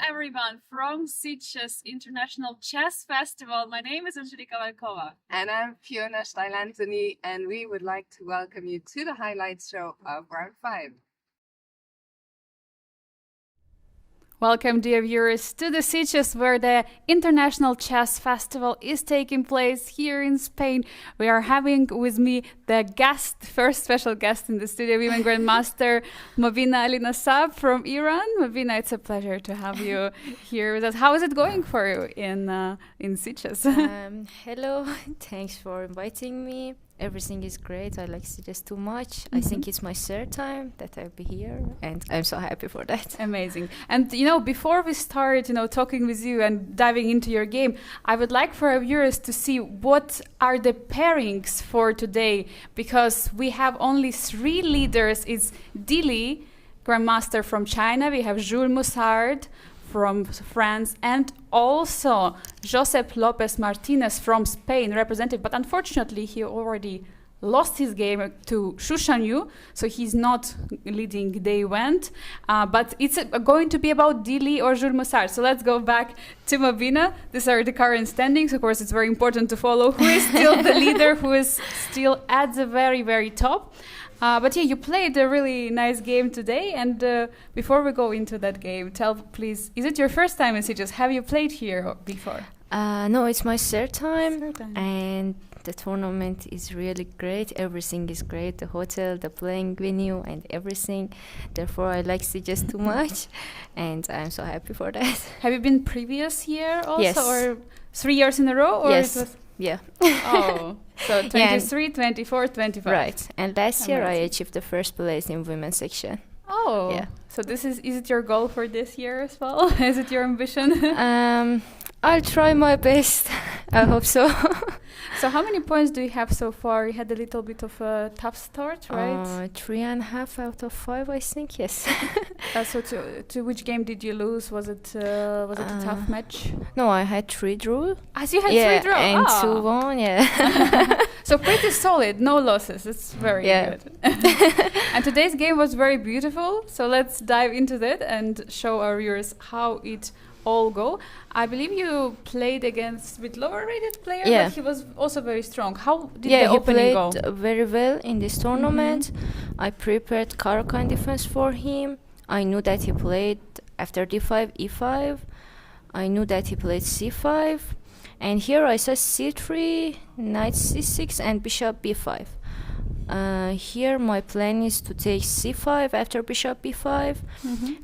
everyone from Sitges International Chess Festival. My name is Angelika Valkova. And I'm Fiona Steil-Anthony, and we would like to welcome you to the highlights show of Round 5. Welcome, dear viewers, to the Sitges, where the International Chess Festival is taking place here in Spain. We are having with me the first special guest in the studio, Women Grandmaster Mobina Alinasab from Iran. Mobina, it's a pleasure to have you here with us. How is it going for you in Sitges? Hello, thanks for inviting me. Everything is great. I like Sitges too much. I think it's my third time that I'll be here, and I'm so happy for that. Amazing. And before we start, talking with you and diving into your game, I would like for our viewers to see what are the pairings for today, because we have only 3 leaders. It's Dili, Grandmaster from China. We have Jules Moussard from France, and also Josep Lopez Martinez from Spain, representative. But unfortunately, he already lost his game to Xu Shanyu, so he's not leading day one. But it's going to be about Dili or Jules Moussard. So let's go back to Mobina. These are the current standings. Of course, it's very important to follow who is still the leader, who is still at the very, very top. But yeah, you played a really nice game today. And before we go into that game, tell please, is it your first time in Sitges? Have you played here before? No, it's my third time. And the tournament is really great. Everything is great. The hotel, the playing venue, and everything. Therefore, I like Sitges too much. And I'm so happy for that. Have you been previous year also? Yes. Or 3 years in a row? Or yes. It was Yeah. Oh, so 23, 24, 25. Right. And last year I achieved the first place in women's section. Oh. Yeah. So is it your goal for this year as well? Is it your ambition? I'll try my best. I hope so. So how many points do you have so far? You had a little bit of a tough start, right? 3.5 out of 5, I think. Yes. So to which game did you lose? Was it a tough match? No, I had 3 draws. As you had 3 draws? And 2 won. Yeah. So pretty solid, no losses. It's very good. And today's game was very beautiful. So let's dive into that and show our viewers how it all go. I believe you played with lower rated player, but he was also very strong. How did the opening go? He played very well in this tournament. I prepared Caro-Kann defense for him. I knew that he played after d5, e5. I knew that he played c5. And here I saw c3, knight c6, and bishop b5. Here my plan is to take c5 after bishop b5,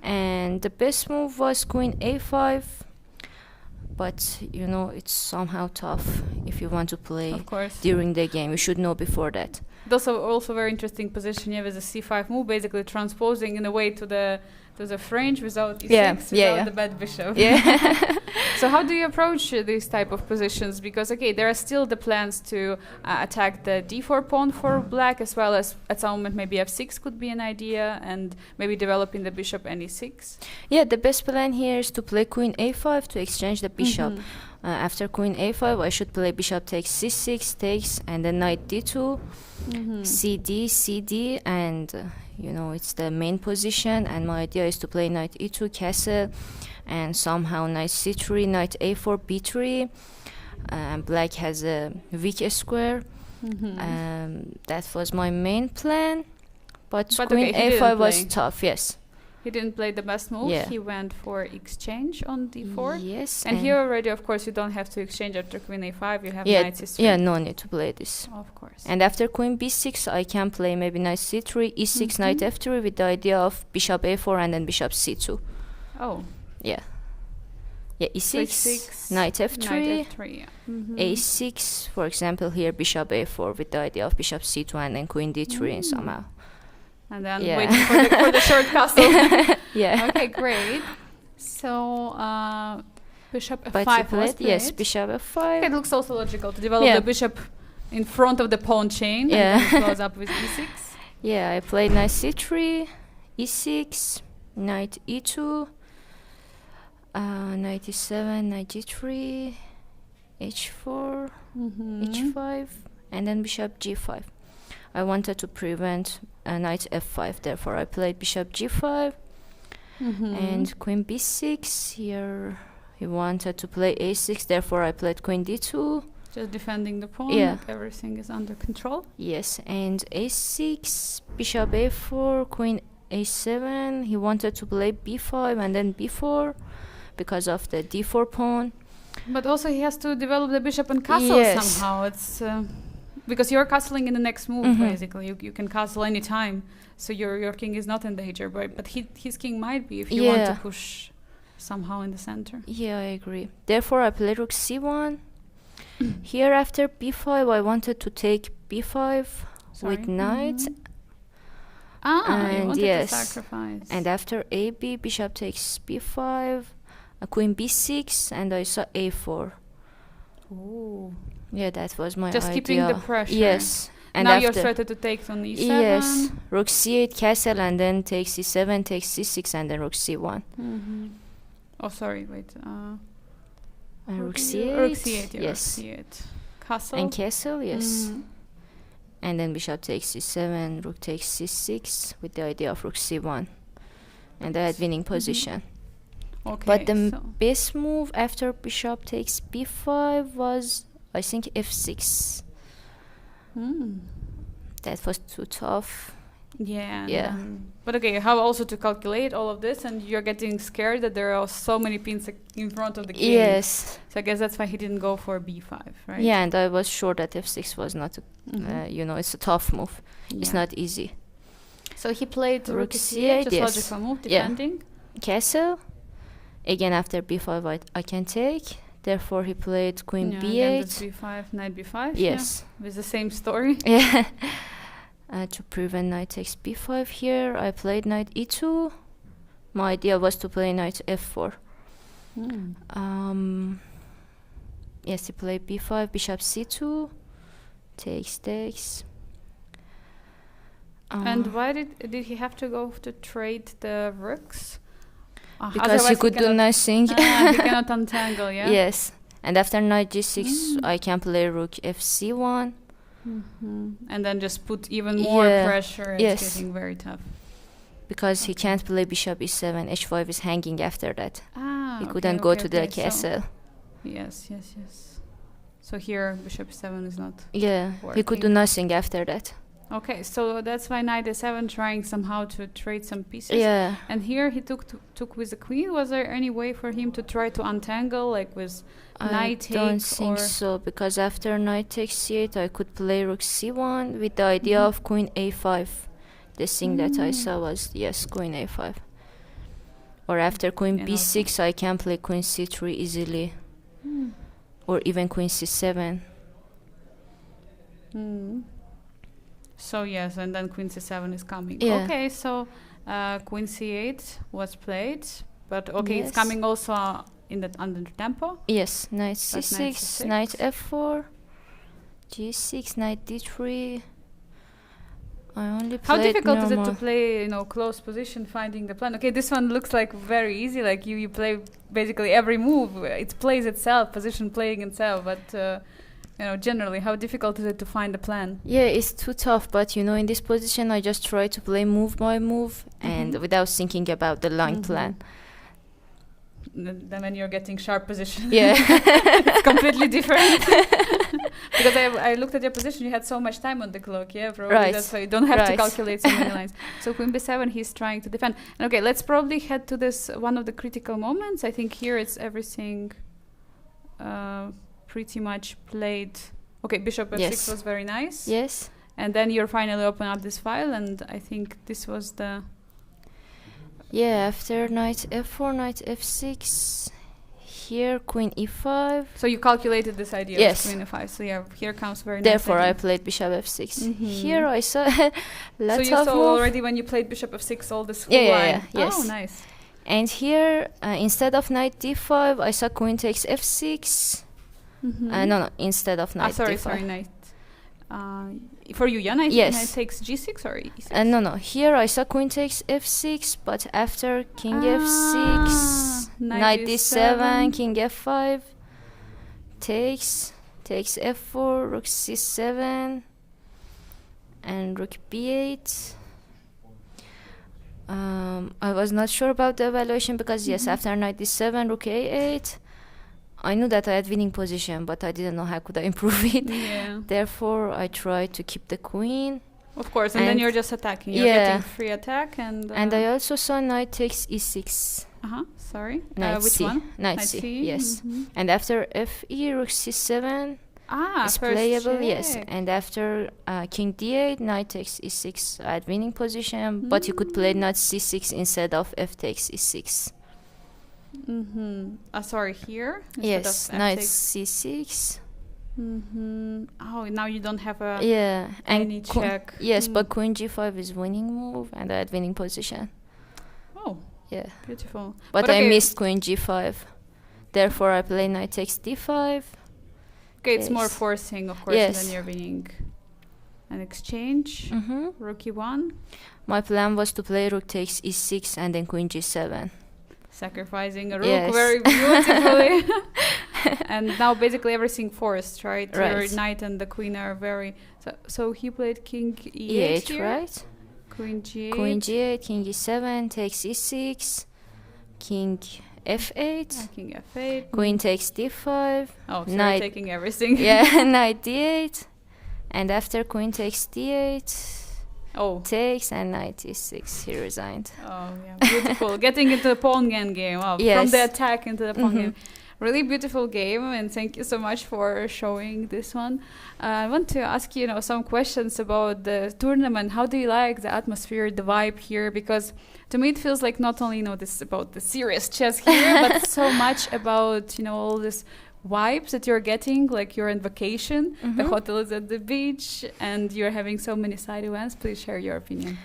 and the best move was queen a5, but it's somehow tough if you want to play during the game. You should know before that. That's also very interesting position. You have a c5 move, basically transposing in a way to the French without e6, without the bad bishop. Yeah. So how do you approach these type of positions? Because there are still the plans to attack the d4 pawn for black, as well as at some moment maybe f6 could be an idea, and maybe developing the bishop and e6. Yeah, the best plan here is to play queen a5 to exchange the bishop. After queen a5, I should play bishop takes c6, takes, and then knight d2, cd, and it's the main position. And my idea is to play knight e2, castle, and somehow knight c3, knight a4, b3. Black has a weak square. That was my main plan. But queen a5 was tough, yes. He didn't play the best move. Yeah. He went for exchange on d4. Yes. And here already, of course, you don't have to exchange after queen a5. You have knight c3. Yeah, no need to play this. Of course. And after queen b6, I can play maybe knight c3, e6, knight f3 with the idea of bishop a4 and then bishop c2. Oh. Yeah. Yeah, e6, so knight f3, a6. For example, here bishop a4 with the idea of bishop c2 and then queen d3 and somehow. And then waiting for the short castle. Yeah. Okay, great. So bishop f5. But you played, yes, bishop f5. It looks also logical to develop the bishop in front of the pawn chain and then close up with e6. Yeah, I played knight c3, e6, knight e2, knight e7, knight g3, h4, h5, and then bishop g5. I wanted to prevent knight f5, therefore I played bishop g5, And queen b6. Here he wanted to play a6, therefore I played queen d2. Just defending the pawn. Yeah. Like everything is under control. Yes, and a6, bishop a4, queen a7. He wanted to play b5 and then b4 because of the d4 pawn. But also he has to develop the bishop and castle somehow. It's because you're castling in the next move, basically. You can castle any time. So your king is not in danger, but his king might be if you want to push somehow in the center. Yeah, I agree. Therefore, I play rook c1. Here, after b5, I wanted to take b5 with knight. You wanted to sacrifice. And after ab, bishop takes b5, a queen b6, and I saw a4. Ooh. Yeah, that was my Just idea. keeping the pressure. Yes. And now you're started to take on e7. Yes, rook c8, castle, and then takes c7, takes c6, and then rook c1. Oh, sorry, wait. Rook c8. Rook c8, yeah, yes. Rook c8. Castle. And castle, yes. And then bishop takes c7, rook takes c6, with the idea of rook c1. And I had winning position. Okay, but the best move after bishop takes b5 was, I think, f6. That was too tough. Yeah. But okay, how also to calculate all of this, and you're getting scared that there are so many pins in front of the king. Yes. So I guess that's why he didn't go for b5, right? Yeah, and I was sure that f6 was not, it's a tough move. Yeah. It's not easy. So he played rook c8, just logical move, defending. Castle. Again, after b5, I can take. Therefore, he played queen b8. b5, knight b5. Yes. Yeah, with the same story. Yeah. To prevent knight takes b5 here, I played knight e2. My idea was to play knight f4. Yes, he played b5, bishop c2. Takes. And why did he have to go to trade the rooks? Because he could do nothing. He cannot untangle, yeah? Yes. And after knight g6, I can play rook fc1. And then just put even more pressure. It's getting very tough. Because he can't play bishop e7. h5 is hanging after that. He couldn't go to the castle. Yes. So here bishop e7 is not working. He could do nothing after that. Okay, so that's why knight a7 trying somehow to trade some pieces. Yeah. And here he took with the queen. Was there any way for him to try to untangle, like with knight take? I don't think so, because after knight takes c8, I could play rook c1 with the idea of queen a5. The thing that I saw was, queen a5. Or after queen b6, I can play queen c3 easily. Or even queen c7. So yes, and then queen c7 is coming. Yeah. Okay, so queen c8 was played, but it's coming also under tempo. Yes, knight c6, knight f4, g6, knight d3. I only played How difficult is it normal. to play, close position, finding the plan? Okay, this one looks like very easy. Like you play basically every move. It plays itself, position playing itself. But generally, how difficult is it to find a plan? Yeah, it's too tough. But in this position, I just try to play move by move and without thinking about the long plan. Then when you're getting sharp position, it's completely different. Because I looked at your position, you had so much time on the clock, probably that's why you don't have to calculate so many lines. So queen b7, he's trying to defend. And okay, let's probably head to this one of the critical moments. I think here it's everything pretty much played. Okay, bishop f6 was very nice. Yes. And then you're finally open up this file, and I think this was the... Yeah, after knight f4, knight f6, here queen e5. So you calculated this idea of queen e5. So here comes very nice. Therefore, I played bishop f6. Here I saw lots of So you saw already when you played bishop f6 all this whole line. Yes. Oh, nice. And here, instead of knight d5, I saw queen takes f6. No, instead of knight d5. Sorry, knight. For you, knight takes g6 or e6? No. Here I saw queen takes f6, but after king f6, knight d7, king f5, takes f4, rook c7, and rook b8. I was not sure about the evaluation because yes, after knight d7, rook a8, I knew that I had winning position, but I didn't know how could I improve it. Yeah. Therefore, I tried to keep the queen. Of course, and then you're just attacking. You're getting free attack and. And I also saw knight takes e6. Sorry. Knight which C. one? Knight C. Yes. And after fe, rook c7 is first playable. check. Yes. And after king d8, knight takes e6 at winning position. But you could play knight c6 instead of f takes e6. Sorry, here. Yes. Knight c6. Oh, now you don't have a and check. Yes, but queen g5 is winning move, and I had winning position. Oh, yeah, beautiful. But I missed queen g5, therefore I play knight takes d5. Okay, it's more forcing, of course, and then you're winning. An exchange. Rook e1. My plan was to play rook takes e6 and then queen g7. Sacrificing a rook very beautifully. And now basically everything forced, right? Your knight and the queen are very... So he played king e8 here? Right? Queen g8. Queen g8, king e7, takes e6, king f8. King f8. Queen takes d5. Oh, so you're taking everything. Knight d8. And after queen takes d8... takes and knight e6. He resigned. Oh, yeah, beautiful. Getting into the pawn game. From the attack into the pawn game. Really beautiful game, and thank you so much for showing this one. I want to ask you, some questions about the tournament. How do you like the atmosphere, the vibe here? Because to me, it feels like not only this is about the serious chess here, but so much about all this vibes that you're getting, like you're on vacation, the hotel is at the beach, and you're having so many side events. Please share your opinion.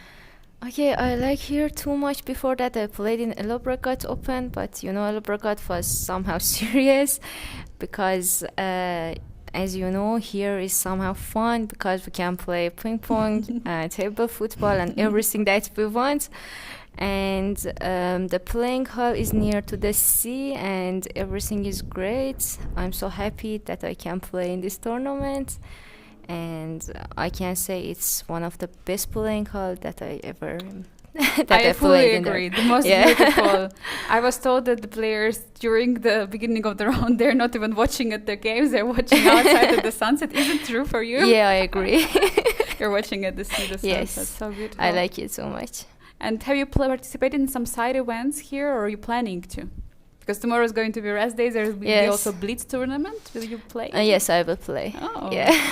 Okay, I like here too much. Before that, I played in Elbragad Open, but Elbragad was somehow serious because, as you know, here is somehow fun because we can play ping pong, table football, and everything that we want. And the playing hall is near to the sea, and everything is great. I'm so happy that I can play in this tournament. And I can say it's one of the best playing hall that I ever I fully agree. The most beautiful. I was told that the players during the beginning of the round, they're not even watching at their games, they're watching outside at the sunset. Is it true for you? Yeah, I agree. You're watching at the sunset. Yes. So beautiful. I like it so much. And have you participated in some side events here, or are you planning to? Because tomorrow is going to be rest days. There will be also Blitz tournament. Will you play? Yes, I will play. Oh,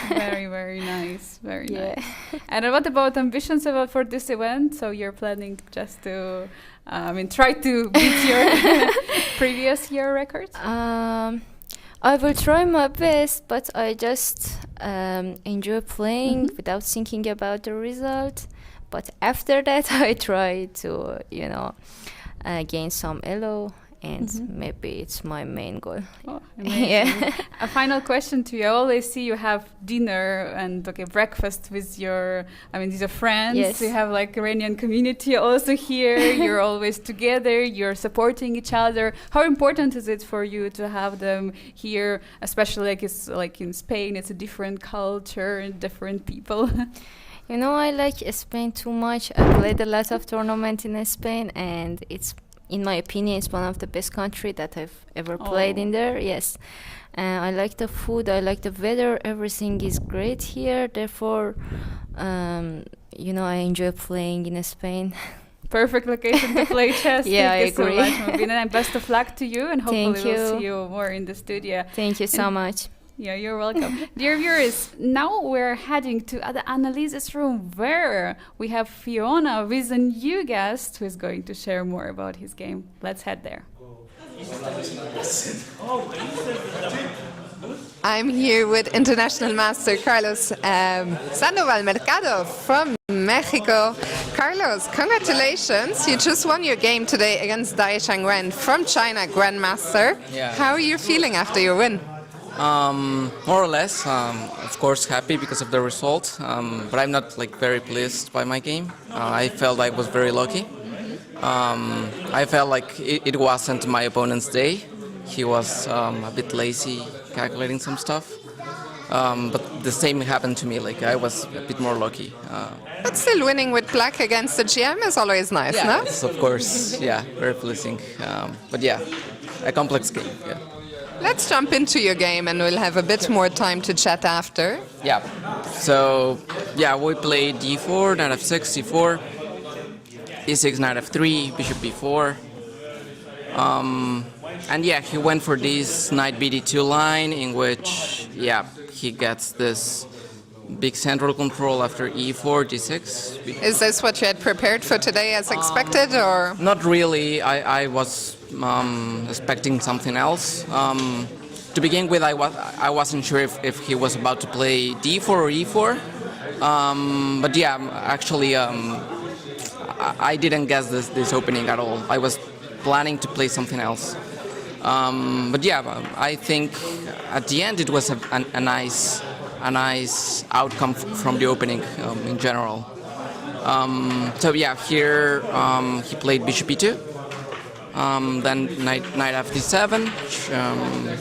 very, very nice. Very nice. And what about ambitions for this event? So you're planning just to, try to beat your previous year record? I will try my best, but I just enjoy playing without thinking about the result. But after that, I try to, gain some elo. And maybe it's my main goal. Oh, amazing. A final question to you. I always see you have dinner and breakfast with your, these are friends. Yes. You have like Iranian community also here. You're always together. You're supporting each other. How important is it for you to have them here, especially it's like in Spain, it's a different culture, different people? I like Spain too much. I played a lot of tournaments in Spain, and in my opinion, it's one of the best countries that I've ever played in there. Yes. I like the food. I like the weather. Everything is great here. Therefore, I enjoy playing in Spain. Perfect location to play chess. Yeah, I agree. Thank you so much, Mobina, and best of luck to you. And hopefully we'll see you more in the studio. Thank you so much. Yeah, you're welcome. Dear viewers, now we're heading to the analysis room where we have Fiona with a new guest who is going to share more about his game. Let's head there. I'm here with International Master Carlos Sandoval Mercado from Mexico. Carlos, congratulations. You just won your game today against Dai Changwen from China, Grandmaster. Yeah. How are you feeling after your win? More or less, of course, happy because of the result, but I'm not very pleased by my game. I felt I was very lucky. I felt like it wasn't my opponent's day. He was a bit lazy calculating some stuff. But the same happened to me. Like I was a bit more lucky. But still, winning with black against the GM is always nice, no? It's, of course, yeah, very pleasing. But yeah, a complex game. Yeah. Let's jump into your game and we'll have a bit more time to chat after. Yeah. So yeah, we played d4, knight f6, c4, e6, knight f3, bishop b4. And yeah, he went for this knight bd2 line in which, yeah, he gets this big central control after e4, d6. Is this what you had prepared for today as expected, or? Not really. I was expecting something else. To begin with, I wasn't sure if he was about to play d4 or e4. But yeah, actually, I didn't guess this opening at all. I was planning to play something else. But yeah, I think at the end it was a nice outcome from the opening in general. So yeah, here he played bishop e2, then knight f7,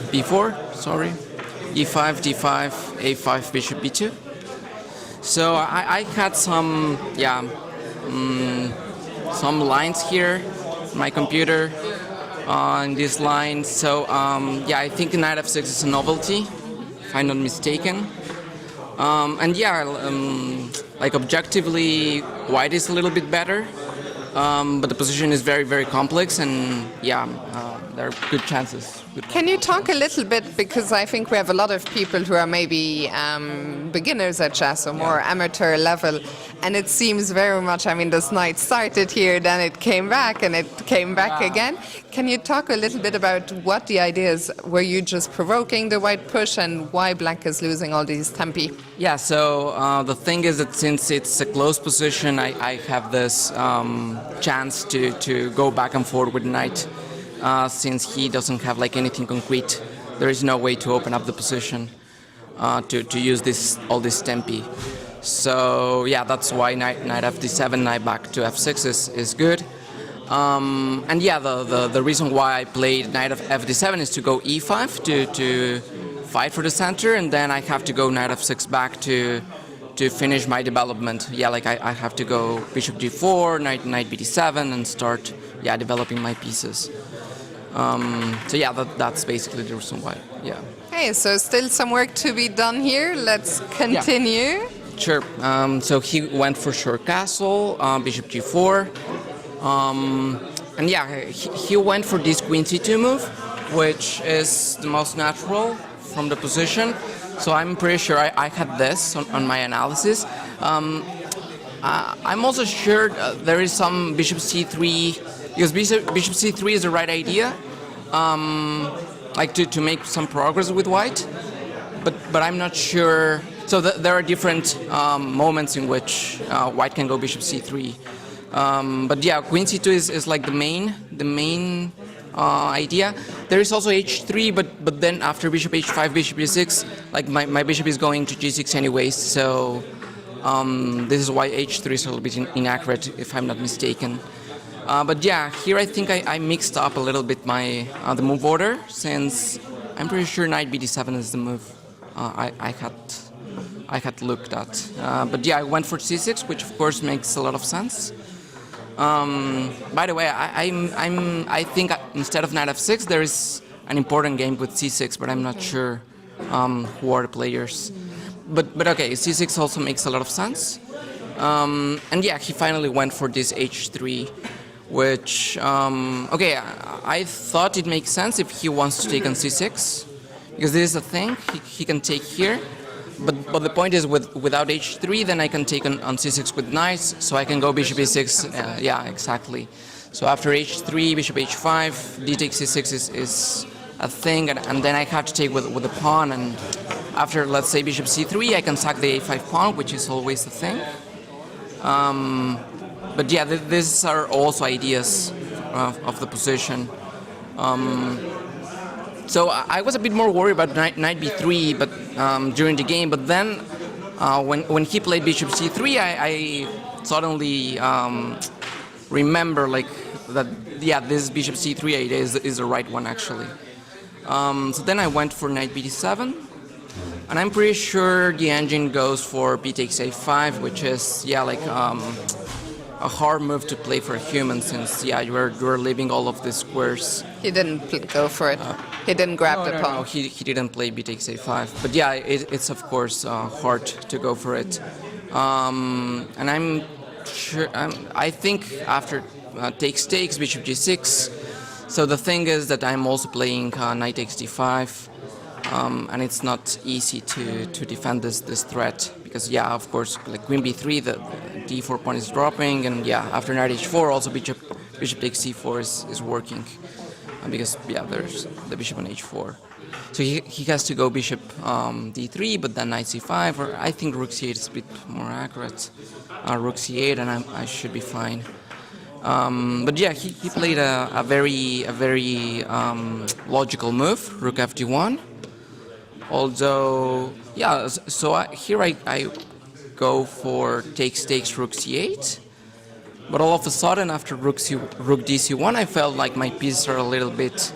b4, sorry, e5, d5, a5, bishop b2. So I had some lines here on my computer on this line. So yeah, I think knight f6 is a novelty, if I'm not mistaken. And yeah, like objectively, white is a little bit better, but the position is very, very complex, and yeah, there are good chances. Can you talk a little bit, because I think we have a lot of people who are maybe beginners at chess or more amateur level, and it seems very much, I mean, this knight started here, then it came back, and it came back again. Can you talk a little bit about what the idea is? Were you just provoking the white push, and why black is losing all these tempi? Yeah, so the thing is that since it's a close position, I have this chance to go back and forth with knight. Since he doesn't have like anything concrete, there is no way to open up the position to use all this tempi. So yeah, that's why knight fd7, knight back to f6 is good. And yeah, the reason why I played knight of fd7 is to go e5 to fight for the center, and then I have to go knight f6 back to finish my development. Yeah, like I have to go bishop g4, knight bd7, and start developing my pieces. So yeah, that's basically the reason why. Yeah. Okay, so still some work to be done here. Let's continue. Yeah. Sure. So he went for short castle, bishop g4, and yeah, he went for this queen c2 move, which is the most natural from the position. So I'm pretty sure I had this on my analysis. I'm also sure there is some bishop c3, because bishop c3 is the right idea, like to make some progress with white, but I'm not sure. So there are different moments in which white can go bishop c3. But yeah, queen c2 is like the main idea. There is also h3, but then after bishop h5, bishop e6, like my bishop is going to g6 anyways. So this is why h3 is a little bit inaccurate, if I'm not mistaken. But yeah, here I think I mixed up a little bit my the move order, since I'm pretty sure knight bd7 is the move I had looked at. But yeah, I went for c6, which of course makes a lot of sense. By the way, I think instead of knight f6 there is an important game with c6, but I'm not sure who are the players. But okay, c6 also makes a lot of sense. And yeah, he finally went for this h3, which okay, I thought it makes sense if he wants to take on c6, because this is a thing he can take here. But the point is, without h3, then I can take on c6 with knights, so I can go bishop e6. Yeah, exactly. So after h3, bishop h5, d takes c6 is a thing, and then I have to take with the pawn. And after, let's say, bishop c3, I can sack the a5 pawn, which is always the thing. But yeah, these are also ideas of the position. So I was a bit more worried about knight b3, but during the game. But then when he played bishop c3, I suddenly remember like that. Yeah, this bishop c3 idea is the right one actually. So then I went for knight bd7, And I'm pretty sure the engine goes for b takes a5, which is a hard move to play for a human, since you're leaving all of the squares. He didn't go for it. He didn't grab the pawn. No, he didn't play b takes a5. But yeah, it's of course hard to go for it. And I'm sure. I think after takes, bishop g6. So the thing is that I'm also playing knight takes d5. And it's not easy to defend this threat, because of course, like queen b3, the d4 pawn is dropping, and after knight h4 also bishop takes c4 is working, because there's the bishop on h4. So he has to go bishop d3, but then knight c5, or I think rook c8 is a bit more accurate. Rook c8, and I should be fine. But he played a very logical move, rook fd1. Although, so here I go for takes, rook c8. But all of a sudden, after rook dc1, I felt like my pieces are a little bit,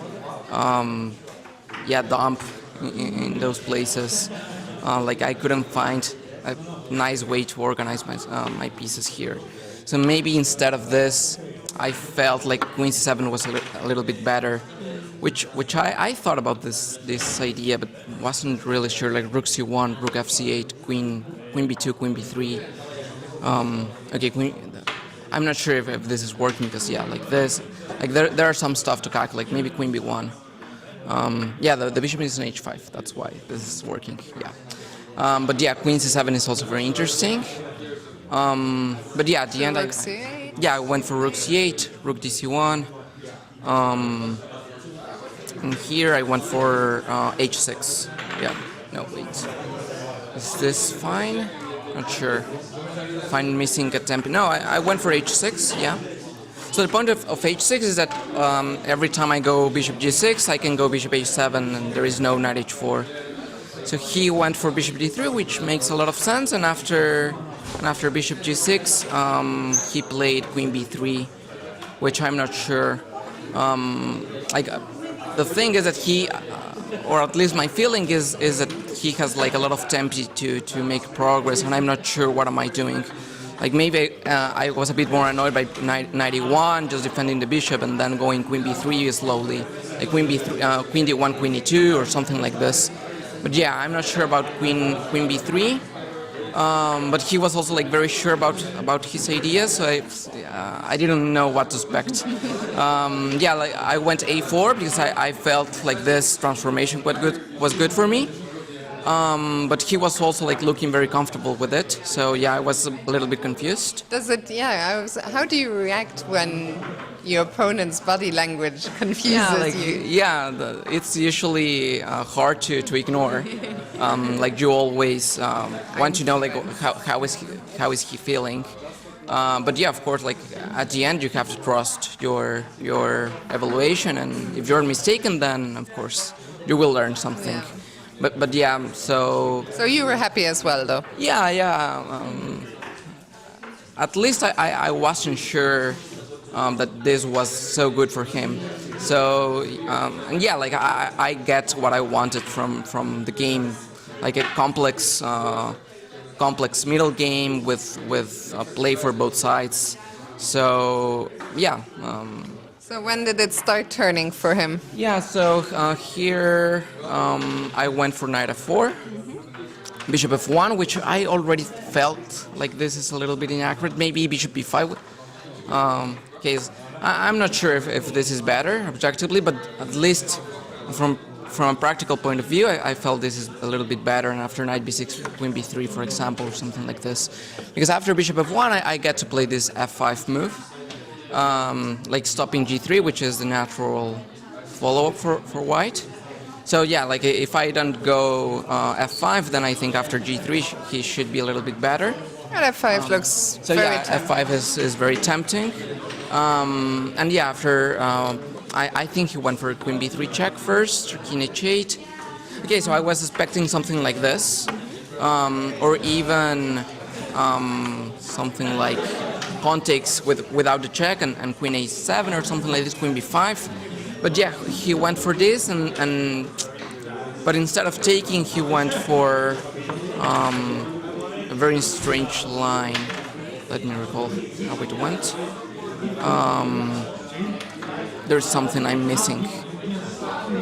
dump in those places. Like I couldn't find a nice way to organize my pieces here. So maybe instead of this, I felt like queen c7 was a little bit better. Which I thought about this idea, but wasn't really sure. Like rook c1, rook fc8, queen b2, queen b3. I'm not sure if this is working, because like this, like there are some stuff to calculate. Maybe queen b1. The bishop is on h5. That's why this is working. But queen c7 is also very interesting. But at the end, I went for rook c8, rook dc1. And here I went for h6. No, wait. Is this fine? Not sure. Fine, missing a tempo. No, I went for h6, So the point of h6 is that every time I go bishop g6, I can go bishop h7, and there is no knight h4. So he went for bishop d3, which makes a lot of sense, and after bishop g6, he played queen b3, which I'm not sure. The thing is that he, or at least my feeling is that he has like a lot of tempo to make progress, and I'm not sure what am I doing. Like maybe I was a bit more annoyed by knight e1, just defending the bishop, and then going queen b3 slowly, like queen d1, queen e2, or something like this. But I'm not sure about queen b3. But he was also like very sure about his ideas, so I didn't know what to expect. I went a4 because I felt like this transformation was good for me. But he was also like looking very comfortable with it, so I was a little bit confused. How do you react when your opponent's body language confuses you? It's usually hard to ignore. Like you always want to know like how is he feeling. But of course, like at the end you have to trust your evaluation, and if you're mistaken, then of course you will learn something. But so you were happy as well, though. At least I wasn't sure that this was so good for him. So I get what I wanted from the game, like a complex middle game with play for both sides. So So when did it start turning for him? So here I went for knight f4, bishop f1, which I already felt like this is a little bit inaccurate. Maybe bishop b5. I'm not sure if this is better objectively, but at least from a practical point of view, I felt this is a little bit better. And after knight b6, queen b3, for example, or something like this, because after bishop f1, I get to play this f5 move. Like stopping g3, which is the natural follow-up for white. So like if I don't go f5, then I think after g3 he should be a little bit better. And f5 looks very tempting. F5 is very tempting. And after I think he went for a queen b3 check first, king h8. Okay, so I was expecting something like this, or even something like pawn takes without the check and queen a7 or something like this, queen b5. But he went for this, and but instead of taking, he went for a very strange line. Let me recall how it went. There's something I'm missing.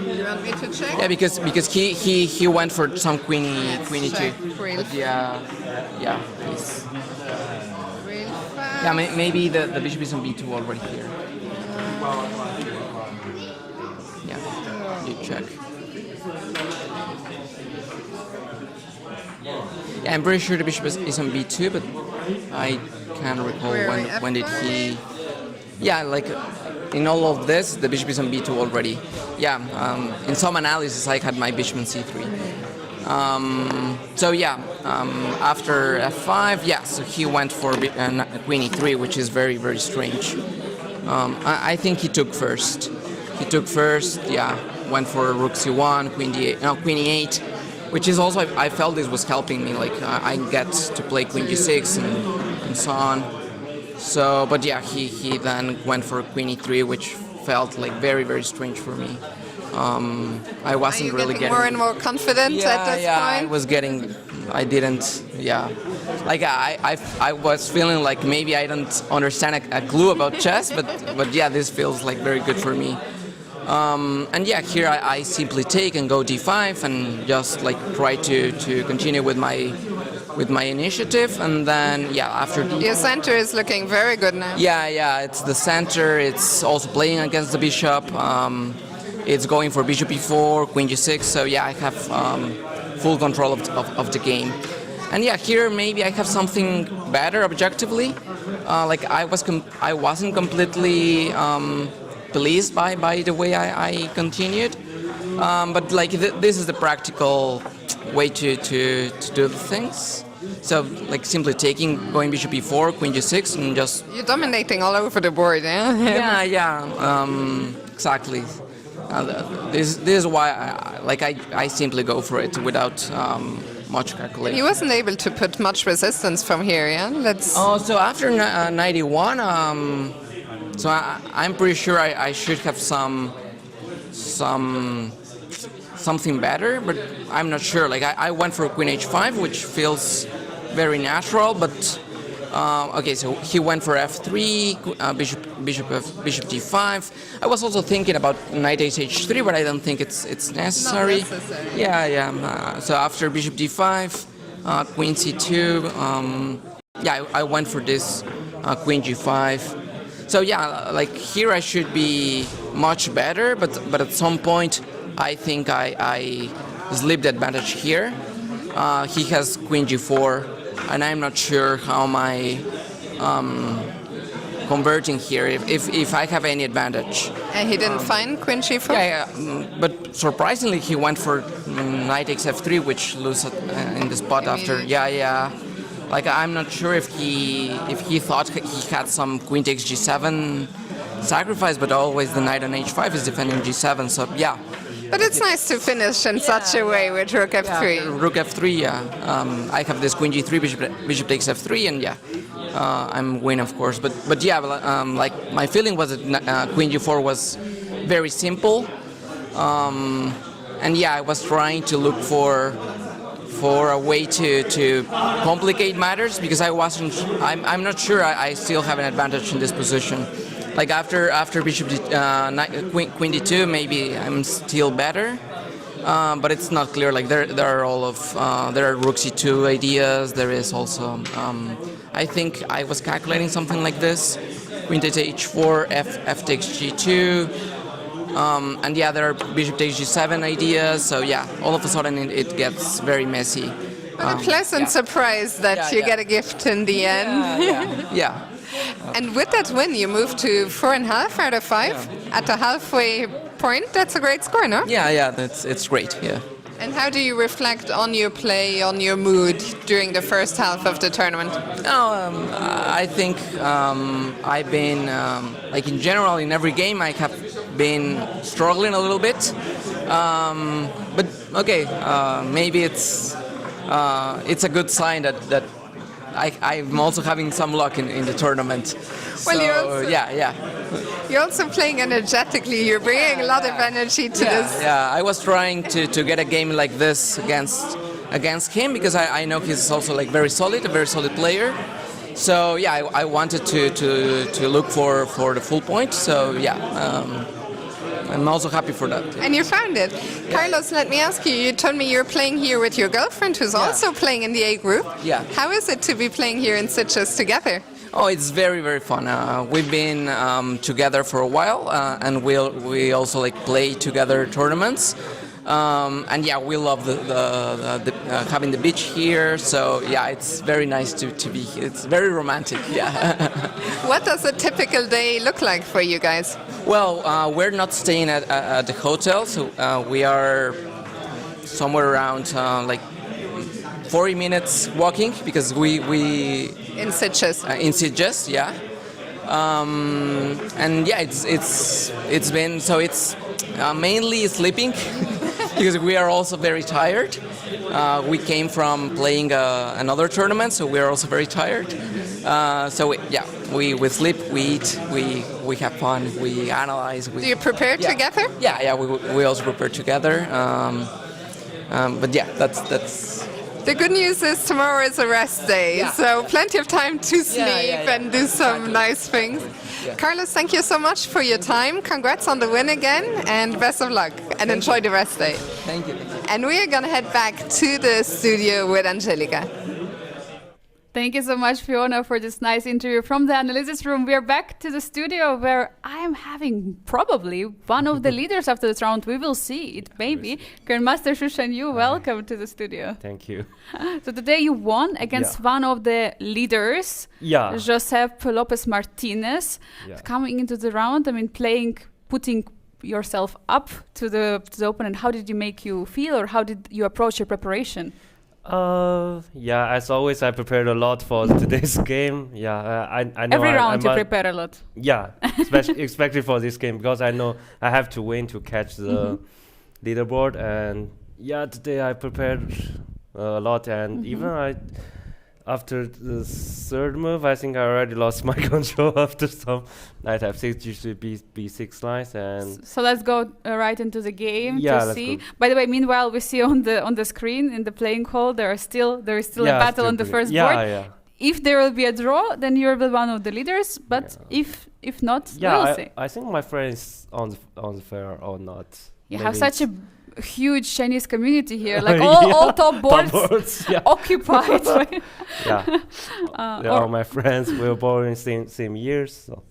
You want me to check? Yeah, because he went for some queenie check. two. Real But yeah, please. Real fast. Yeah, maybe the bishop is on b2 already here. Yeah, you check. Yeah, I'm pretty sure the bishop is on b2, but I can't recall when did he. Yeah, like in all of this, the bishop is on b2 already. Yeah, in some analysis, I had my bishop on c3. So yeah, after f5, yeah, so he went for queen e3, which is very, very strange. I think he took first. Yeah, went for rook c1, queen d8, no, queen e8, which is also, I felt this was helping me, like I get to play queen g6 and so on. So, but yeah, he then went for queen e3, which felt like very, very strange for me. I wasn't really getting more and more confident at this point. Like I was feeling like maybe I don't understand a clue about chess, but yeah, this feels like very good for me. And yeah, here I simply take and go d5 and just like try to continue with my initiative, and then yeah, after Your center is looking very good now. yeah, it's the center. It's also playing against the bishop. It's going for bishop e4, queen g6. So yeah, I have full control of the game. And yeah, here maybe I have something better objectively. Like I wasn't completely pleased by the way I continued. But like this is the practical way to do the things. So like simply taking, going bishop e4, queen g6, and just You're dominating all over the board, yeah? Exactly. This is why I simply go for it without much calculation. He wasn't able to put much resistance from here, yeah? So after 91, so I'm pretty sure I should have something better, but I'm not sure. Like I went for queen h5, which feels very natural, but okay. So he went for f3, bishop d5. I was also thinking about knight h3, but I don't think it's necessary. Not necessary. Yeah. So after bishop d5, queen c2. Yeah, I went for this queen g5. So yeah, like here I should be much better, but at some point I think I slipped the advantage here. He has queen g4, and I'm not sure how am I converting here, if I have any advantage. And he didn't find queen g4? Yeah, but surprisingly he went for knight xf3, which loses in the spot after. Yeah. Like I'm not sure if he thought he had some queen takes g7 sacrifice, but always the knight on h5 is defending g7. So yeah. But it's nice to finish in such a way with rook f3. Rook f3. Yeah. I have this queen g3, bishop takes f3, and yeah, I'm win of course. But yeah, like my feeling was that queen g4 was very simple, and yeah, I was trying to look for a way to complicate matters, because I'm not sure I still have an advantage in this position. Like after bishop queen d2, maybe I'm still better, but it's not clear. Like there are rook c2 ideas. There is also I think I was calculating something like this: queen takes h4, f takes g2. And yeah, there are bishop takes g7 ideas, so yeah, all of a sudden it gets very messy. But a pleasant surprise that you get a gift in the end. Yeah. And with that win, you moved to 4.5 out of 5 at the halfway point. That's a great score, no? Yeah, it's great, yeah. And how do you reflect on your play, on your mood during the first half of the tournament? I think I've been, like in general, in every game I have been struggling a little bit. But okay, maybe it's a good sign that I'm also having some luck in the tournament. Well, So, yeah. you're also playing energetically. You're bringing a lot of energy to this. Yeah, I was trying to get a game like this against him because I know he's also like a very solid player. So yeah, I wanted to look for the full point. So yeah, I'm also happy for that. And you found it. Carlos, let me ask you, you told me you're playing here with your girlfriend who's also playing in the A group. Yeah. How is it to be playing here in Sitges together? Oh, it's very, very fun. We've been together for a while, and we also like play together tournaments. And yeah, we love the having the beach here. So yeah, it's very nice to be here. It's very romantic. Yeah. What does a typical day look like for you guys? Well, we're not staying at the hotel, so we are somewhere around like 40 minutes walking because we In Sitges. in Sitges, yeah. And yeah, it's been so it's mainly sleeping because we are also very tired. We came from playing another tournament, so we are also very tired. We sleep, we eat, we have fun, we analyze. Do you prepare together? Yeah. We also prepare together. But yeah, that's. The good news is tomorrow is a rest day, so plenty of time to sleep and do some nice things. Yeah. Carlos, thank you so much for your time. Congrats on the win again, and best of luck, and enjoy the rest day. Thank you. And we are going to head back to the studio with Angelica. Thank you so much, Fiona, for this nice interview from the analysis room. We are back to the studio where I am having probably one of the leaders after this round. We will see it, maybe. Grandmaster Shushan, you welcome to the studio. Thank you. So today you won against one of the leaders, Josep Lopez Martinez. Coming into the round, I mean, putting yourself up to the opponent. How did you make you feel, or how did you approach your preparation? As always, I prepared a lot for today's game. I know every round you prepare a lot. Yeah, especially for this game because I know I have to win to catch the leaderboard. And yeah, today I prepared a lot, and even after the third move, I think I already lost my control after some knight f6, usually b6 lines, and so let's go right into the game to see. Go. By the way, meanwhile, we see on the screen in the playing hall there is still a battle on the first board. If there will be a draw, then you will be one of the leaders. But if not, we'll see. I think my friend is on the fair or not. You have such a huge Chinese community here, like all top boards occupied. They're all my friends. We were born in same years. So.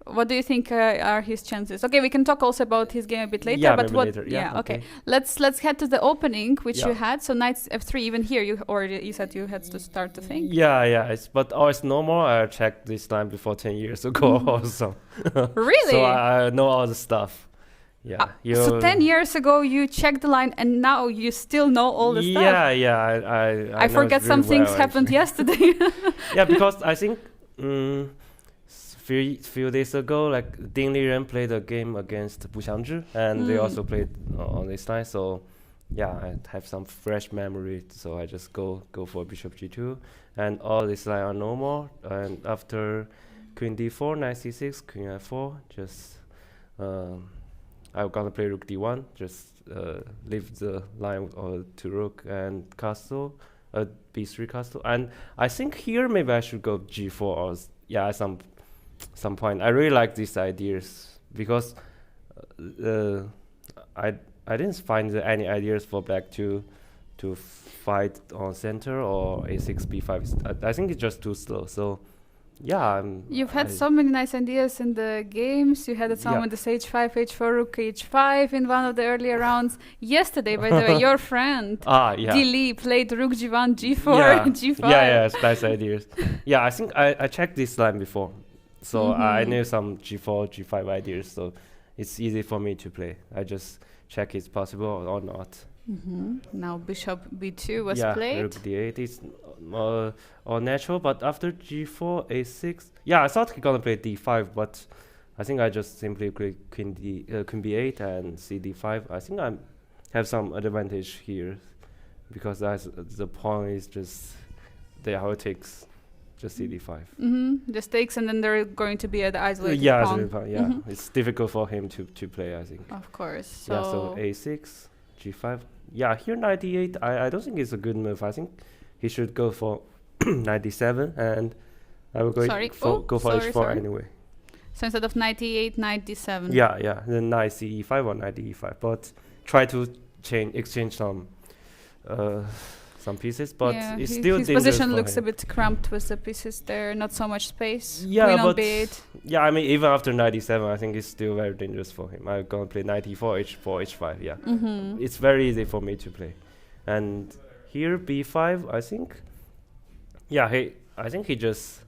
What do you think are his chances? Okay, we can talk also about his game a bit later. But what? Later. Okay. Let's head to the opening which you had. So knight f3. Even here, you said you had to start the thing. But always normal. I checked this line before 10 years ago also. Really? So I know all the stuff. So 10 years ago you checked the line, and now you still know all the stuff. I forget some things happened yesterday. Because I think few days ago, like Ding Liren played a game against Bu Xiangzhi, and they also played on this line. So I have some fresh memory. So I just go for bishop g2, and all this line are normal. And after queen d4, knight c6, queen f4, just I'm gonna play rook d1, just leave the line to rook and castle, b3 castle. And I think here maybe I should go g4 or some point. I really like these ideas because I didn't find any ideas for black to fight on center or a6 b5. I think it's just too slow. So. You've had so many nice ideas in the games. You had some with the h5, h4, rook h5 in one of the earlier rounds. Yesterday, by the way, your friend Dili played rook g1, g4, g5. It's nice ideas. I think I checked this line before, so I knew some g4, g5 ideas. So it's easy for me to play. I just check it's possible or not. Now bishop b2 was played. Rook d8 is all natural, but after g4, a6. I thought he gonna play d5, but I think I just simply play queen b8 and c d5. I think I have some advantage here because the pawn is just they how it takes just CD5. Just takes, and then they're going to be at the isolated Yeah, pawn. isolated pawn, yeah. It's difficult for him to play, I think. Of course. Yeah, so A6, G5. Yeah, here 98. I don't think it's a good move. I think he should go for 97, and I will go for H4 anyway. So instead of 98, 97. Yeah. Then knight CE5 or knight E5, but try to exchange some pieces, but it's still his dangerous position for looks him. a bit cramped with the pieces there, not so much space. Yeah, Queen on but B8. yeah, I mean even after 97, I think it's still very dangerous for him. I'm gonna play 94, H4, H5. Yeah, it's very easy for me to play. And here B5, I think. Yeah, I think he just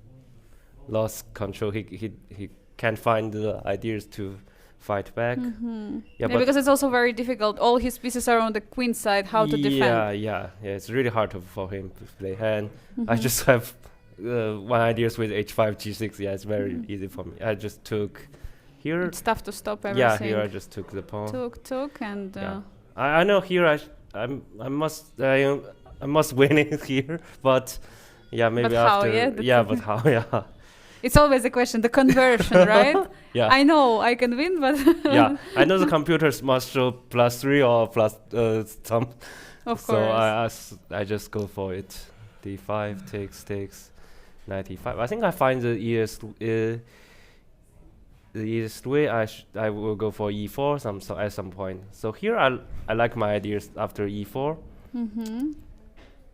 lost control. He can't find the ideas to fight back. Yeah, because it's also very difficult. All his pieces are on the queen side. How to defend? Yeah. It's really hard for him to play. And I just have one ideas with H5, G6. Yeah, it's very easy for me. I just took here. It's tough to stop everything. Yeah, here I just took the pawn. Took, and. I know here I must win it here, but yeah, maybe but after. How, but how? Yeah. It's always a question, the conversion, right? Yeah. I know I can win, but yeah, I know the computers must show +3 or plus some. Of course. So I just go for it. D5 takes 95. I think I find the easiest way. I will go for E4 at some point. So here I like my ideas after E4.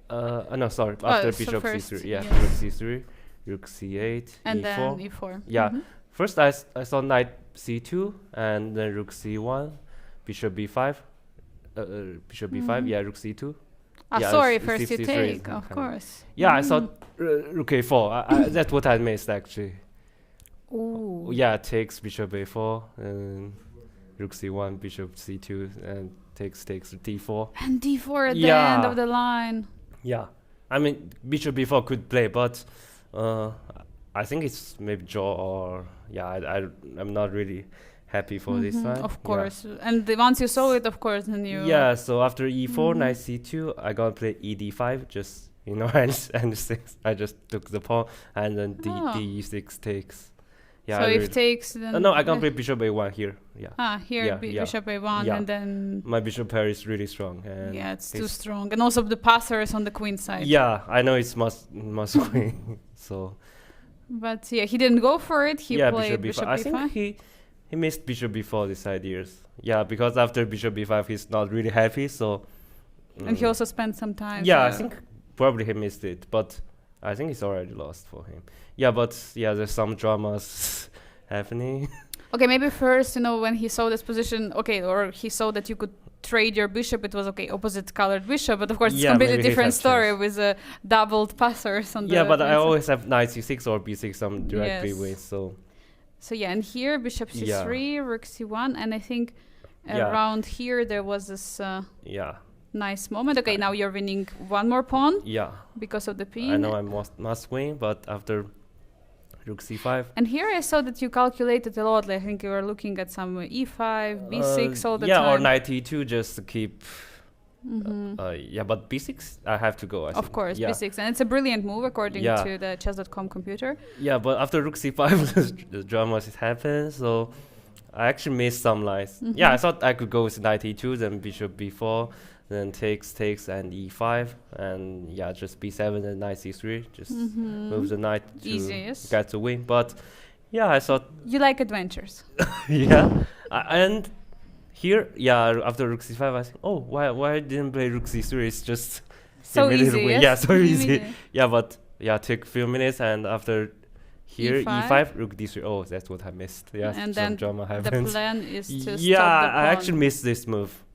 No, sorry, after bishop C3. Yeah, rook C3. Rook C8, and E4. then E4. Yeah. First I saw knight C2 and then rook C1, bishop B5, bishop B5. Yeah, rook C2. Sorry, first you take, of course. Yeah, I saw rook A4. That's what I missed actually. Ooh. Yeah, takes bishop A4 and rook C1, bishop C2, and takes D4. And D4 at the end of the line. Yeah, I mean bishop B4 could play, but. I think it's maybe draw or I'm not really happy for this time. Of course, and once you saw it, of course, then you. Yeah, so after E4, knight C2, I gonna play ED5, just and 6. I just took the pawn and then D6 takes. Yeah. So if takes, then. No, I gonna play bishop A1 here. Yeah. Bishop A1, and then. My bishop pair is really strong. And it's too strong, and also the passer is on the queen side. Yeah, I know it's must win. So. But yeah, he didn't go for it. He played bishop B5. I think he missed bishop B4 this ideas. Yeah, because after bishop B5 he's not really happy. So. And he also spent some time. Yeah, I think probably he missed it, but I think it's already lost for him. Yeah, but there's some dramas happening. Okay, maybe first, when he saw this position, or he saw that you could trade your bishop, it was opposite colored bishop, but of course it's a completely different story with doubled passers on the. Yeah, but I always have knight C6 or B6 some directly wins, so. So and here bishop C3, rook C1, and I think around here there was this. Nice moment. Okay, now you're winning one more pawn. Yeah. Because of the pin. I know I must win, but after rook C5. And here I saw that you calculated a lot. I think you were looking at some E5, B6 all the time. Yeah, or knight E2 just to keep. But B6 I have to go. Of course, B6, and it's a brilliant move according to the chess.com computer. Yeah, but after rook C5, the dramas happen. So I actually missed some lines. Yeah, I thought I could go with knight E2, then bishop B4. Then takes and E5 and just B7 and knight C3. Just move the knight to get the win. But I thought you like adventures. And here after rook C5 I think why didn't play rook C3? It's just so easy. Win. Yeah, so easy. But took a few minutes and after here E5 rook D3. Oh, that's what I missed. Yeah, and then drama happens. The plan is to stop the I actually missed this move.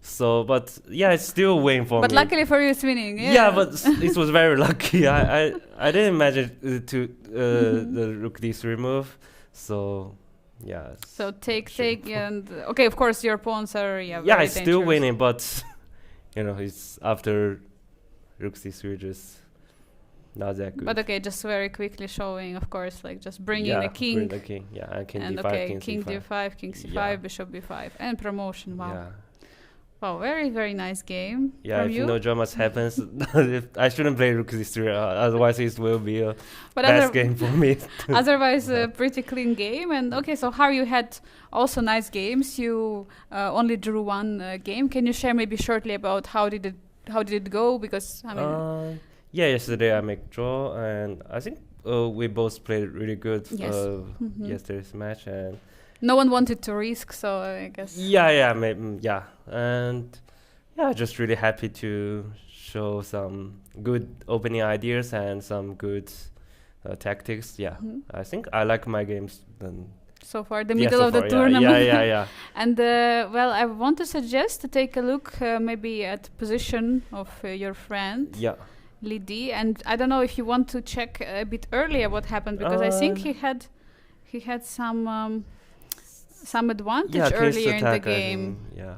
So, but it's still win for me. But luckily for you, it's winning. Yeah, but it was very lucky. I didn't imagine the rook D3 move. So, So take, and okay, of course your pawns are very it's dangerous. still winning, but it's after rook C3 just not that good. But okay, just very quickly showing, of course, just bringing the king. Bring the king, and king D5, king king C5. D5, king C5, bishop B5, and promotion. Wow. Yeah. Wow, very, very nice game Yeah, from if you. no dramas happens, I shouldn't play Rook C3. Otherwise, it will be a But best game for me. otherwise, a pretty clean game. And okay, so how you had also nice games. You only drew one game. Can you share maybe shortly about how did it go? Because I mean, Yeah, yesterday I make draw, and I think we both played really good Yes. yesterday's match, and no one wanted to risk, so I guess. yeah, and yeah, just really happy to show some good opening ideas and some good tactics. Yeah, I think I like my games. Then So far, the yeah, middle so of the far, tournament. Yeah. And well, I want to suggest to take a look maybe at position of your friend. Yeah. Lidi, and I don't know if you want to check a bit earlier what happened, because I think he had some advantage earlier in the game. Yeah.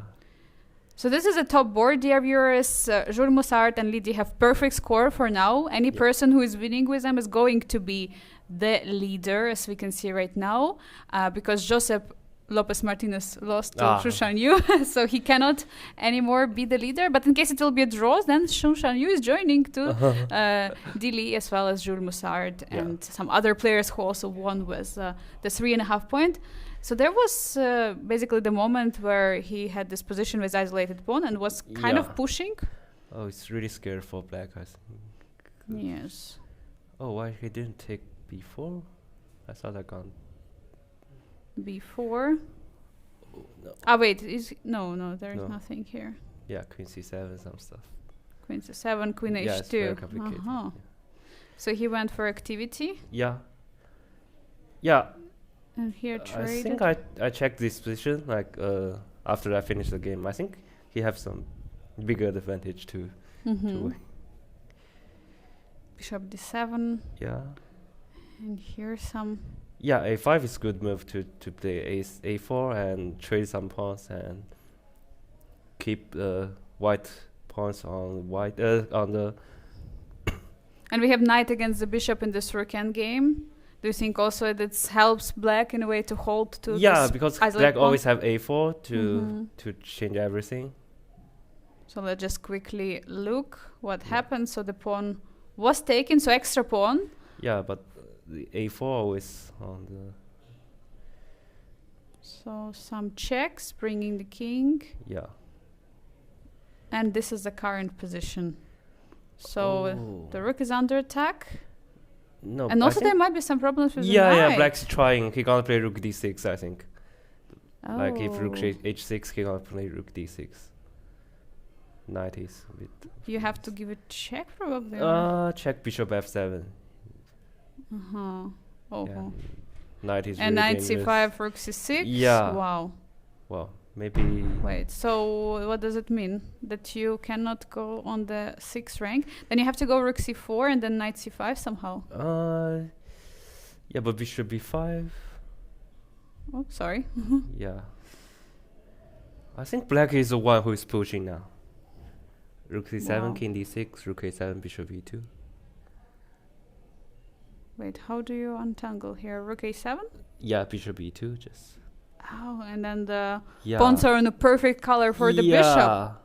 So this is a top board, dear viewers. Jules Moussard and Lidi have perfect score for now. Any person who is winning with them is going to be the leader, as we can see right now, because Josep Lopez Martinez lost to Xu Shanyu, so he cannot anymore be the leader. But in case it will be a draw, then Xu Shanyu is joining to Dili, as well as Jules Moussard and some other players who also won with the 3.5 point. So there was basically the moment where he had this position with isolated pawn and was kind of pushing. Oh, it's really scary for black, I think. Yes. Oh, why he didn't take b4? I thought I gone b4. Oh, no. Wait, no, there's nothing here. Yeah, queen c7, some stuff. Queen c7, queen yeah, h2. it's very complicated. Yeah. So he went for activity. Yeah. And here traded. I think I checked this position like after I finished the game. I think he have some bigger advantage to win. Bishop d7. Yeah. And here some. Yeah, a5 is good move to play a4 and trade some pawns and keep white pawns on white on the. And we have knight against the bishop in this rook endgame. Do you think also that helps black in a way to hold to? Yeah, because black pawn? always have a4 to change everything. So let's just quickly look what happened. So the pawn was taken, so extra pawn. Yeah, but the a4 always on the. So some checks, bringing the king. Yeah. And this is the current position. So the rook is under attack. No, and also there might be some problems with the knight. Yeah, black's trying. He can't play rook d6, I think. Like if rook h6, he can't play rook d6. Knight is a bit. You have to give a check probably. Check bishop f7. Yeah. Knight is. And really knight dangerous. c5, rook c6. Yeah. Wow. Well, maybe. Wait. So what does it mean? That you cannot go on the 6th rank? Then you have to go rook c4 and then knight c5 somehow. Yeah, but bishop b5. Oh, sorry. Yeah. I think black is the one who is pushing now. Rook c7, king d6, rook a7, bishop e2. Wait, how do you untangle here? Rook a7? Yeah, bishop e2, just. Oh, and then the pawns are in a perfect color for the bishop.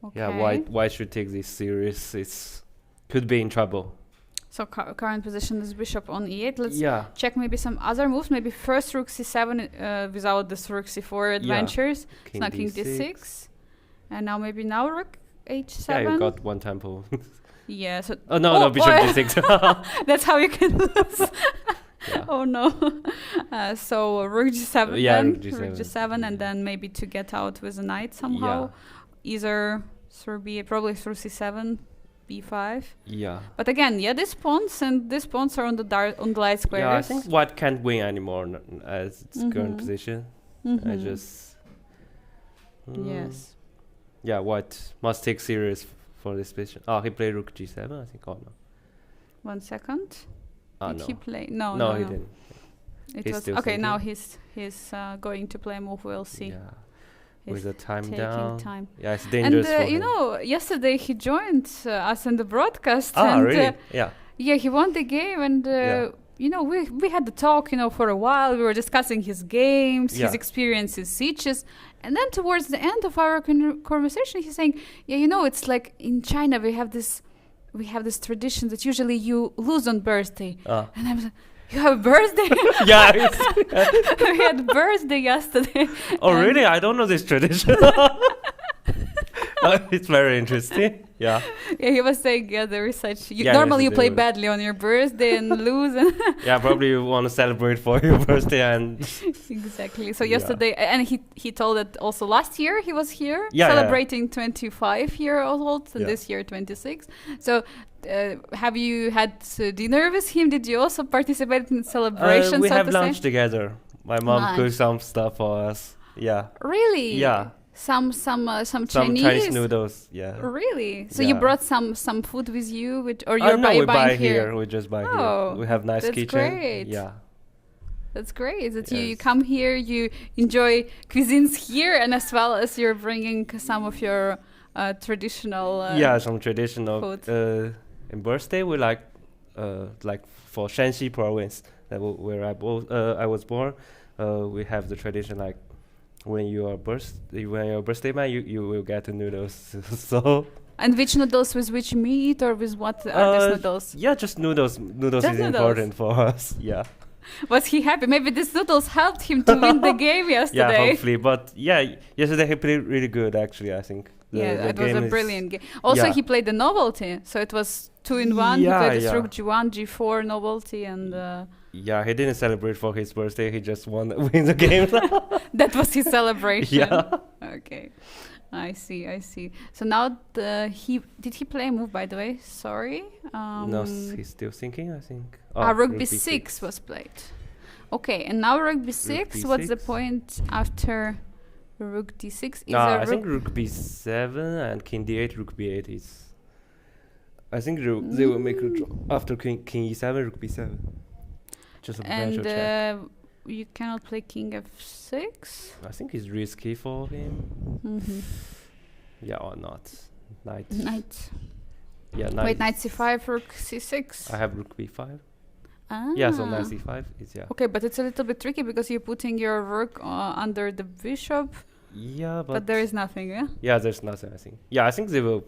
Okay. Yeah, white should take this serious. It's could be in trouble. So current position is bishop on e8. Let's check maybe some other moves. Maybe first rook c7 without this rook c4 adventures. King now king d6. And now rook h7. Yeah, you got one tempo. Yeah. So no, bishop d6. That's how you can lose. Oh no. So rook g7 then. Rook g7 and then maybe to get out with a knight somehow. Either through probably through c7. b5. Yeah. But again, these pawns are on the light squares. Yeah, I think white can't win anymore as its current position. I just. Yes. Yeah, white must take serious for this position. Oh, he played rook g7, I think. Oh no. 1 second. Did no. he play? No, he didn't. It was okay. Now he's going to play a move. We'll see. Yeah. With the time taking down. Time. Yeah, it's dangerous for him. Yesterday he joined us in the broadcast. Really? Yeah. Yeah, he won the game, and we had the talk, for a while. We were discussing his games, Yeah. his experiences, Sitges. And then towards the end of our conversation, he's saying, it's like in China, we have this tradition that usually you lose on birthday. And I was like, you have a birthday? Yeah. We had birthday yesterday. Oh, And really? I don't know this tradition. It's very interesting. Yeah. Yeah, he was saying, there is such. Yeah, Normally, you yes, play there was. badly on your birthday and lose. And Yeah, probably you want to celebrate for your birthday and exactly. So Yeah. yesterday, and he told that also last year he was here Yeah, celebrating 25-year-old, and Yeah. this year 26. So. Have you had dinner with him? Did you also participate in celebration? we so have to lunch say? together. My mom Lunch. cooked some stuff for us. Yeah. Really? Yeah. Some Some Chinese. Chinese noodles. Yeah. Really? So you Yeah. brought some food with you, or you're No, we buying buy here? We just buy Oh, here. We have nice that's kitchen. great. Yeah. That's great that you Yes. come here, you enjoy cuisines here, and as well as you're bringing some of your traditional. Yeah, some traditional. food. In birthday, we like for Shanxi province, where I was born. We have the tradition like when you're birthday man, you will get the noodles. So. And which noodles with which meat, or with what are these noodles? Yeah, just noodles. Noodles Just is noodles. important for us. Yeah. Was he happy? Maybe these noodles helped him to win the game Yeah, yesterday. hopefully. But yeah, yesterday he played really good. Actually, I think. The It was a game is- brilliant game. Also, Yeah. he played the novelty, so it was 2-in-1. Yeah, He played the yeah. Rook G1, G4 novelty, and Yeah, he didn't celebrate for his birthday. He just win the game. that was his celebration. Yeah. Okay, I see. So now did he play a move, by the way? Sorry. No, he's still thinking. I think. Rook B6 was played. Okay, and now Rook B6. What's the B6. point after Rook D6? No, I think Rook B7 and King D8, Rook B8 is. I think they will make a draw after King E7, Rook B7. Just a and natural check. you cannot play King F6. I think it's risky for him. Mm-hmm. Yeah, or not. Knight. Knight. Yeah, knight. Wait, Knight C5, Rook C6. I have Rook B5. Ah. Yeah, so Knight C5 is Okay, but it's a little bit tricky because you're putting your rook under the bishop, Yeah, but there is nothing, yeah? Yeah, there's nothing. I think. Yeah, I think they will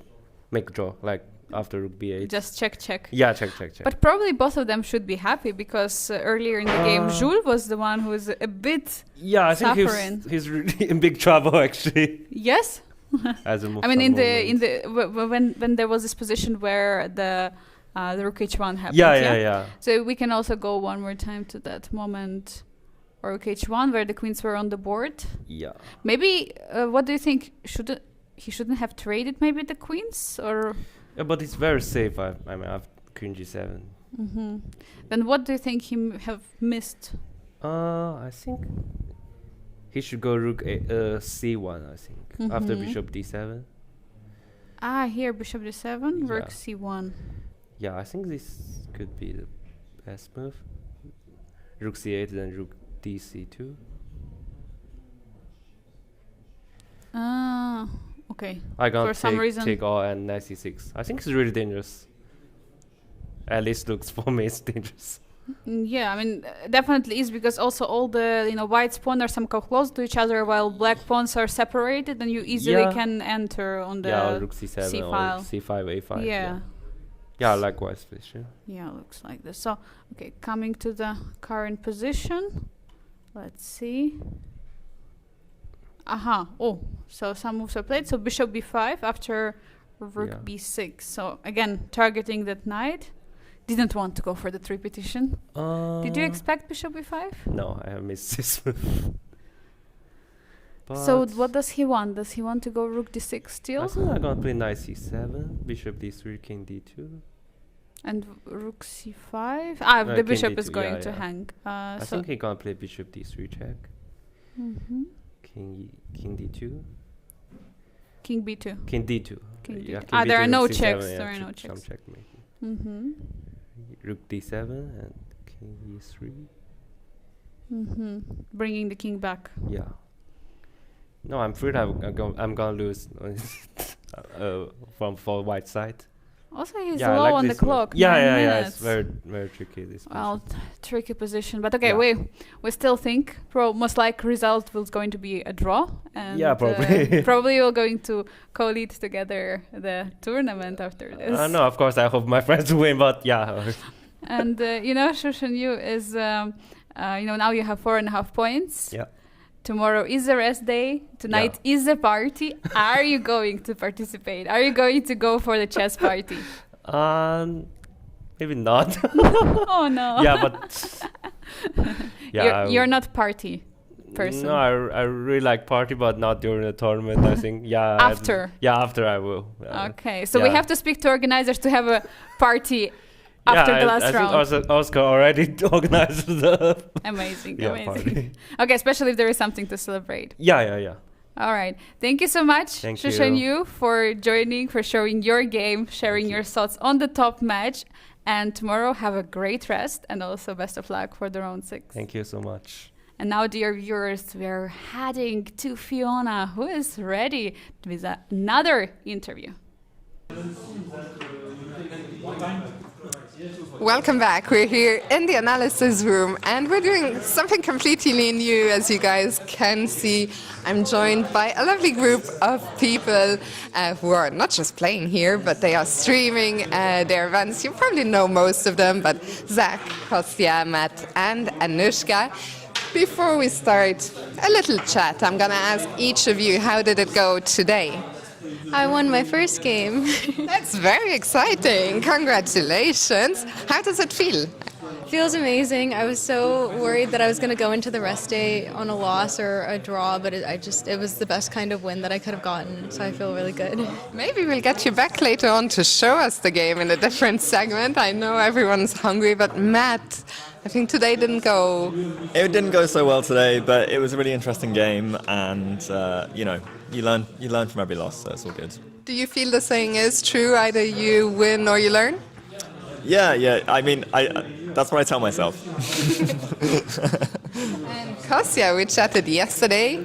make a draw like after Rook B8. Just check. Yeah, check. But probably both of them should be happy because earlier in the game, Jules was the one who was a bit Yeah, I think suffering. he's really in big trouble actually. Yes. As a move I mean, some in movement. the when there was this position where the Rook H1 happened. Yeah. So we can also go one more time to that moment, Rook H1, where the queens were on the board. Yeah. Maybe what do you think? He shouldn't have traded maybe the queens, or? Yeah, but it's very safe. I mean, I have Queen G7. Mm-hmm. Then what do you think he have missed? I think he should go Rook C1. I think after Bishop D7. Here Bishop D7, Rook Yeah. C1. Yeah, I think this could be the best move. Rook C8, then Rook DC2. Okay. I For can't some reason. take all and Knight C6. I think it's really dangerous. At least looks for me it's dangerous. Yeah, I mean, definitely is because also all the white pawns are somehow close to each other while black pawns are separated, and you easily Yeah. can enter on the Yeah, or Rook C7 C or file. C5, A5. Yeah. Yeah, likewise, position. Yeah, looks like this. So, okay, coming to the current position. Let's see. Oh, so some moves are played. So Bishop B5 after Rook Yeah. B6. So again, targeting that knight. Didn't want to go for the repetition. Did you expect Bishop B5? No, I have missed this move. So But what does he want? Does he want to go Rook D6 I still? think I'm gonna play Knight C7, Bishop D3, King D2. And Rook C5? the King bishop is D2, going yeah, to yeah. hang. I think he's gonna play Bishop D3 check, Mhm. King D2, King B2. King D2. King Yeah, D2. King There are B2, no C7, checks. yeah, There are no some checks. checkmate. Mm-hmm. Rook D7 and King E3. Mm-hmm. Bringing the king back. Yeah. No, I'm afraid I'm gonna lose for white side. Also, he's Yeah, I low like on the this one. clock. Yeah, 9 yeah, yeah. minutes. It's very, very tricky. This. Well, tricky position, but okay, Yeah. we still think most likely result was going to be a draw, and Yeah, probably. probably you're going to co-lead together the tournament after this. No, of course I hope my friends win, but yeah. And Shushan Yu is now you have 4.5 points. Yeah. Tomorrow is a rest day. Tonight is a party. Are you going to participate? Are you going to go for the chess party? Maybe not. Oh no. Yeah, but yeah, you're not party person. No, I really like party, but not during the tournament. I think After. After I will. Okay, so we have to speak to organizers to have a party after the last I round. think Oscar already organized the Amazing. party. Okay, especially if there is something to celebrate. Yeah. All right. Thank you so much, Thank Shushan you. Yu, for joining, for showing your game, sharing your thoughts on the top match. And tomorrow, have a great rest and also best of luck for the round 6. Thank you so much. And now, dear viewers, we're heading to Fiona, who is ready with another interview. Welcome back. We're here in the analysis room and we're doing something completely new, as you guys can see. I'm joined by a lovely group of people who are not just playing here, but they are streaming their events. You probably know most of them, but Zach, Kostya, Matt and Anushka. Before we start a little chat, I'm going to ask each of you, how did it go today? I won my first game. That's very exciting. Congratulations. How does it feel? Feels amazing. I was so worried that I was going to go into the rest day on a loss or a draw, but it was the best kind of win that I could have gotten, so I feel really good. Maybe we'll get you back later on to show us the game in a different segment. I know everyone's hungry, but Matt, I think today didn't go... It didn't go so well today, but it was a really interesting game, and you learn from every loss, so it's all good. Do you feel the saying is true, either you win or you learn? Yeah. I mean, that's what I tell myself. And Kostya, we chatted yesterday,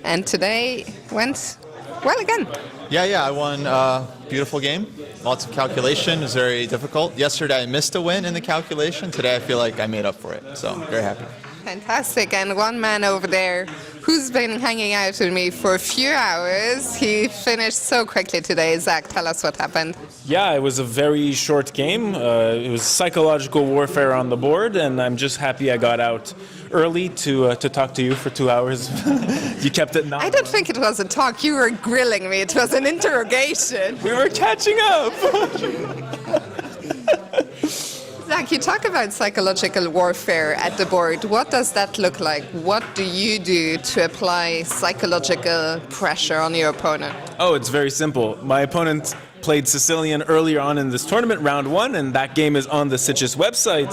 and today went well again. Yeah, I won a beautiful game. Lots of calculation. It was very difficult. Yesterday I missed a win in the calculation. Today I feel like I made up for it, so I'm very happy. Fantastic. And one man over there who's been hanging out with me for a few hours, he finished so quickly today. Zach, tell us what happened. Yeah, it was a very short game. It was psychological warfare on the board, and I'm just happy I got out early to talk to you for 2 hours. You kept it not. I don't think it was a talk. You were grilling me. It was an interrogation. We were catching up. Zach, you talk about psychological warfare at the board. What does that look like? What do you do to apply psychological pressure on your opponent? Oh, it's very simple. My opponent played Sicilian earlier on in this tournament, round 1, and that game is on the Sitges website.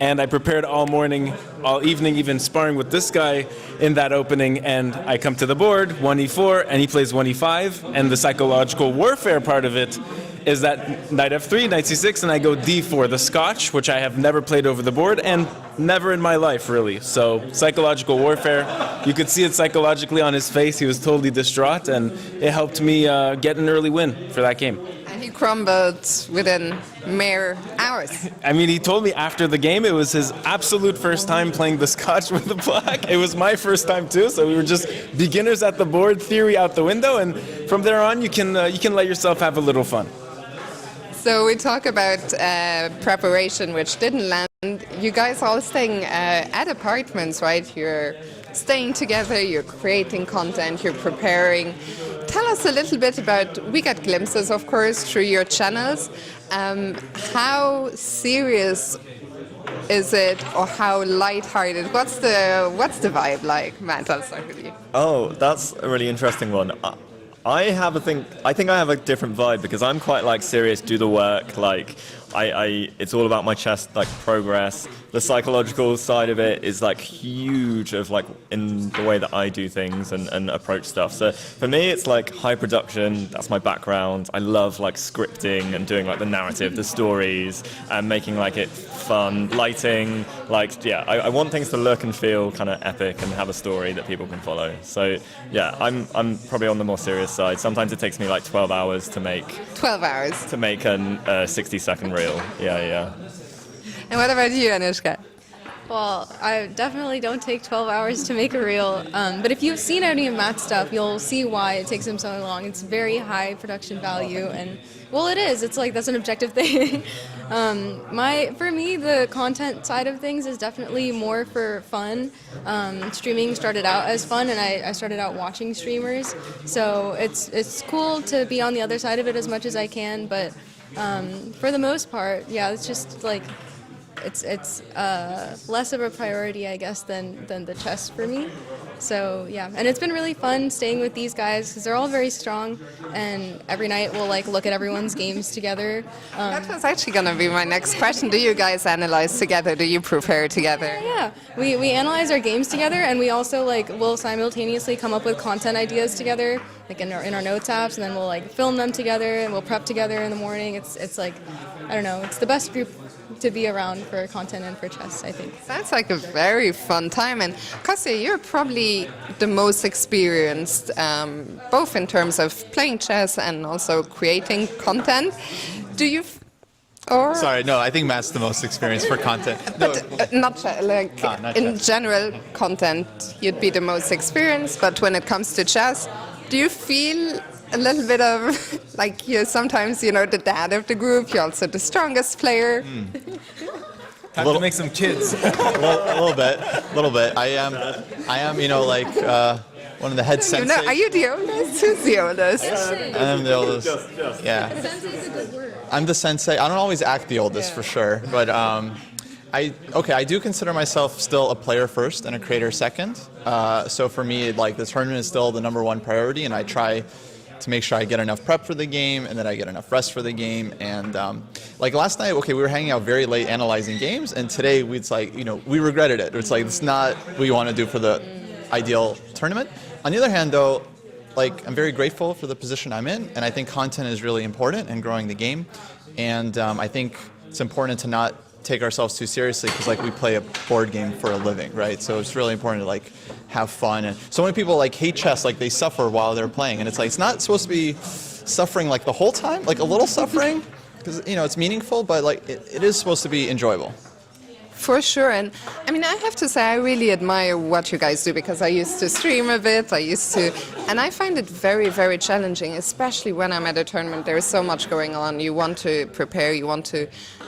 And I prepared all morning, all evening, even sparring with this guy in that opening. And I come to the board, 1e4, and he plays 1e5. And the psychological warfare part of it is that knight f3, knight c6, and I go d4, the Scotch, which I have never played over the board, and never in my life, really. So psychological warfare, you could see it psychologically on his face. He was totally distraught, and it helped me get an early win for that game. And he crumbled within mere hours. I mean, he told me after the game it was his absolute first time playing the Scotch with the black. It was my first time too, so we were just beginners at the board, theory out the window, and from there on you can let yourself have a little fun. So we talk about preparation, which didn't land. You guys all staying at apartments, right? You're staying together, you're creating content, you're preparing. Tell us a little bit about, we got glimpses, of course, through your channels. How serious is it, or how lighthearted? What's the vibe like? Matt, I'll start with you. Oh, that's a really interesting one. I think I have a different vibe because I'm quite like serious, do the work, like it's all about my chess like progress. The psychological side of it is like huge of like in the way that I do things and approach stuff. So for me, it's like high production. That's my background. I love like scripting and doing like the narrative, the stories, and making like it fun, lighting. Like I want things to look and feel kind of epic and have a story that people can follow. So yeah, I'm probably on the more serious side. Sometimes it takes me like 12 hours to make 12 hours. to make a 60-second reel. Yeah. And what about you, Anushka? Well, I definitely don't take 12 hours to make a reel, but if you've seen any of Matt's stuff, you'll see why it takes him so long. It's very high production value, and well, it is. It's like that's an objective thing. For me, the content side of things is definitely more for fun. Streaming started out as fun, and I started out watching streamers, so it's cool to be on the other side of it as much as I can. But for the most part, yeah, it's just like. It's less of a priority, I guess, than the chess for me. So yeah, and it's been really fun staying with these guys because they're all very strong, and every night we'll like look at everyone's games together. That was actually going to be my next question. Do you guys analyze together? Do you prepare together? Yeah, we analyze our games together, and we also like will simultaneously come up with content ideas together, like in our notes apps, and then we'll like film them together, and we'll prep together in the morning. It's like, I don't know, it's the best group to be around for content and for chess, I think. Sounds like a very fun time. And Kostya, you're probably the most experienced, both in terms of playing chess and also creating content. Do you... Sorry, no, I think Matt's the most experienced for content. But not in general content, you'd be the most experienced. But when it comes to chess, do you feel a little bit of like you're sometimes, the dad of the group, you're also the strongest player? Time to make some kids. a little bit. I am, like one of the head senseis. Are you the oldest? Who's the oldest? I'm the oldest. Yeah. Sensei is a good word. I'm the sensei. I don't always act the oldest for sure, but I do consider myself still a player first and a creator second. So for me, like the tournament is still the number one priority, and I try to make sure I get enough prep for the game and that I get enough rest for the game. And like last night, we were hanging out very late analyzing games, and today we regretted it. It's like it's not what you want to do for the ideal tournament. On the other hand, though, like I'm very grateful for the position I'm in, and I think content is really important in growing the game. And I think it's important to not take ourselves too seriously because like we play a board game for a living, right? So it's really important to like have fun. And so many people like hate chess, like they suffer while they're playing, and it's like it's not supposed to be suffering like the whole time, like a little suffering because it's meaningful, but like it is supposed to be enjoyable. For sure. And I mean, I have to say I really admire what you guys do because I used to stream a bit, and I find it very, very challenging, especially when I'm at a tournament. There is so much going on. You want to prepare,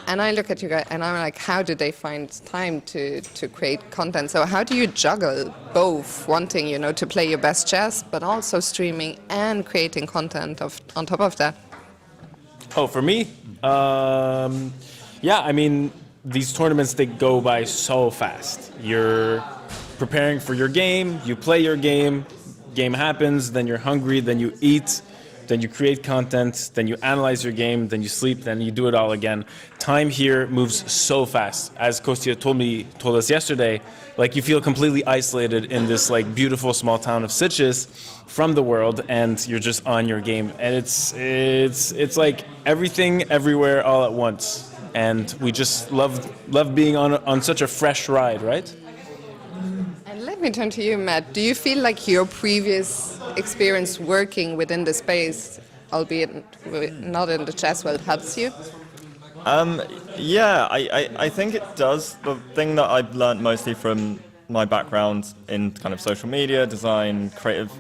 and I look at you guys and I'm like, how do they find time to create content? So how do you juggle both wanting, to play your best chess, but also streaming and creating content on top of that? Oh, for me? Yeah, I mean, these tournaments, they go by so fast. You're preparing for your game, you play your game happens, then you're hungry, then you eat, then you create content, then you analyze your game, then you sleep, then you do it all again. Time here moves so fast. As Kostya told us yesterday, like you feel completely isolated in this like beautiful small town of Sitges from the world, and you're just on your game. And it's like everything, everywhere, all at once. And we just love being on such a fresh ride, right? And let me turn to you, Matt. Do you feel like your previous experience working within the space, albeit not in the chess world, helps you? Yeah, I think it does. The thing that I've learned mostly from my background in kind of social media, design, creative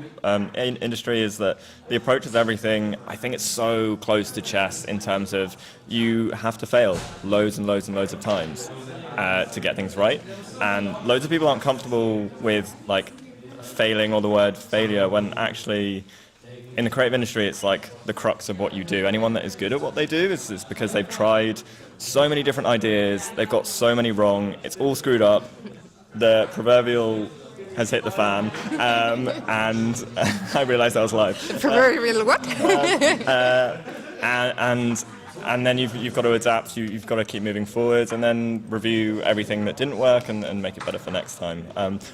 industry is that the approach is everything. I think it's so close to chess in terms of you have to fail loads and loads and loads of times to get things right. And loads of people aren't comfortable with like failing or the word failure when actually in the creative industry it's like the crux of what you do. Anyone that is good at what they do is because they've tried so many different ideas, they've got so many wrong, it's all screwed up. The proverbial has hit the fan, and I realised I was live. The proverbial what? And and then you've got to adapt. You've got to keep moving forward, and then review everything that didn't work and make it better for next time.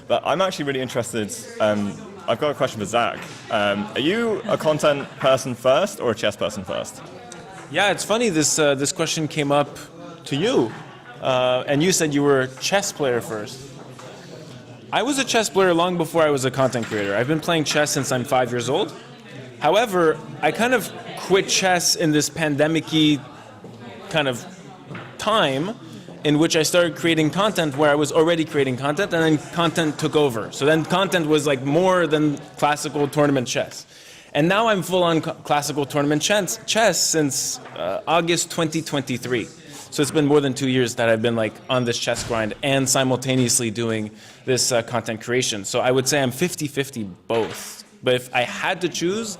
But I'm actually really interested. I've got a question for Zach. Are you a content person first or a chess person first? Yeah, it's funny. This question came up to you, and you said you were a chess player first. I was a chess player long before I was a content creator. I've been playing chess since I'm 5 years old. However, I kind of quit chess in this pandemic-y kind of time in which I started creating content where I was already creating content, and then content took over. So then content was like more than classical tournament chess. And now I'm full on classical tournament chess since August 2023. So it's been more than 2 years that I've been like on this chess grind and simultaneously doing this content creation. So I would say I'm 50-50 both. But if I had to choose,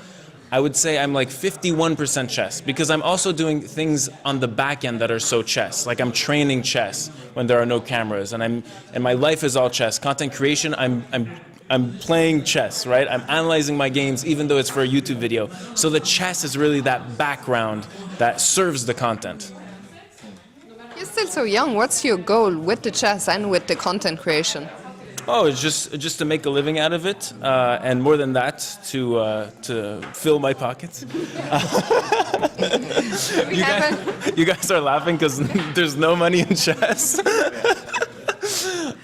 I would say I'm like 51% chess, because I'm also doing things on the back end that are so chess. Like I'm training chess when there are no cameras, and my life is all chess. Content creation, I'm playing chess, right? I'm analyzing my games, even though it's for a YouTube video. So the chess is really that background that serves the content. You're still so young. What's your goal with the chess and with the content creation? Oh, it's just to make a living out of it, and more than that, to fill my pockets. You guys are laughing because there's no money in chess.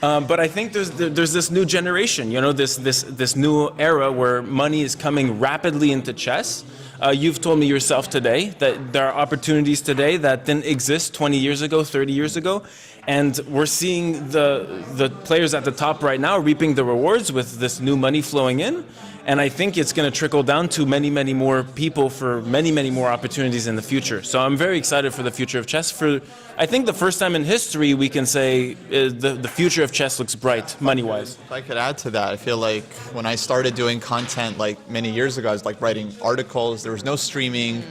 But I think there's this new generation, you know, this new era where money is coming rapidly into chess. You've told me yourself today that there are opportunities today that didn't exist 20 years ago, 30 years ago. And we're seeing the players at the top right now reaping the rewards with this new money flowing in. And I think it's going to trickle down to many, many more people for many, many more opportunities in the future. So I'm very excited for the future of chess. For I think the first time in history we can say the future of chess looks bright, money-wise. If I could add to that, I feel like when I started doing content like many years ago, I was like writing articles. There was no streaming.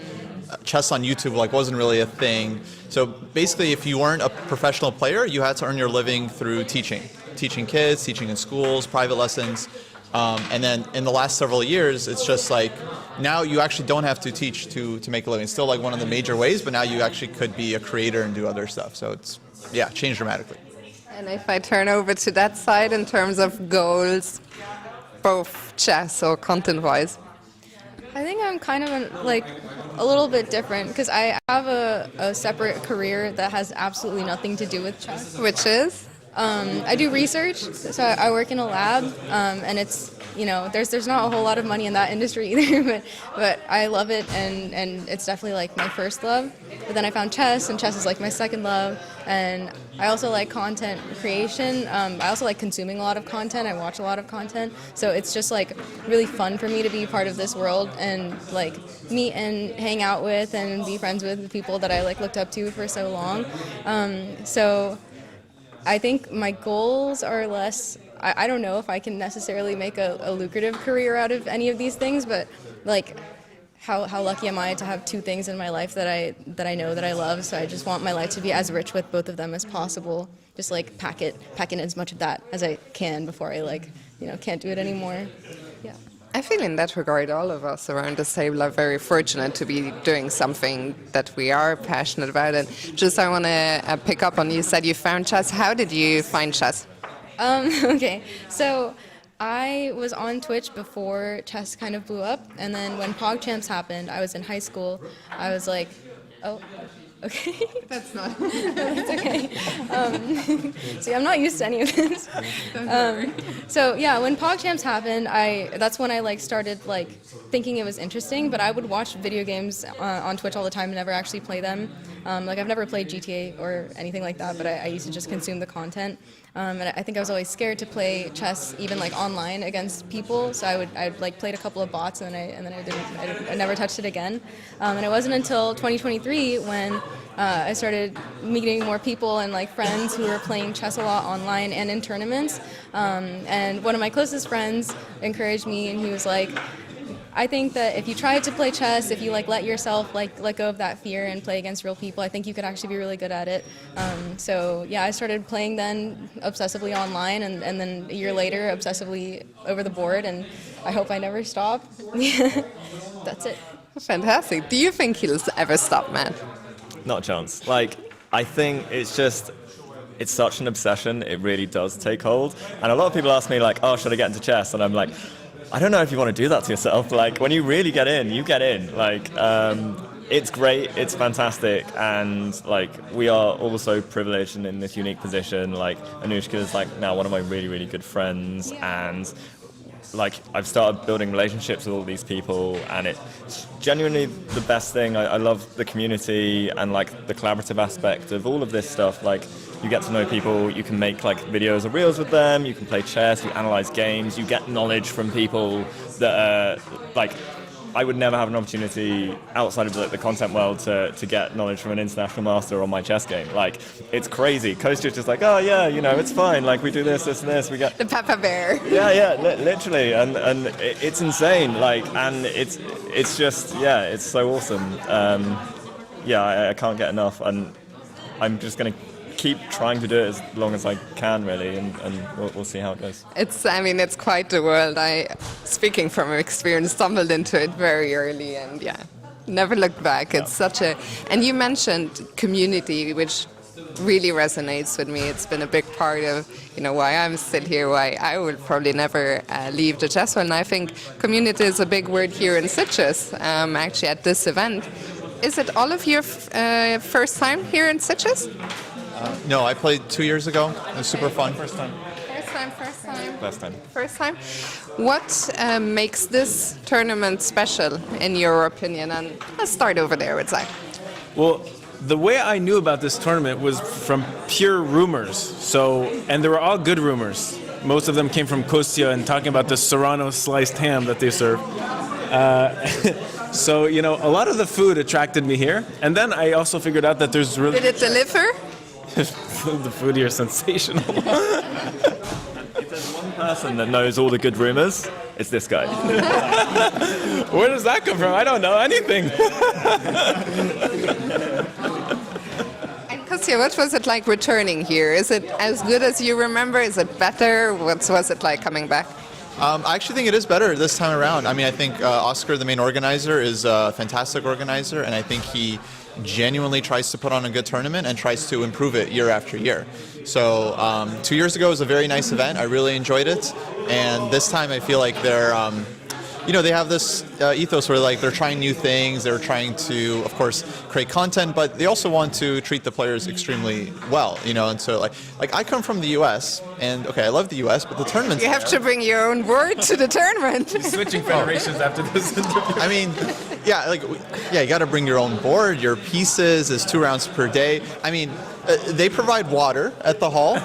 Chess on YouTube like wasn't really a thing. So basically, if you weren't a professional player, you had to earn your living through teaching kids, teaching in schools, private lessons. And then in the last several years, it's just like now you actually don't have to teach to make a living. It's still like one of the major ways, but now you actually could be a creator and do other stuff. So it's, yeah, changed dramatically. And if I turn over to that side in terms of goals, both chess or content-wise? I think I'm kind of a little bit different because I have a separate career that has absolutely nothing to do with chess. Which is? I do research, so I work in a lab, and it's, you know, there's not a whole lot of money in that industry either, but I love it, and it's definitely like my first love. But then I found chess, and chess is like my second love, and I also like content creation. I also like consuming a lot of content. I watch a lot of content, so it's just like really fun for me to be part of this world and like meet and hang out with and be friends with the people that I like looked up to for so long. So I think my goals are less, I don't know if I can necessarily make a lucrative career out of any of these things, but like how lucky am I to have two things in my life that I know that I love, so I just want my life to be as rich with both of them as possible. Just like pack in as much of that as I can before I like, you know, can't do it anymore. Yeah. I feel in that regard all of us around this table are very fortunate to be doing something that we are passionate about. And just I want to pick up on, you said you found chess. How did you find chess? Okay, so I was on Twitch before chess kind of blew up, and then when PogChamps happened, I was in high school. I was like, oh, okay. That's not. That's okay. See, I'm not used to any of this. So yeah, when PogChamps happened, that's when I like started like thinking it was interesting. But I would watch video games on Twitch all the time and never actually play them. Like I've never played GTA or anything like that, but I used to just consume the content. And I think I was always scared to play chess, even like online against people. So I'd like played a couple of bots, and then I never touched it again. And it wasn't until 2023 when I started meeting more people and like friends who were playing chess a lot online and in tournaments. And one of my closest friends encouraged me, and he was like, I think that if you try to play chess, if you like let yourself like let go of that fear and play against real people, I think you could actually be really good at it. So yeah, I started playing then obsessively online, and then a year later obsessively over the board, and I hope I never stop. That's it. Fantastic. Do you think he'll ever stop, Matt? Not a chance. Like, I think it's such an obsession. It really does take hold. And a lot of people ask me like, oh, should I get into chess? And I'm like, I don't know if you want to do that to yourself. Like, when you really get in, you get in. Like, it's great, it's fantastic, and like we are all so privileged and in this unique position. Like Anushka is like now one of my really, really good friends, and like I've started building relationships with all these people, and it's genuinely the best thing. I love the community and like the collaborative aspect of all of this stuff. Like you get to know people, you can make like videos or reels with them, you can play chess, you analyze games, you get knowledge from people that are like I would never have an opportunity outside of the content world to get knowledge from an international master on my chess game. Like, it's crazy. Kostya's just like, oh yeah, you know, it's fine. Like, we do this, this, and this. We get the Peppa Bear. Yeah, literally, and it's insane. Like, and it's just it's so awesome. I can't get enough, and I'm just gonna keep trying to do it as long as I can, really, and we'll see how it goes. It's quite the world. Speaking from experience, stumbled into it very early, and never looked back. It's such a, and you mentioned community, which really resonates with me. It's been a big part of, why I'm still here, why I will probably never leave the chess world. And I think community is a big word here in Sitges, actually at this event. Is it all of your first time here in Sitges? No, I played 2 years ago. It was super fun. First time. What makes this tournament special, in your opinion? And let's start over there with Zach. Well, the way I knew about this tournament was from pure rumors. And they were all good rumors. Most of them came from Kostya and talking about the Serrano sliced ham that they serve. So, a lot of the food attracted me here. And then I also figured out that there's really... Did it deliver? The food here is sensational. If there's one person that knows all the good rumors, it's this guy. Where does that come from? I don't know anything. And Kostya, what was it like returning here? Is it as good as you remember? Is it better? What was it like coming back? I actually think it is better this time around. I mean, I think Oscar, the main organizer, is a fantastic organizer, and I think he genuinely tries to put on a good tournament and tries to improve it year after year. So 2 years ago was a very nice event. I really enjoyed it, and this time I feel like they're they have this ethos where like they're trying new things. They're trying to, of course, create content, but they also want to treat the players extremely well. And so like I come from the U.S. and okay, I love the U.S., but the tournament. You have to bring your own board to the tournament. Switching federations after this interview. I mean, you got to bring your own board. Your pieces is 2 rounds per day. I mean, they provide water at the hall.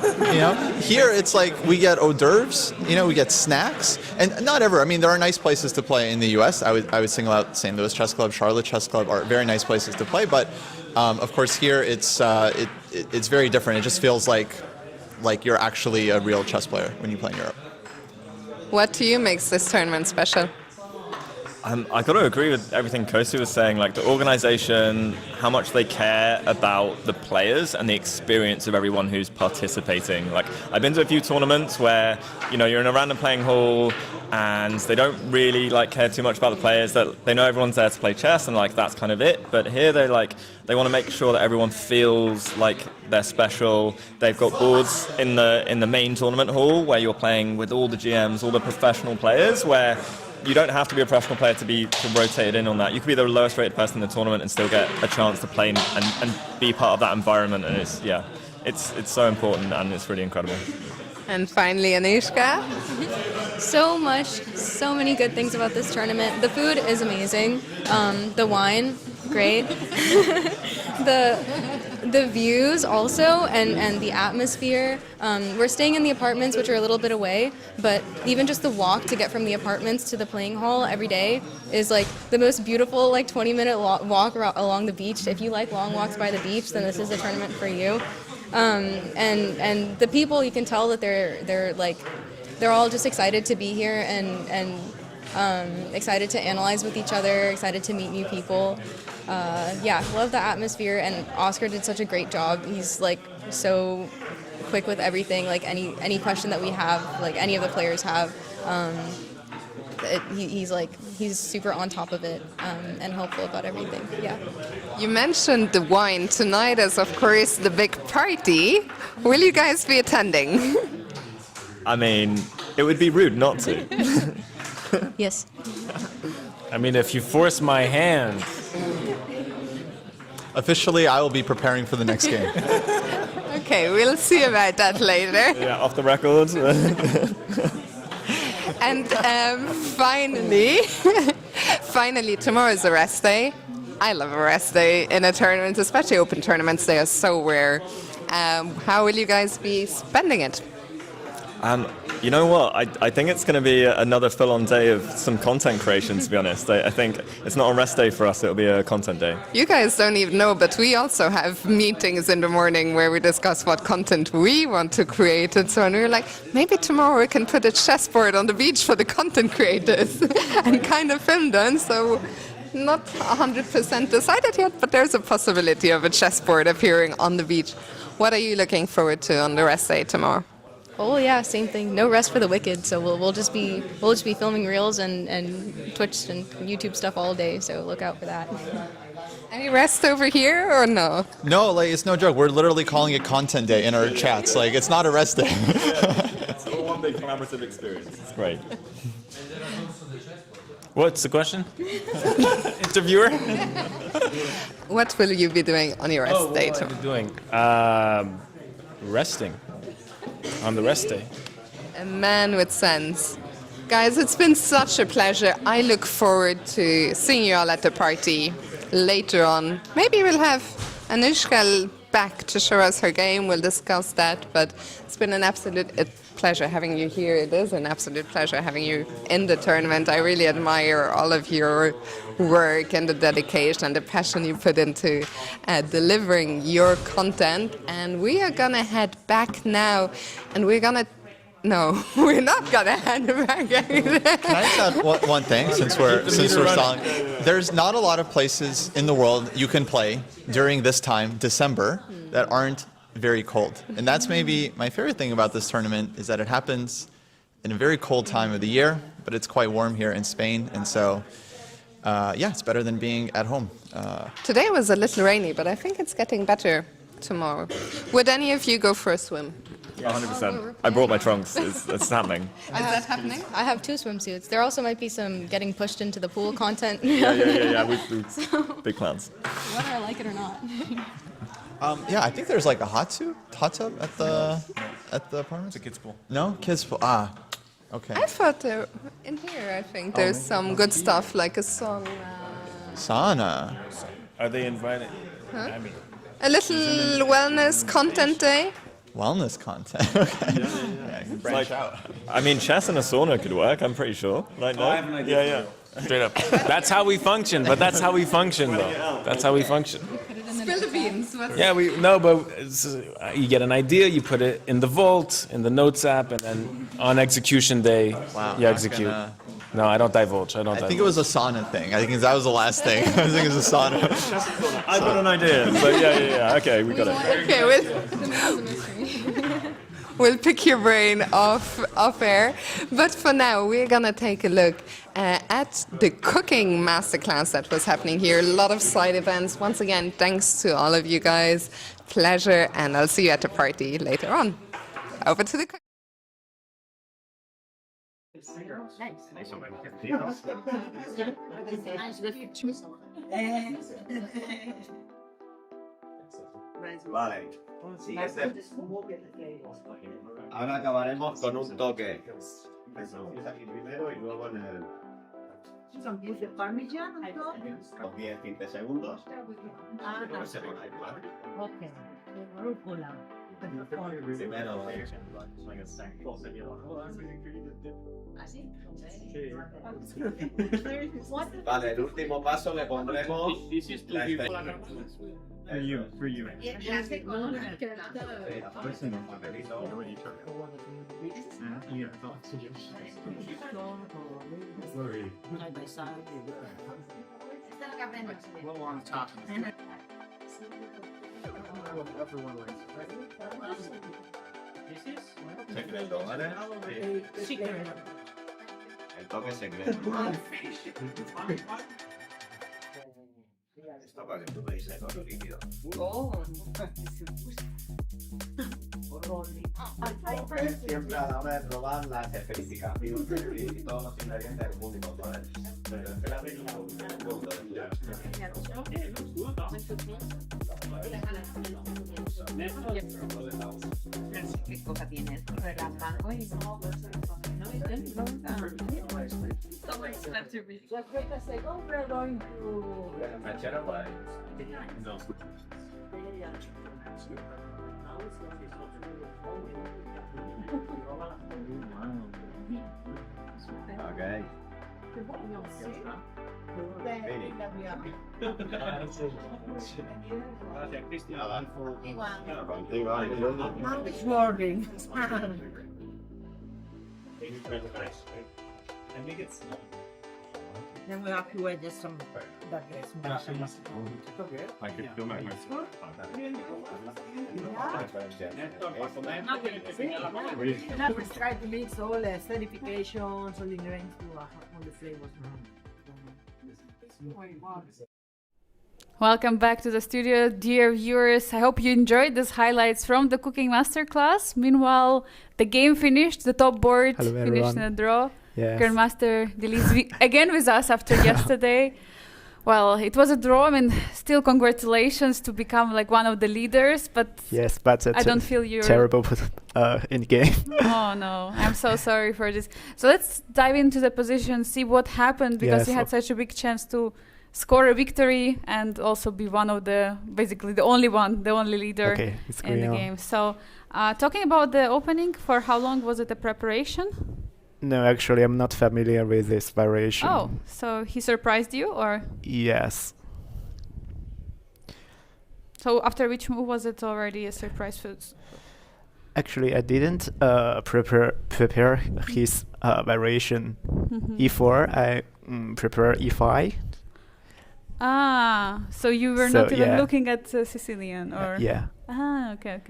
Here it's like we get hors d'oeuvres. We get snacks, and not ever. I mean, there are nice places to play in the U.S. I would single out St. Louis Chess Club, Charlotte Chess Club are very nice places to play. But of course, here it's very different. It just feels like you're actually a real chess player when you play in Europe. What to you makes this tournament special? I got to agree with everything Kostya was saying, like the organization, how much they care about the players and the experience of everyone who's participating. Like, I've been to a few tournaments where, you're in a random playing hall and they don't really care too much about the players, that they know everyone's there to play chess and that's kind of it. But here they want to make sure that everyone feels like they're special. They've got boards in the main tournament hall where you're playing with all the GMs, all the professional players, where you don't have to be a professional player to rotate in on that. You could be the lowest rated person in the tournament and still get a chance to play and be part of that environment. And it's so important and it's really incredible. And finally, Anushka. So many good things about this tournament. The food is amazing. The wine, great. The views also, and the atmosphere. We're staying in the apartments, which are a little bit away, but even just the walk to get from the apartments to the playing hall every day is the most beautiful 20-minute walk along the beach. If you like long walks by the beach, then this is the tournament for you. And the people, you can tell that they're all just excited to be here and excited to analyze with each other, excited to meet new people. Love the atmosphere, and Oscar did such a great job. He's so quick with everything, any question that we have, any of the players have. he's super on top of it and helpful about everything. Yeah. You mentioned the wine. Tonight is, of course, the big party. Will you guys be attending? I mean, it would be rude not to. Yes. I mean, if you force my hand. Officially, I will be preparing for the next game. Okay, we'll see about that later. Yeah, off the record. And finally, tomorrow's a rest day. I love a rest day in a tournament, especially open tournaments. They are so rare. How will you guys be spending it? You know what? I think it's going to be another full-on day of some content creation, to be honest. I think it's not a rest day for us, it'll be a content day. You guys don't even know, but we also have meetings in the morning where we discuss what content we want to create and so on. We were like, maybe tomorrow we can put a chessboard on the beach for the content creators and kind of film them. So not 100% decided yet, but there's a possibility of a chessboard appearing on the beach. What are you looking forward to on the rest day tomorrow? Oh yeah, same thing. No rest for the wicked. So we'll just be filming reels and Twitch and YouTube stuff all day. So look out for that. Any rest over here or no? No, like it's no joke. We're literally calling it content day in our chats. Like it's not a rest day. It's all one big collaborative experience. It's great. What's the question? Interviewer? What will you be doing on your rest day What tomorrow? am I doing? Resting. On the rest day. A man with sense. Guys, it's been such a pleasure. I look forward to seeing you all at the party later on. Maybe we'll have Anushka back to show us her game. We'll discuss that. But it's been an absolute pleasure having you here. It is an absolute pleasure having you in the tournament. I really admire all of your work and the dedication and the passion you put into delivering your content. And we are gonna head back now, and we're gonna. No, we're not gonna head back. Can I just add one thing since we're stalling? There's not a lot of places in the world you can play during this time, December, that aren't very cold. And that's maybe my favorite thing about this tournament is that it happens in a very cold time of the year, but it's quite warm here in Spain. And so, yeah, it's better than being at home. Today was a little rainy, but I think it's getting better tomorrow. Would any of you go for a swim? 100%. I brought my trunks. It's happening. Is that happening? I have 2 swimsuits. There also might be some getting pushed into the pool content. Yeah. We've big plans. Whether I like it or not. Yeah, I think there's like a hot tub at the apartment. It's a kids pool. No, kids pool. Okay. I thought in here, I think there's some good stuff like a sauna. Sauna. Are they invited? I mean, A little wellness content day. Wellness content. Okay. Yeah, you can branch out. I mean, chess and a sauna could work, I'm pretty sure. Like, no? I have an idea. Yeah. Straight up. That's how we function, but that's how we function, though. That's how we function. Spill the beans. Yeah, you get an idea, you put it in the vault, in the notes app, and then on execution day, you execute. No, I don't divulge. I think it was a sauna thing. I think that was the last thing. I think it was a sauna. I've got an idea. But yeah. Okay, we got it. Okay, we'll pick your brain off air. But for now, we're gonna take a look at the cooking masterclass that was happening here. A lot of side events. Once again, thanks to all of you guys. Pleasure, and I'll see you at the party later on. Over to the cook. Vale. Ahora acabaremos con un toque. Empieza aquí primero y luego en el... Son 15 segundos. Después se pone ahí, ¿vale? Ok. Rúcula. Primero... Vale, el último paso le pondremos la especie. For you. Secreto, ¿vale? Sí. El toque secreto. Esto para que tú veis el oro líquido. Siempre a la hora de probar las especificaciones y todos los ingredientes del público para él. Pero espérate que un punto de ¿Qué cosa tienes? Relajando y no. Okay. Then we have to add just some I could feel my Let's try to mix all the certifications, all the ingredients to all the flavors. Welcome back to the studio, dear viewers. I hope you enjoyed these highlights from the cooking masterclass. Meanwhile, the game finished, the top board finished in a draw. Yes. Grandmaster Delis again with us after yesterday. Well, it was a draw. I mean, still congratulations to become like one of the leaders, but yes, but I don't feel you're terrible in game. Oh no, I'm so sorry for this. So let's dive into the position, see what happened, because Yes, you had such a big chance to score a victory and also be one of the, basically the only leader in the game. So talking about the opening, for how long was it a preparation? No, actually, I'm not familiar with this variation. Oh, so he surprised you, or? Yes. So after which move was it already a surprise? Actually, I didn't prepare his variation e4. I prepare e5. Ah, so you were not even looking at Sicilian, or? Yeah. Ah, okay.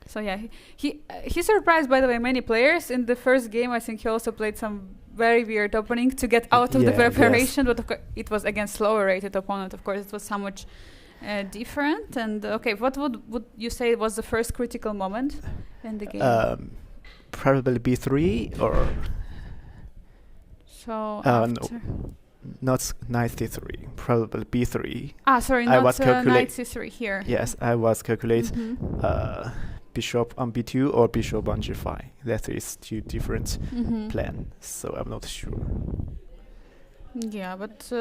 So yeah, he surprised, by the way, many players in the first game. I think he also played some very weird opening to get out of the preparation, but of course it was against lower rated opponent. Of course, it was somewhat different. And what would you say was the first critical moment in the game? Probably b3 or. So no. Not knight c3, probably b3. Ah, sorry, I not was knight c3 here. Yes, I was calculating bishop on b2 or bishop on g5. That is two different plan, so I'm not sure. Yeah, but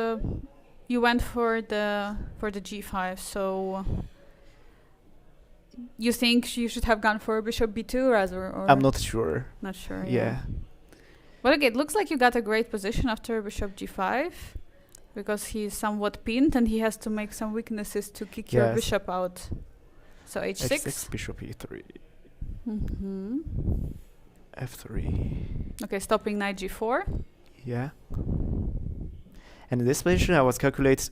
you went for the g5, so you think you should have gone for bishop b2 rather? Or I'm not sure. Not sure. Yeah. Well, okay, it looks like you got a great position after bishop g5, because he's somewhat pinned and he has to make some weaknesses to kick your bishop out. So h6. h6, bishop e3. f3. Okay, stopping knight g4. Yeah. And in this position, I was considering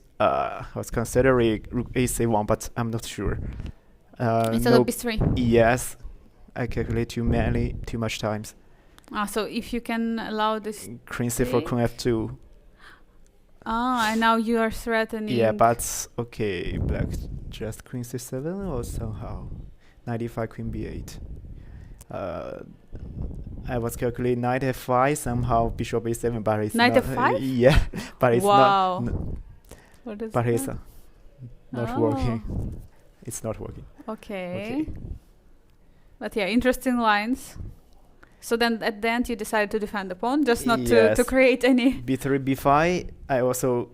rook a1, but I'm not sure. Instead of b3. Yes, I calculate too much times. Ah, so if you can allow this queen c4, queen f2. Ah, and now you are threatening. Yeah, but okay, black just queen c7 or somehow knight e5, queen b8. I was calculating knight f5, somehow bishop a7, but it's knight not. f5? Yeah, but it's not. What is but it's not working. It's not working. Okay. But yeah, interesting lines. So then at the end you decided to defend the pawn, just not to create any... b3, b5, I also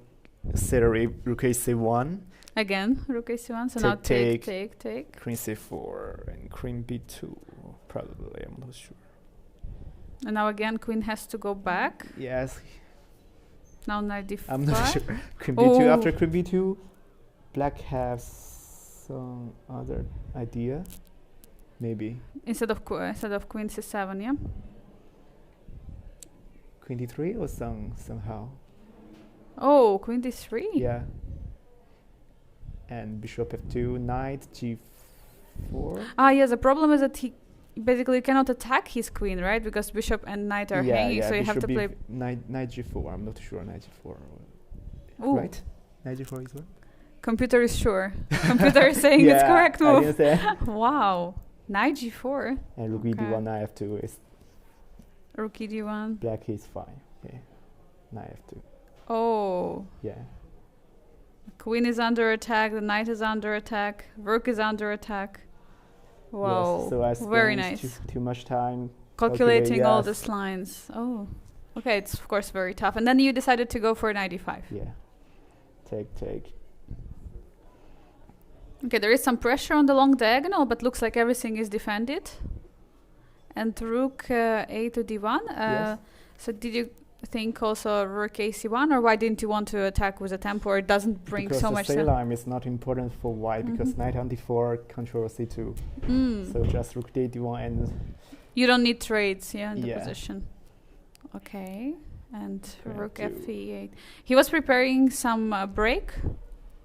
set a rook a1. Again, rook a1, so now take. Queen c4 and queen b2, probably, I'm not sure. And now again queen has to go back. Yes. Now knight d5. I'm not sure. Queen b2, after queen b2, black has some other idea. Maybe instead of queen c7, yeah. Queen d3 or somehow. Oh, queen d3. Yeah. And bishop f2, knight g4. Ah, yes. The problem is that basically you cannot attack his queen, right? Because bishop and knight are hanging, so you have to play. Knight g4. I'm not sure knight g4. Ooh. Right? Knight g4 is what? Computer is sure. Computer is saying it's correct move. I didn't say. Wow. Knight g4. And rook d1, knight f2 is. Rook d1. Black is fine. Okay. Knight f2. Oh. Yeah. Queen is under attack. The knight is under attack. Rook is under attack. Wow. Yes, so I spent very nice. Too much time calculating all these lines. Oh. Okay, it's of course very tough. And then you decided to go for knight d5. Yeah. Take. Okay, there is some pressure on the long diagonal, but looks like everything is defended. And rook a to d1. Yes. So did you think also rook ac1, or why didn't you want to attack with a tempo? It doesn't bring because so much. Because the line is not important for white, because knight on d4 controls c2. So just rook d1 and. You don't need trades, in the position. Okay, and rook f8. He was preparing some break.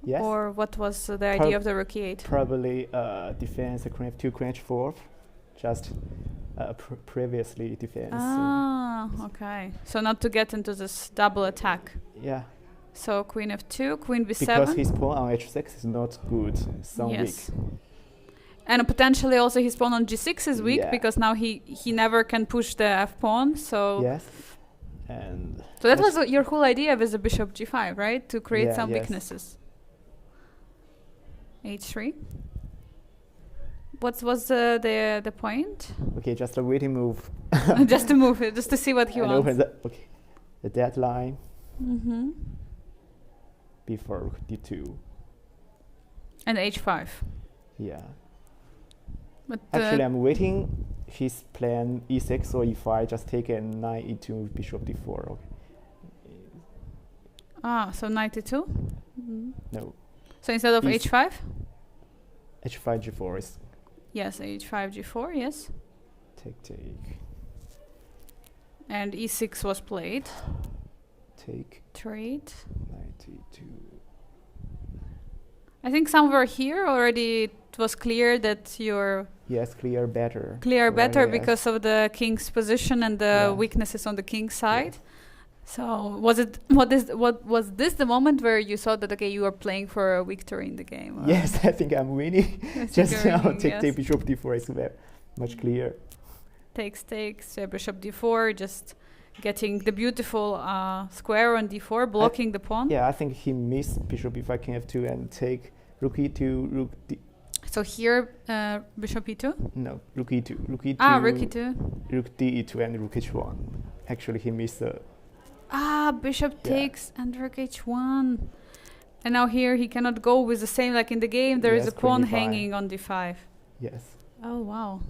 Yes. Or what was the idea of the rook e8? Probably defense queen f2, queen h4, just previously defense. Ah, okay. So not to get into this double attack. Yeah. So queen f2, queen b7. Because his pawn on h6 is not good, some weak. And potentially also his pawn on g6 is weak because now he never can push the f pawn. So yes. And so that was your whole idea with the bishop g5, right? To create some weaknesses. h3. What was the point? Okay, just a waiting move. Just to move it, just to see what he wants. Open the deadline. Before d2. And h5. Yeah. But actually, I'm waiting his plan e6 or e5. Just take a knight e2, bishop d4. Okay. So knight e2. No. So instead of h5? h5 g4 is. Yes, h5 g4. Yes. Take. And e6 was played. Take. Trade. Knight e2. I think somewhere here already it was clear that you're. Yes, clear better. Clear better because of the king's position and the weaknesses on the king's side. Yes. So what was this the moment where you saw that you were playing for a victory in the game? Yes, I think I'm winning. Just now, take bishop d4 is very much clear. Takes bishop d4, just getting the beautiful square on d4, blocking the pawn. Yeah, I think he missed bishop e5, king f2, and take rook e2, rook d. So here, bishop e2? No, rook e2, rook e2. Rook e2. Rook d e2 and rook h1. Actually, he missed the. Bishop takes and rook h1. And now here he cannot go with the same like in the game. There is a pawn hanging on d5. Yes. Oh, wow.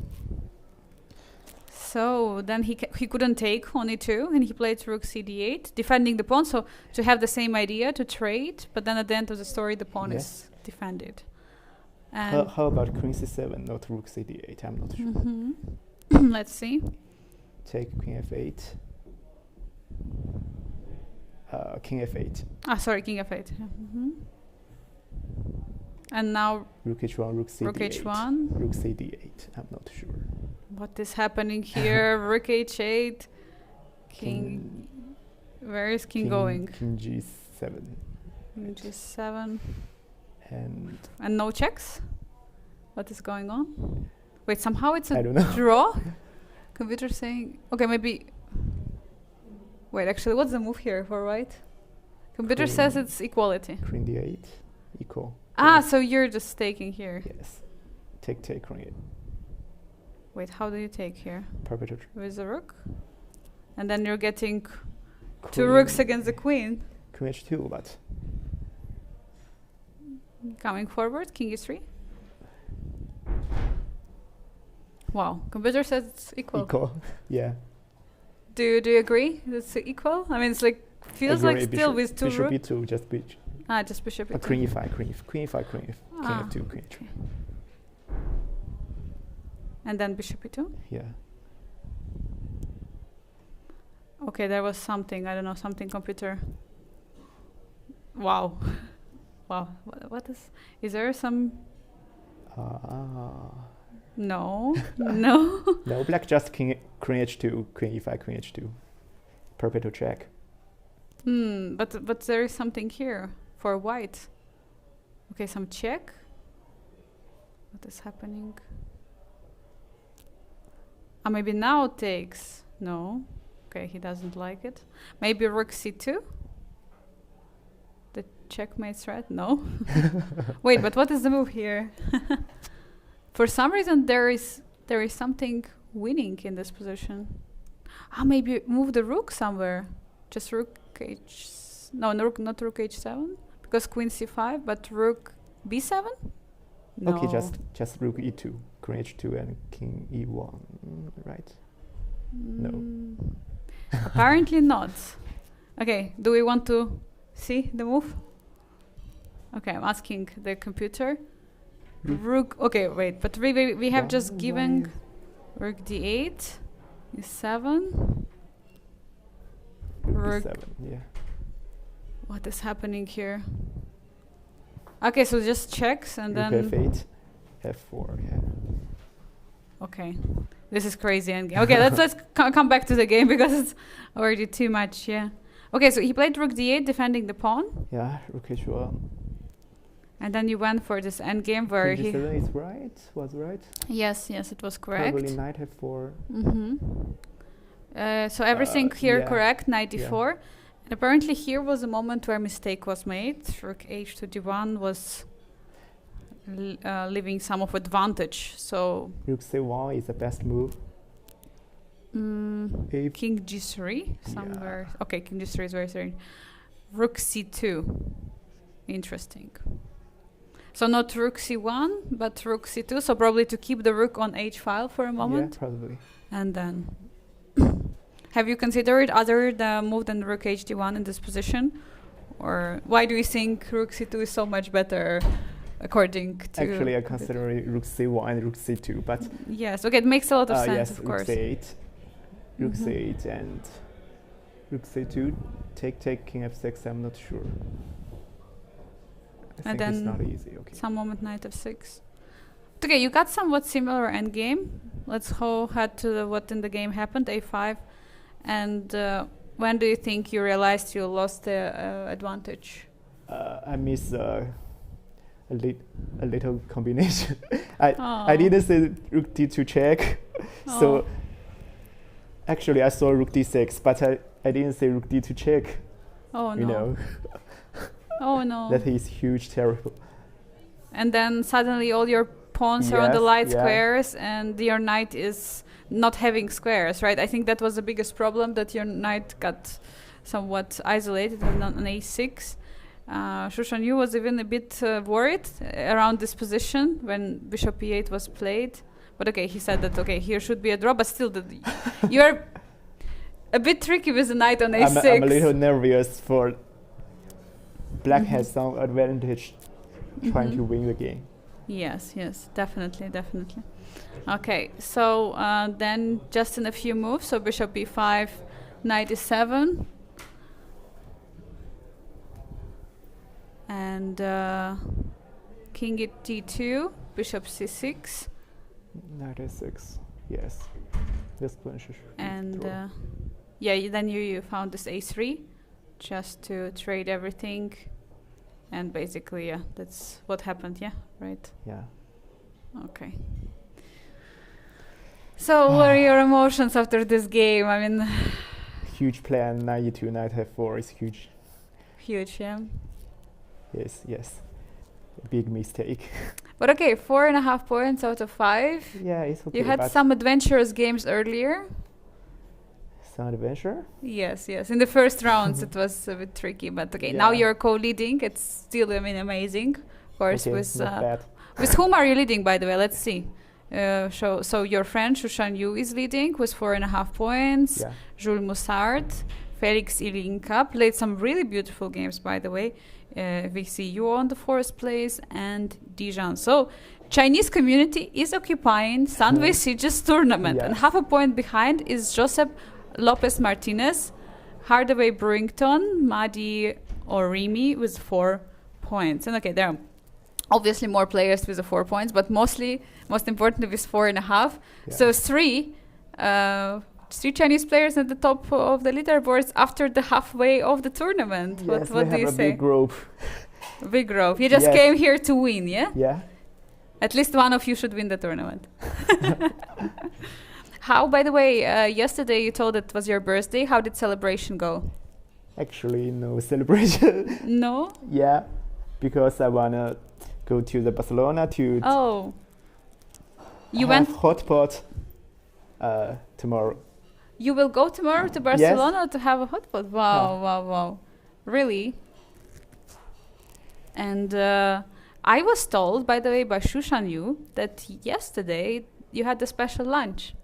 So then he couldn't take on e2, and he played rook cd8, defending the pawn. So to have the same idea, to trade, but then at the end of the story, the pawn is defended. And how about queen c7, not rook cd8? I'm not sure. Let's see. Take queen f8. King f8. Sorry, king f8. And now rook h1, rook cd8. Rook h1. Rook cd8. I'm not sure. What is happening here? Rook h8. King. Where is king going? King g7. King g7. And no checks? What is going on? Wait, somehow it's a draw? Computer saying... Okay, maybe... Wait, actually, what's the move here for white? Computer says it's equality. Queen d8, equal. So you're just taking here. Yes. Take, queen 8. Wait, how do you take here? Perpetual. With the rook? And then you're getting two rooks against the queen. Queen h2, but... Coming forward, king e3. Wow, computer says it's equal. Equal, yeah. Do you agree? It's equal. I mean, it's like feels like still with two bishop e2, just bishop. Just bishop e2. Queen e5, queen e5, queen f2, queen e3. And then bishop e2. Yeah. Okay, there was something. I don't know, something computer. Wow. Wow. What is? Is there some? No, no. No, black just king h2, queen e5, queen h2. Perpetual check. But there is something here for white. Okay, some check. What is happening? Maybe now takes. No. Okay, he doesn't like it. Maybe rook c2? The checkmate threat? No. Wait, but what is the move here? For some reason there is something winning in this position. Maybe move the rook somewhere. Just rook h... No, not rook h7. Because queen c5, but rook b7? No. Okay, just rook e2, queen h2 and king e1, right? No. Apparently not. Okay, do we want to see the move? Okay, I'm asking the computer. Rook, okay, wait, but we have just given rook d8, e7, rook e7, yeah. What is happening here? Okay, so just checks and rook then f8, f4, yeah. Okay, this is crazy endgame. Okay, let's come back to the game because it's already too much. Yeah. Okay, so he played rook d8, defending the pawn. Yeah, rook h1. And then you went for this endgame where king he. g7 is right. Was right. Yes, it was correct. Probably knight f4. So everything here yeah. correct. Knight d4. Yeah. And apparently here was a moment where a mistake was made. Rook h to d1 was leaving some of advantage. So rook c1 is the best move. King g3 somewhere. Yeah. Okay, king g3 is very strange. Rook c2. Interesting. So not rook c1, but rook c2. So probably to keep the rook on h file for a moment. Yeah, probably. And then, have you considered other move than rook h d1 in this position, or why do you think rook c2 is so much better? According to actually, I consider rook c1 and rook c2, but yes, okay, it makes a lot of sense. Yes, of course. Rook c8 and rook c2. Take king f6. I'm not sure. I think it's not easy. Okay. Some moment knight f6. Okay, you got somewhat similar endgame. Let's head to what in the game happened. A5, and when do you think you realized you lost the advantage? I miss a little combination. I didn't say rook d2 check, so actually I saw rook d6, but I didn't say rook d2 check. Oh no! You know. Oh no! That is huge, terrible. And then suddenly all your pawns are on the light squares, and your knight is not having squares, right? I think that was the biggest problem, that your knight got somewhat isolated on a6. Shushan Yu was even a bit worried around this position when bishop e8 was played. But okay, he said that here should be a draw, but still you're a bit tricky with the knight on a6. I'm a little nervous for black has some advantage trying to win the game. Yes, definitely. Okay, so then just in a few moves, so bishop b5, knight e7. And king at d2, bishop c6. Knight a6, yes. This plan should and then you found this a3 just to trade everything. And basically, that's what happened, right? Yeah. Okay. So what are your emotions after this game? I mean... Huge plan, knight e2, knight f4 is huge. Huge, yeah? Yes. Big mistake. But okay, 4.5 points out of 5. Yeah, it's okay. You had some adventurous games earlier. Some adventure? Yes. In the first rounds it was a bit tricky, but okay, now you're co-leading. It's still, amazing. Of course, with whom are you leading, by the way? Let's see. So your friend Shushan Yu is leading with 4.5 points. Yeah. Jules Moussard, Felix Ilinka played some really beautiful games, by the way. We see you on the 4th place and Dijon. So Chinese community is occupying Sunway Sitges tournament, and half a point behind is Josep Lopez Martinez, Hardaway Brewington, Madi Orimi with 4 points. And okay, there are Obviously, more players with the 4 points, but most importantly, with 4.5. Yeah. So three Chinese players at the top of the leaderboards after the halfway of the tournament. Yes, what do you say? Big group. Big group. You just Yes. came here to win, yeah? Yeah. At least one of you should win the tournament. How, by the way, yesterday you told it was your birthday. How did celebration go? Actually, no celebration. No? Yeah, because I wanna go to the Barcelona to Oh. You have went. hot pot tomorrow. You will go tomorrow to Barcelona to have a hot pot. Wow, wow. Really? And I was told, by the way, by Shushan Yu, that yesterday you had a special lunch.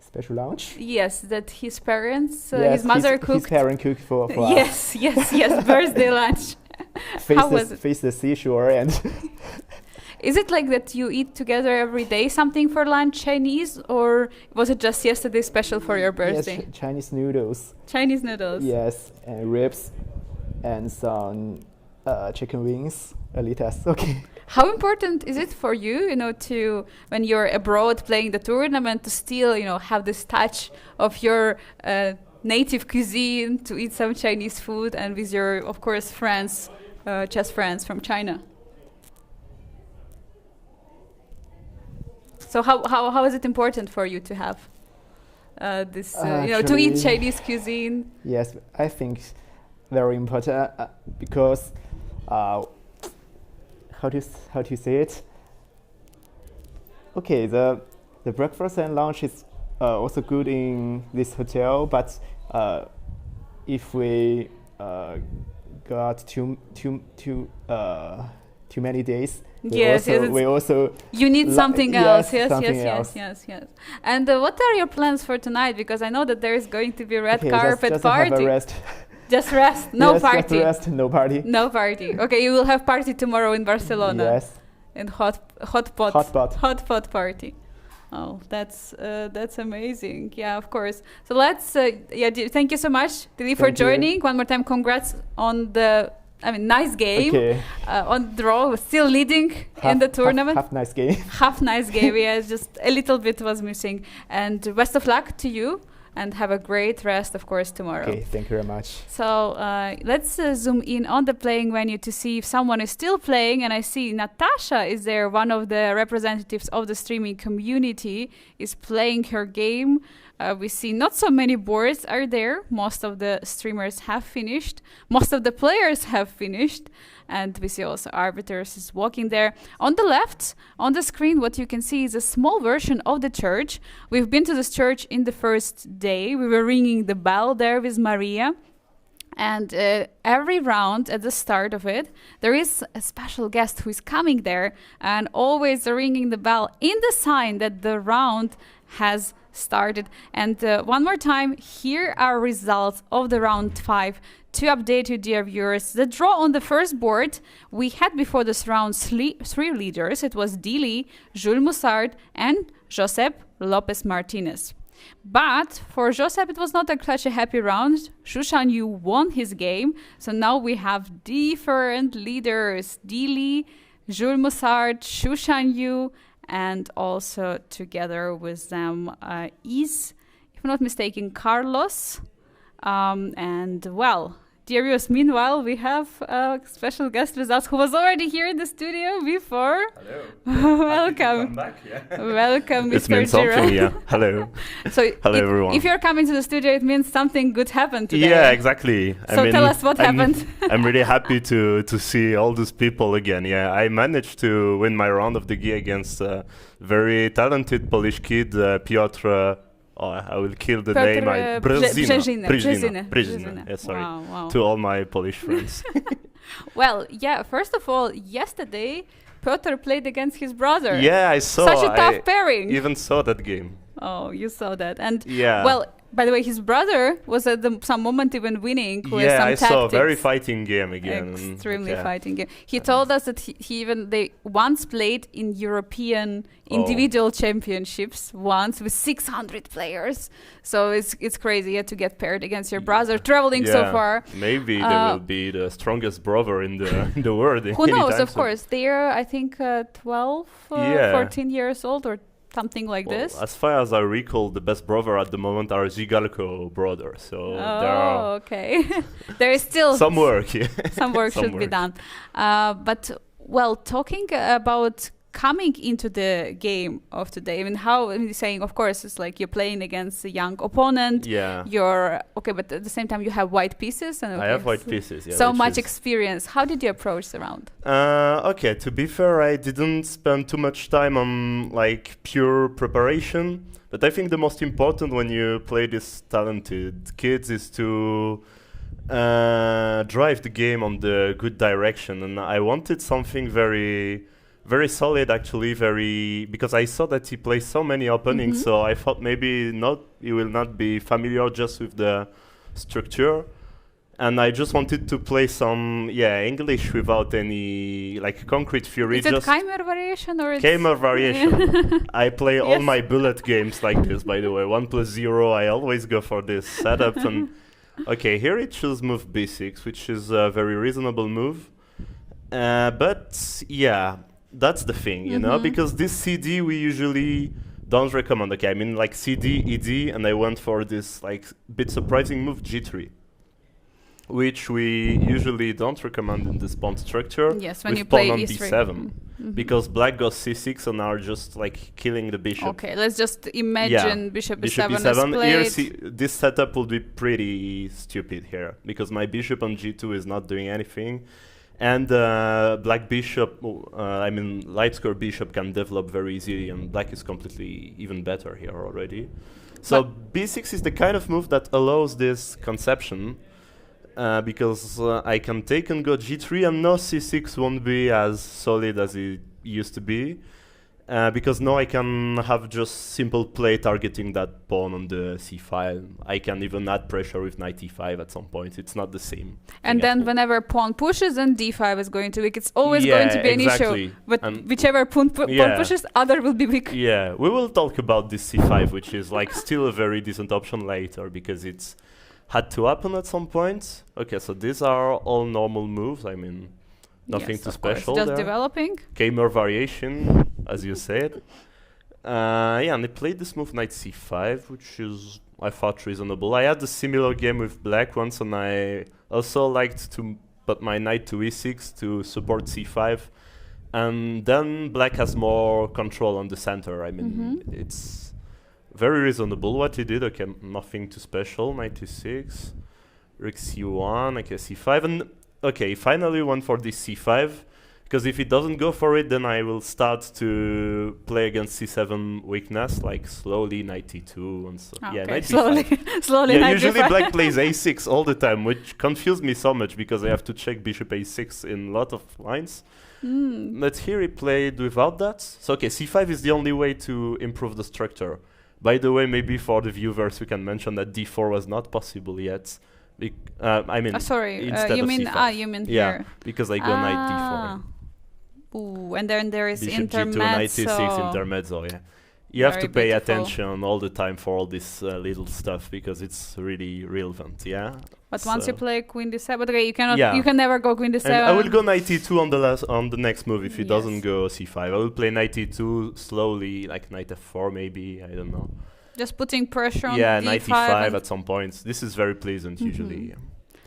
Special lunch? Yes, that his parents, Yes, his mother his cooked. parent cooked for us. Yes, birthday lunch. How was it? Face the seashore and Is it like that you eat together every day something for lunch, Chinese, or was it just yesterday special for your birthday? yes, Chinese noodles. Chinese noodles. Yes, and ribs and some chicken wings. Alitas, okay. How important is it for you, to when you're abroad playing the tournament, to still, have this touch of your native cuisine, to eat some Chinese food, and with your, of course, friends, chess friends from China? So how is it important for you to have this, to eat Chinese cuisine? Yes, I think very important because how to say it? Okay, the breakfast and lunch is also good in this hotel, but if we got too many days, we also you need something else. Yes. Yes. And what are your plans for tonight? Because I know that there is going to be red carpet just party. Have a rest. Just rest, no yes, party. Just rest, no party. No party. Okay, you will have party tomorrow in Barcelona. Yes. In hot pot party. Oh, that's amazing. Yeah, of course. So let's. Thank you so much, Dili, for joining. One more time, congrats on the. Nice game. Okay. On draw, still leading in the tournament. Half nice game. Half nice game. Yes, just a little bit was missing. And best of luck to you. And have a great rest, of course, tomorrow. Okay, thank you very much. So let's zoom in on the playing venue to see if someone is still playing. And I see Natasha is there, one of the representatives of the streaming community, is playing her game. We see not so many boards are there. Most of the streamers have finished. Most of the players have finished. And we see also arbiters is walking there. On the left, on the screen, what you can see is a small version of the church. We've been to this church in the first day. We were ringing the bell there with Maria. And every round at the start of it, there is a special guest who is coming there and always ringing the bell in the sign that the round has started. And one more time, here are results of the round 5. To update you, dear viewers, the draw on the first board, we had before this round 3 leaders. It was Dili, Jules Moussard, and Josep Lopez Martinez. But for Josep, it was not such a happy round. Shushan Yu won his game. So now we have different leaders. Dili, Jules Moussard, Shushan Yu, and also together with them is, if I'm not mistaken, Carlos. Dear viewers, meanwhile, we have a special guest with us who was already here in the studio before. Hello. Welcome. Come back, yeah. Welcome, It's Mr. meant something, Giro. yeah. Hello. Hello, everyone. If you're coming to the studio, it means something good happened today. Yeah, exactly. So tell us what happened. I'm really happy to see all these people again. Yeah, I managed to win my round of the GI against a very talented Polish kid, Piotr. I will kill the name. Brzezinę. Yeah, sorry. Wow. To all my Polish friends. Well, yeah, first of all, yesterday, Piotr played against his brother. Yeah, I saw. Such a tough pairing. Even saw that game. Oh, you saw that. And, yeah. well, By the way, his brother was at some moment even winning with Yeah, some I tactics. saw a very fighting game again. Extremely fighting game. He told us that they once played in European individual championships once with 600 players. So it's crazy to get paired against your brother, traveling so far. Maybe they will be the strongest brother in the world. Who knows? Of course, they're I think 12, 14 years old or something like this. As far as I recall, the best brother at the moment are Zigalko brothers. So there are okay. There is still some work. Yeah. some work should be done. But well, talking about coming into the game of today, I mean, saying, of course, it's like you're playing against a young opponent. Yeah. You're okay, but at the same time, you have white pieces. And I have white pieces. Yeah. So much experience. How did you approach the round? Okay, to be fair, I didn't spend too much time on like pure preparation. But I think the most important when you play these talented kids is to drive the game on the good direction. And I wanted something very solid, actually, because I saw that he plays so many openings, so I thought maybe he will not be familiar just with the structure. And I just wanted to play some, English without any, like, concrete theory. Is it Keimer variation or it's... Keimer variation. I play all my bullet games like this, by the way. 1+0, I always go for this setup. And okay, here it chooses move b6, which is a very reasonable move. But, yeah... That's the thing, you know, because this CD we usually don't recommend. Okay, I mean like CD, ED, and I went for this like bit surprising move G3, which we usually don't recommend in this pawn structure. Yes, when you play play on E3. Because black goes C6 and are just like killing the bishop. Okay, let's just imagine bishop E7 is played. Here, this setup will be pretty stupid here because my bishop on G2 is not doing anything. And black bishop, light square bishop can develop very easily, and black is completely even better here already. So b6 is the kind of move that allows this conception, because I can take and go g3, and no c6 won't be as solid as it used to be. Because now I can have just simple play targeting that pawn on the c file. I can even add pressure with knight e5 at some point. It's not the same. And then whenever pawn pushes, then d5 is going to weak. It's always going to be an issue. But whichever pawn pushes, other will be weak. Yeah, we will talk about this c5, which is like still a very decent option later because it's had to happen at some point. Okay, so these are all normal moves. I mean, nothing too special. Just developing. Keimer variation, as you said. And I played this move knight c5, which is, I thought, reasonable. I had a similar game with black once, and I also liked to put my knight to e6 to support c5. And then black has more control on the center. I mean, it's very reasonable what he did. Okay, nothing too special. Knight e6, rook c1, okay, c5, and okay, he finally went for this c5, because if he doesn't go for it, then I will start to play against c7 weakness, like slowly knight e2 and so. Okay, yeah, knight slowly, e5. slowly. Yeah, usually black plays a6 all the time, which confused me so much because I have to check bishop a6 in a lot of lines. But here he played without that. So okay, c5 is the only way to improve the structure. By the way, maybe for the viewers, we can mention that d4 was not possible yet. I mean, sorry, instead you of mean c5. You mean yeah, here? Because I go knight d4. Ooh, and then there is Bishop intermezzo. g2, knight e6, intermezzo. Yeah, you have to pay beautiful attention all the time for all this little stuff because it's really relevant. Yeah. But once you play queen d7, okay, you cannot. Yeah. You can never go queen d7. And I will go knight e2 on the next move if he doesn't go c5. I will play knight e2 slowly, like knight f4 maybe. I don't know. Just putting pressure on d5. knight e5 at some points. This is very pleasant usually.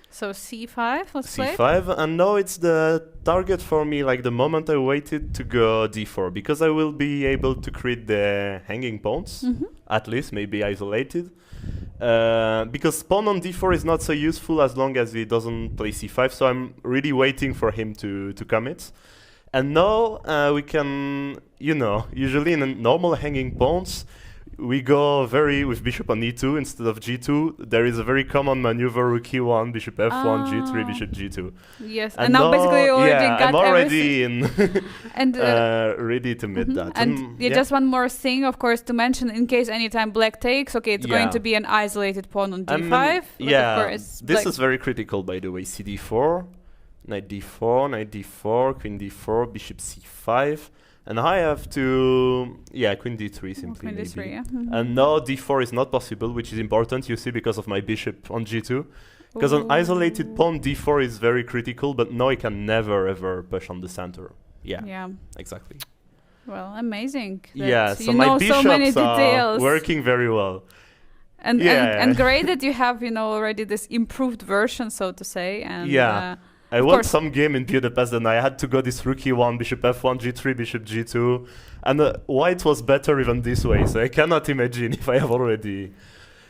So c5, let's play. c5, and now it's the target for me, like the moment I waited to go d4, because I will be able to create the hanging pawns, at least, maybe isolated. Because pawn on d4 is not so useful as long as he doesn't play c5, so I'm really waiting for him to commit. And now we can, usually in a normal hanging pawns, we go with bishop on e2 instead of g2. There is a very common maneuver: rook e1, bishop f1, g3, bishop g2. Yes, and now basically you already got I'm already everything. And ready to meet that. And just one more thing, of course, to mention, in case anytime black takes, okay, it's going to be an isolated pawn on d5. This is very critical, by the way. cd4, knight d4, knight d4, queen d4, bishop c5. And I have to, queen d3 simply. Queen d3, yeah. And now d4 is not possible, which is important, you see, because of my bishop on g2. Because an isolated pawn, d4 is very critical, but now I can never ever push on the center. Yeah, exactly. Well, amazing. So my bishops are working very well. And great that you have, already this improved version, so to say. And I won some game in Budapest, and I had to go this rook e1, bishop f1, g3, bishop g2, and white was better even this way. So I cannot imagine if I have already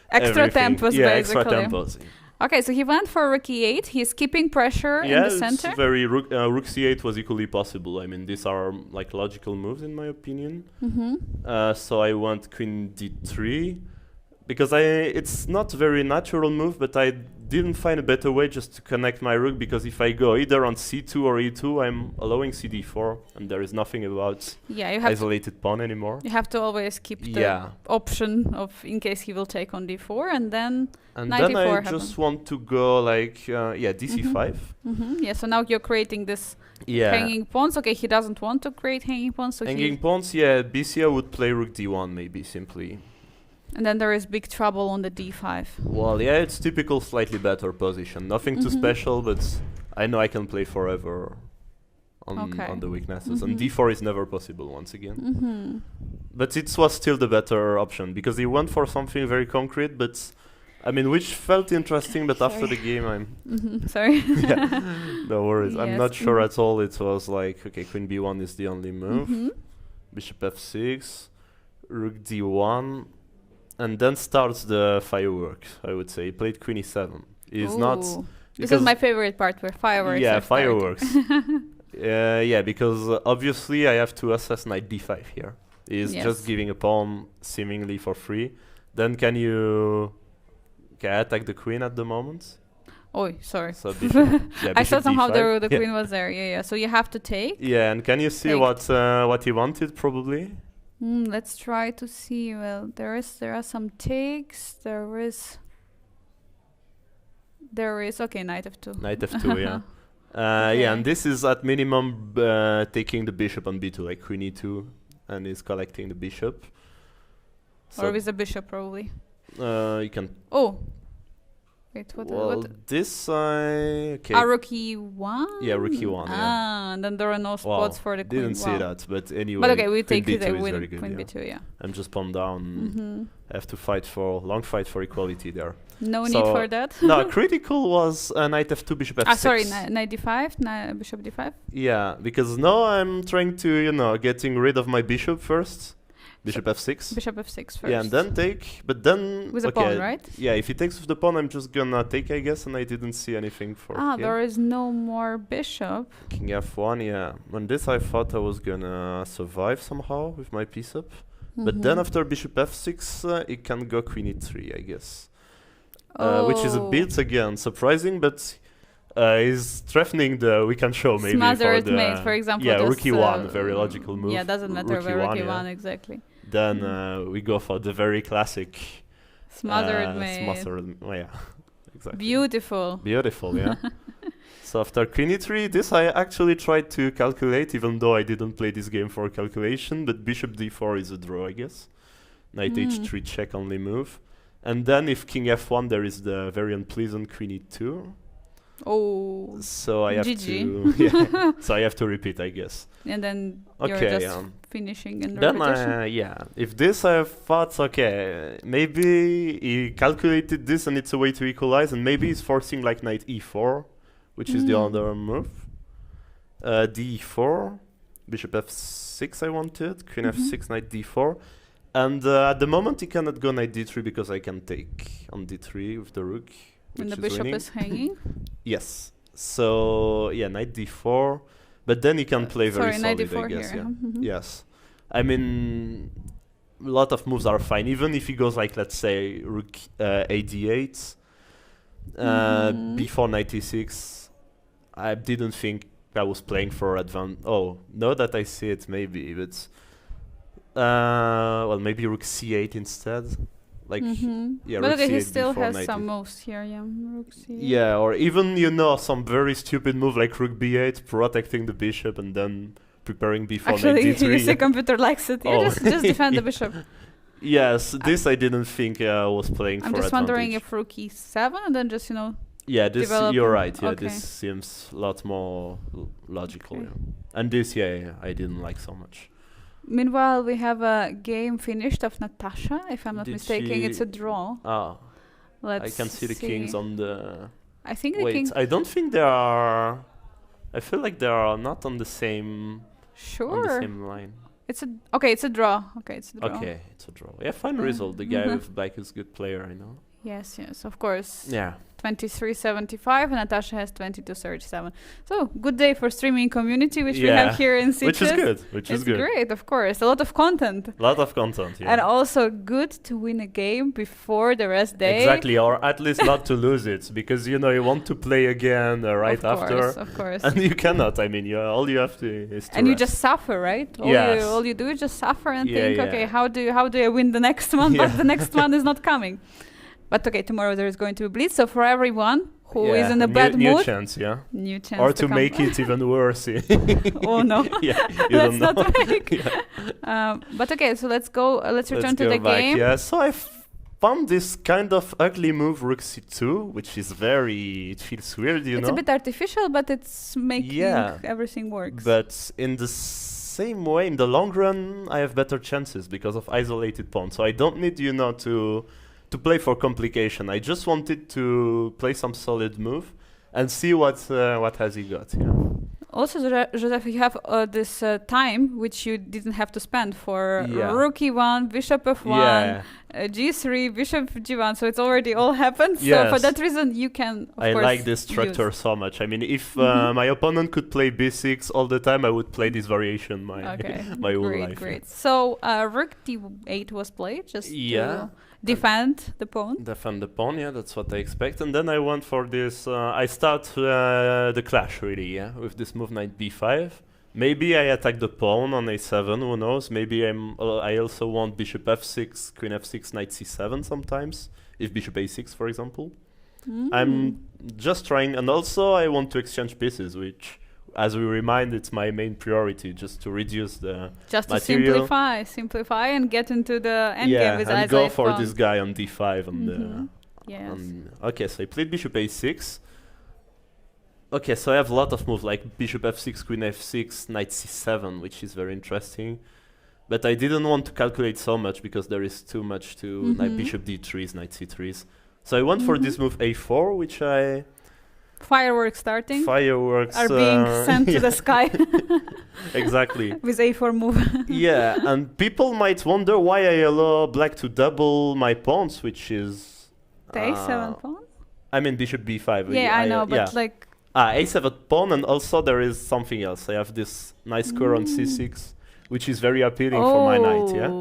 extra tempos, basically. Extra tempos. Okay, so he went for rook e8. He's keeping pressure in the center. Rook c8 was equally possible. I mean, these are like logical moves in my opinion. So I want queen d3 because it's not a very natural move, but I didn't find a better way just to connect my rook, because if I go either on c2 or e2, I'm allowing cd4, and there is nothing about isolated pawn anymore. You have to always keep the option of in case he will take on d4, and then knight e4 I just want to go like dc5. Yeah, so now you're creating this hanging pawns. Okay, he doesn't want to create hanging pawns, so hanging pawns. bca would play rook d1 maybe simply. And then there is big trouble on the d5. Well, it's typical slightly better position. Nothing too special, but I know I can play forever on the weaknesses. And d4 is never possible once again. But it was still the better option, because he went for something very concrete, but I mean, which felt interesting, but after the game I'm... Sorry. No worries. Yes. I'm not sure at all. It was like, okay, queen b1 is the only move. Bishop f6, rook d1. And then starts the fireworks, I would say. He played queen e7. This is my favorite part, where fireworks are fireworks. Because obviously I have to assess knight d5 here. He's just giving a pawn seemingly for free. Then can you attack the queen at the moment? Oh, sorry. So bishop, I thought somehow d5. the queen was there. So you have to take. Yeah, and can you see what he wanted, probably? Let's try to see. Well, there are some takes. There is okay, knight f2. Knight f2, and this is at minimum taking the bishop on b2, like queen e2, and is collecting the bishop. Or with the bishop, probably. You can. Oh. Wait, what? This okay. Rook e1? Yeah, rook e1. And then there are no spots for the queen. Didn't see that, but anyway. But okay, we take queen the b2 queen b2, I'm just pawn down. I have to long fight for equality there. No need for that. No, critical was knight f2, bishop f6. Sorry, knight d5, bishop d5. Yeah, because now I'm trying to, getting rid of my bishop first. Bishop f6. Bishop f6 first. Yeah, and then take, but then... With a pawn, right? Yeah, if he takes with the pawn, I'm just gonna take, I guess, and I didn't see anything for him. There is no more bishop. King f1, yeah. On this, I thought I was gonna survive somehow with my piece up. But then after bishop f6, it can go queen e3, I guess. Which is a bit, again, surprising, but... is threatening we can show maybe smothered for the mate, for example. Yeah, rook e1, very logical move. Yeah, doesn't matter where rook e1 exactly. Then we go for the very classic smothered mate. Exactly. Beautiful. Beautiful, yeah. So after queen e3, this I actually tried to calculate, even though I didn't play this game for calculation. But bishop d4 is a draw, I guess. Knight h3 check only move, and then if king f1, there is the very unpleasant queen e2. Oh, so I have GG. to so I have to repeat, I guess. And then you're just finishing and then repetition. If this I thought, okay, maybe he calculated this and it's a way to equalize, and maybe he's forcing like knight e4, which is the other move. d4, bishop f6 I wanted, queen f6, knight d4. And at the moment he cannot go knight d3 because I can take on d3 with the rook. And the bishop is hanging? Yes. So, knight d4. But then he can play very solid, I guess. Here. Yes. I mean, a lot of moves are fine. Even if he goes like, let's say, rook a8 before 96, I didn't think I was playing for advance. Oh, now that I see it, maybe, but well, maybe rook c8 instead. Like, yeah, but rook okay, he c8 still before has 90. some moves here. Yeah, rook c8. Yeah, or even some very stupid move like rook b8, protecting the bishop and then preparing before Actually, knight d3. the computer likes it. Oh. Just defend the bishop. Yes, this I didn't think I was playing I'm for just wondering advantage. if rook e7 and then just Yeah, this develop you're them. right. Yeah, Okay. this seems a lot more logical. Okay. Yeah. And this, yeah, I didn't like so much. Meanwhile, we have a game finished of Natasha. If I'm not Did mistaken, she- it's a draw. Ah, Let's I can see the kings on the. I think the Wait, king. I don't think they are. I feel like they are not on the same. Sure. On the same line. It's a It's a draw. Okay, it's a draw. Okay, it's a draw. Yeah, fine result. The guy with black is good player, I know. Yes, of course. Yeah. 23.75 and Natasha has 22.37. So good day for streaming community, which we Yeah, have here in Sitges. which is good. Which is It's good. great, of course. A lot of content. A lot of content. Yeah. And also good to win a game before the rest day. Exactly, or at least not to lose it, because you want to play again right after. Of course. And you cannot. I mean, all you have to is to And you rest. just suffer, right? Yes. All you do is just suffer and Yeah, think, yeah. okay, how do I win the next one? Yeah. But the next one is not coming. But okay, tomorrow there is going to be blitz. So for everyone who is in a bad new mood, chance, yeah. new chance or to to come. make it even worse. Oh no! Yeah, you Let's don't know. not make. Yeah. But okay, so let's go. Let's return Let's to go the back, game. Yeah, so I found this kind of ugly move, rook c2, which is it feels weird, It's a bit artificial, but it's making everything works. But in the same way, in the long run, I have better chances because of isolated pawn. So I don't need, to play for complication. I just wanted to play some solid move and see what has he got. Yeah. Also, Joseph, you have this time which you didn't have to spend for Yeah. rook e1, bishop f1, Yeah. g3, bishop g1. So it's already all happened. So Yes. for that reason, you can. Of I course, like this structure so much. I mean, if my opponent could play b6 all the time, I would play this variation my Okay, my whole great, life. great. So rook d8 was played just Yeah. to defend the pawn. Defend the pawn, yeah, that's what I expect. And then I went for this, I start the clash really, yeah, with this move knight b5. Maybe I attack the pawn on a7, who knows? Maybe I also want bishop f6, queen f6, knight c7 sometimes, if bishop a6, for example. I'm just trying, and also I want to exchange pieces, which, as we remind, it's my main priority, just to reduce the Just to material. simplify and get into the endgame with and isolated go for pawn. this guy on d5 and Yes. okay, so I played bishop a6. Okay, so I have a lot of moves like bishop f6, queen f6, knight c7, which is very interesting. But I didn't want to calculate so much because there is too much to knight bishop d3s, knight c3s. So I went for this move a4, which Fireworks starting. Fireworks are being sent to the sky. Exactly. With a4 move. Yeah, and people might wonder why I allow black to double my pawns, which is The a7 pawn? I mean bishop b5. Yeah, I know, but like... a7 pawn, and also there is something else. I have this nice square on c6, which is very appealing for my knight, yeah?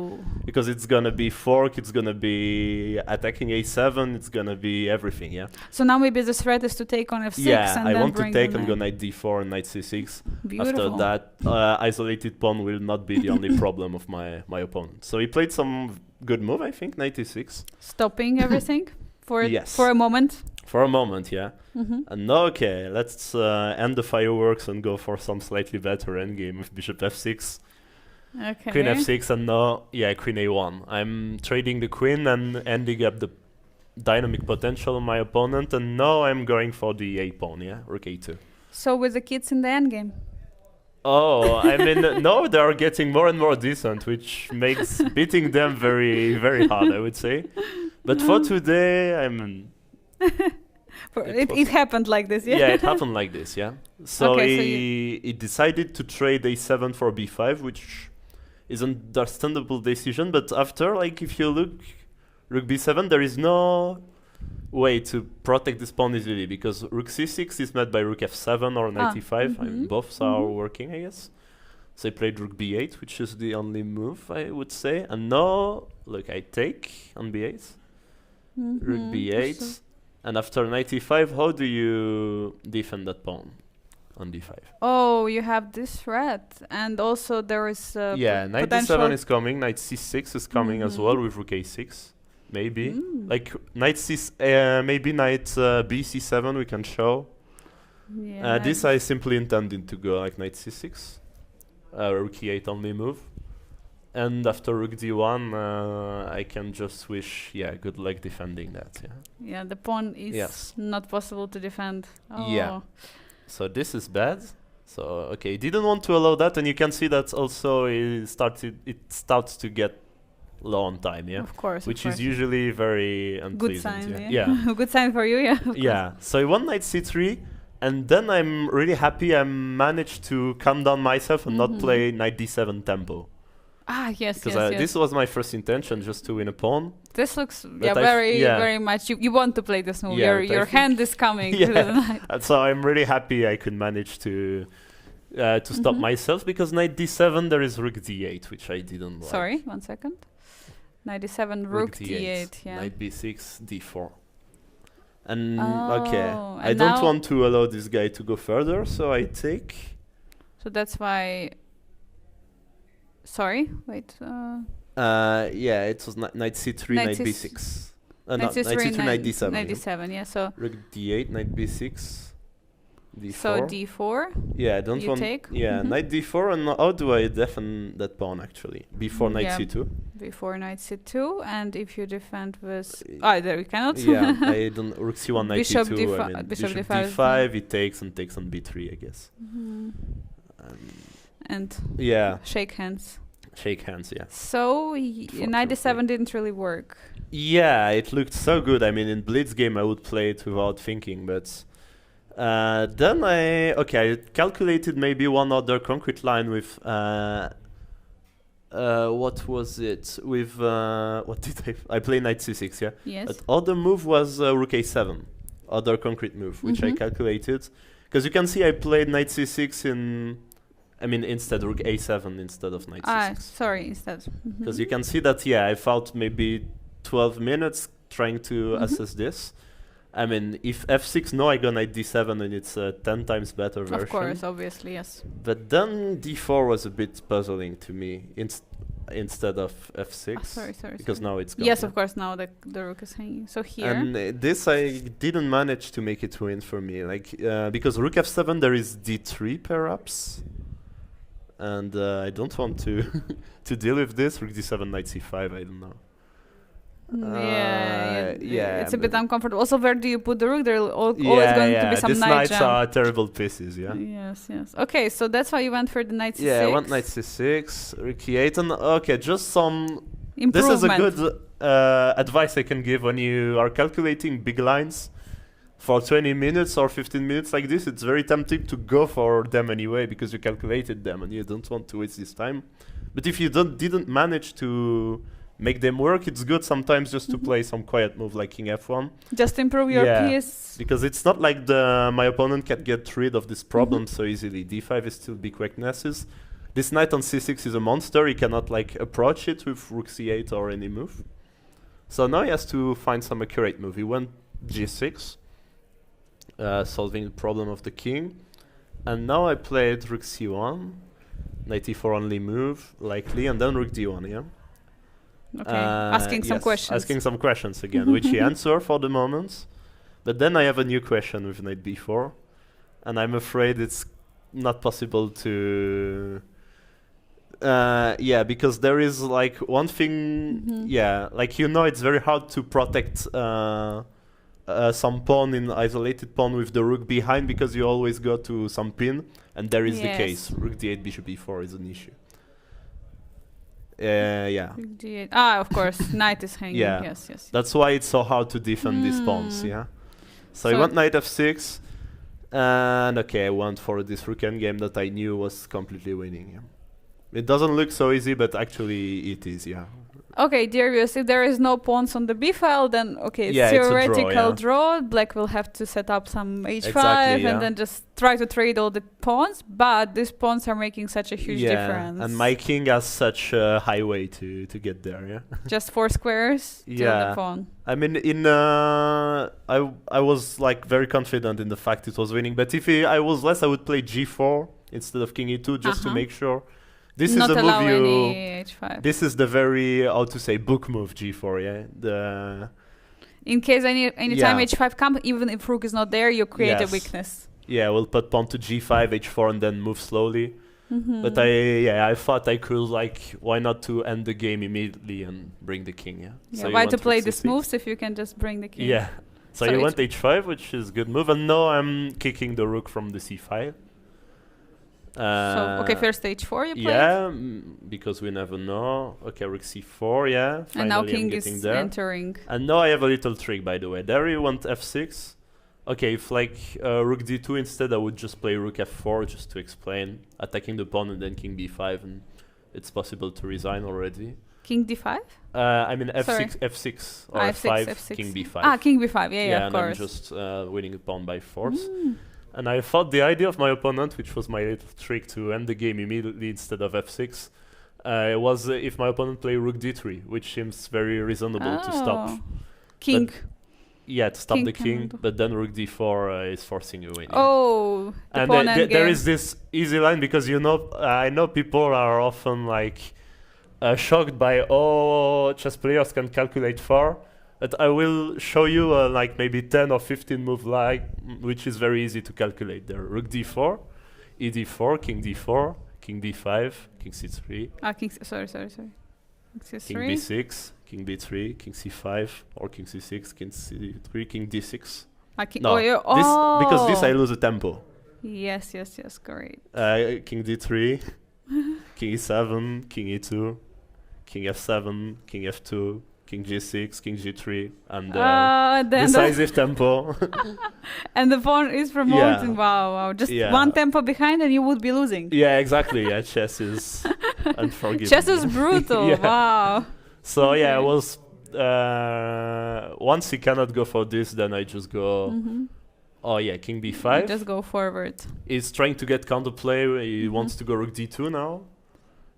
Because it's gonna be fork, it's gonna be attacking a7, it's gonna be everything, yeah? So now maybe the threat is to take on f6 Yeah, and I then want to bring take the and go knight. knight d4 and knight c6. Beautiful. After that, isolated pawn will not be the only problem of my opponent. So he played some good move, I think, knight e6. Stopping everything for Yes. for a moment. For a moment, yeah. And now, okay, let's end the fireworks and go for some slightly better endgame with bishop f6. Okay. Queen f6 and now, yeah, queen a1. I'm trading the queen and ending up the dynamic potential of my opponent, and now I'm going for the a pawn, yeah, rook a2. So with the kids in the endgame. Oh, I mean, no, they are getting more and more decent, which makes beating them very, very hard, I would say. But for today, It happened like this, yeah? Yeah, it happened like this, yeah. So Okay, so he decided to trade a7 for b5, which is an understandable decision. But after, like, if you look, rook b7, there is no way to protect this pawn easily, because rook c6 is met by rook f7 or knight e5. I mean, both are working, I guess. So I played rook b8, which is the only move I would say. And now, look, I take on b8, rook b8, and after knight e5, how do you defend that pawn on d5? Oh, you have this threat, and also there is knight d7 is coming, knight c6 is coming as well with rook a6, maybe. Like knight c, maybe knight b c7 we can show. Yeah, this I simply intended to go like knight c6. Rook e8 only move, and after rook d1 I can just wish good luck defending that. Yeah, the pawn is not possible to defend. Yeah, so this is bad. So okay, didn't want to allow that, and you can see that also it starts to get low on time. Of course, which is usually very good unpleasant. sign. Yeah. Good sign for you. Yeah. So I won knight c3. And then I'm really happy I managed to calm down myself and not play knight d7 tempo. Yes, because this was my first intention, just to win a pawn. This looks very much. You want to play this move. Your hand is coming. So I'm really happy I could manage to stop myself, because knight d7 there is rook d8, which I didn't like. Sorry, 1 second. Knight d7, rook d8. Yeah. Knight b6, d4. And I don't want to allow this guy to go further, so I take. So that's why. Sorry, wait. It was knight c3, knight b6. Knight c3, knight d7. Knight d7, yeah. So rook d8, knight b6, d4. So d4. Yeah, I don't want. Take? Yeah, knight d4, and how do I defend that pawn actually? Before knight c2. Before knight c2, and if you defend with there you cannot. I don't. Rook c1, knight bishop d2. Bishop d5. It takes and takes on b3, I guess. And shake hands. Shake hands, yeah. So knight d7 didn't really work. Yeah, it looked so good. I mean, in blitz game I would play it without thinking, but then I calculated maybe one other concrete line with what was it? With what did I play knight c6, yeah? Yes. But other move was rook a7, other concrete move, which I calculated. Because you can see I played knight c6 instead rook a7 instead of knight c6. Sorry, instead. Because you can see that, I fought maybe 12 minutes trying to assess this. I mean, if f6, no, I go knight d7 and it's a 10 times better version. Of course, obviously, yes. But then d4 was a bit puzzling to me instead of f6. Sorry. Because now it's gone. Yes, of course, now the rook is hanging. So here. And this I didn't manage to make it win for me. Because rook f7, there is d3 perhaps. And I don't want to to deal with this. Rook d7, knight c5, I don't know. It's a bit uncomfortable. Also, where do you put the rook? There are always going to be some these knight knights jump. are terrible pieces, Yes. Okay, so that's why you went for the knight c6. Yeah, I went knight c6, rook e8, and just some... improvement. This is a good advice I can give when you are calculating big lines. For 20 minutes or 15 minutes like this, it's very tempting to go for them anyway, because you calculated them and you don't want to waste this time. But if you didn't manage to make them work, it's good sometimes just to play some quiet move like king f1. Just improve your piece. Because it's not like my opponent can get rid of this problem so easily. d5 is still big weaknesses. This knight on c6 is a monster. He cannot approach it with rook c8 or any move. So now he has to find some accurate move. He went g6, solving the problem of the king. And now I played rook c1, knight e4 only move, likely, and then rook d1, yeah? Okay, asking some questions. Asking some questions again, which he answered for the moment. But then I have a new question with knight b4, and I'm afraid it's not possible to... because there is one thing... it's very hard to protect some pawn in isolated pawn with the rook behind, because you always go to some pin, and there is the case. Rook d8, bishop e4 is an issue. D8. Of course, knight is hanging. Yes. That's why it's so hard to defend these pawns. Yeah. So I went knight f6, and I went for this rook endgame that I knew was completely winning. Yeah. It doesn't look so easy, but actually it is. Yeah. Okay, Darius, if there is no pawns on the b file, then okay, Yeah, it's a draw, theoretical yeah. draw. Black will have to set up some h5 Exactly, yeah. and then just try to trade all the pawns. But these pawns are making such a huge difference. And my king has such a highway to get there. Yeah. Just 4 squares to Yeah. the pawn. I mean, I was like very confident in the fact it was winning. But if I was less, I would play g4 instead of king e2 just to make sure. This Not is a allow move you. any h5. This is the very how to say book move g4. Yeah. In case any Yeah. time h5 comes, even if rook is not there, you create a Yes. weakness. Yeah, we'll put pawn to g5, h4, and then move slowly. But I thought I could why not to end the game immediately and bring the king? Yeah. Yeah, So you why went to play rook these c6. moves if you can just bring the king? Yeah. So So you it's- went h5, which is good move, and now I'm kicking the rook from the c file. So, okay, first h4 you played? Yeah, because we never know. Okay, rook c4, yeah. Finally And now I'm king getting is there. entering. And now I have a little trick, by the way. There you want f6. Okay, if rook d2 instead, I would just play rook f4 just to explain. Attacking the pawn and then king b5, and it's possible to resign already. King d5? I mean Sorry. f6 or f6, f5, king b5. Ah, king b5, yeah, of and course. I'm just winning a pawn by force. And I thought the idea of my opponent, which was my little trick to end the game immediately instead of f6, was if my opponent play rook d3, which seems very reasonable to stop. King. Yeah, to stop King the king, cannot- but then rook d4 is forcing you in. Oh, the And pawn there endgame. is this easy line because I know people are often shocked by chess players can calculate far, but I will show you maybe 10 or 15 move which is very easy to calculate there. Rook d4, e d4, king d4, king d5, king c3, Ah, king. Sorry. King king c3. b6, king b3, king c5, or king c6, king c3, king d6. Ah, king. No, Oh, yeah. because this I Oh. lose a tempo. Yes, great. King d3, king e7, king e2, king f7, king f2, king g6, king g3, and then the- decisive tempo. And the pawn is promoting. Wow. Just one tempo behind and you would be losing. Yeah, exactly. Yeah, chess is unforgiving. Chess is brutal. Yeah. Wow. So yeah, I was once he cannot go for this, then I just go. Oh yeah, king b5. You just go forward. He's trying to get counterplay. He wants to go rook d2 now.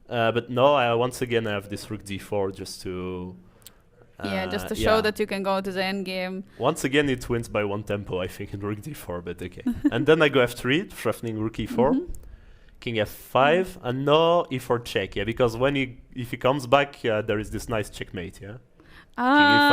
But no, once again I have this rook d4 just to. Just to show that you can go to the end game. Once again, it wins by one tempo, I think, in rook d4, but okay. And then I go f3, threatening rook e4, king f5, and no e4 check, yeah, because if he comes back, there is this nice checkmate, yeah. King e5,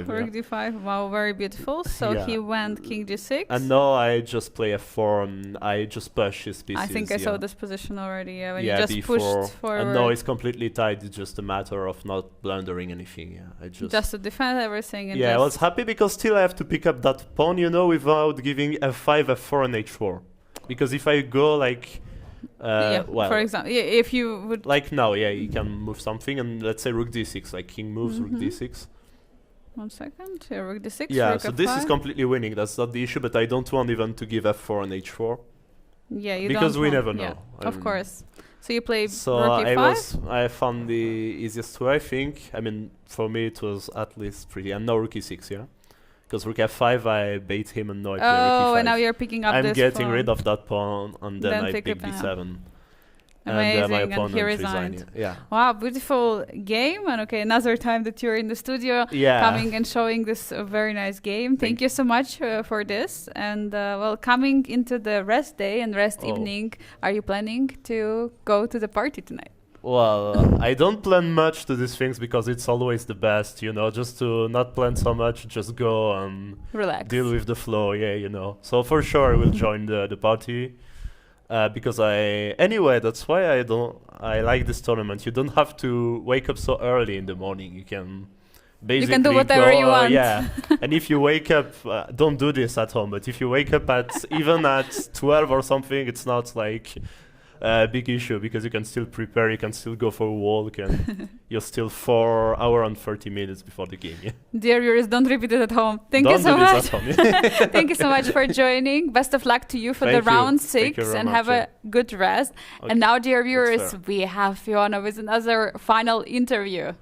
rook d5. Rook d5. Wow, very beautiful. So Yeah. he went king g6. And now I just play f4 and I just push his pieces. I think I saw yeah. this position already. Yeah, when Yeah, you just b4. pushed forward. And now it's completely tight. It's just a matter of not blundering anything. Yeah, I just to defend everything. And I just was happy because still I have to pick up that pawn, without giving f5, f4, and h4. Because if I go for example, if you would now, you can move something, and let's say rook d6, like king moves, rook d6. 1 second. Here, rook d6. Yeah, rook so f5. this is completely winning. That's not the issue, but I don't want even to give f4 and h4. Yeah, you because don't we want- never yeah, know. of course. So you play So rook e5. I found the easiest way, I think. I mean, for me it was at least pretty. And now rook e6, yeah. Because rook f5, I bait him, and now I play rook e5. And now you're picking up I'm this getting pawn. rid of that pawn, and then I pick pick it up. b7. Amazing, and my and opponent he resigned. resigned. Yeah. Wow, beautiful game. And okay, another time that you're in the studio, Yeah. coming and showing this very nice game. Thank you so much for this. And coming into the rest day and rest evening, are you planning to go to the party tonight? Well, I don't plan much to these things because it's always the best, just to not plan so much, just go and Relax. deal with the flow, So for sure I will join the party. Because that's why I like this tournament. You don't have to wake up so early in the morning. You can basically do whatever go, you want. Yeah. And if you wake up, don't do this at home, but if you wake up even at 12 or something, it's not like a big issue because you can still prepare, you can still go for a walk, and you're still 4 hours and 30 minutes before the game. Yeah? Dear viewers, don't repeat it at home. Thank you Don't so do this much. at home. Thank you so much for joining. Best of luck to you for Thank the you. round Thank you 6 very and much, have a good rest. Okay. And now, dear That's viewers, fair. we have Fiona with another final interview.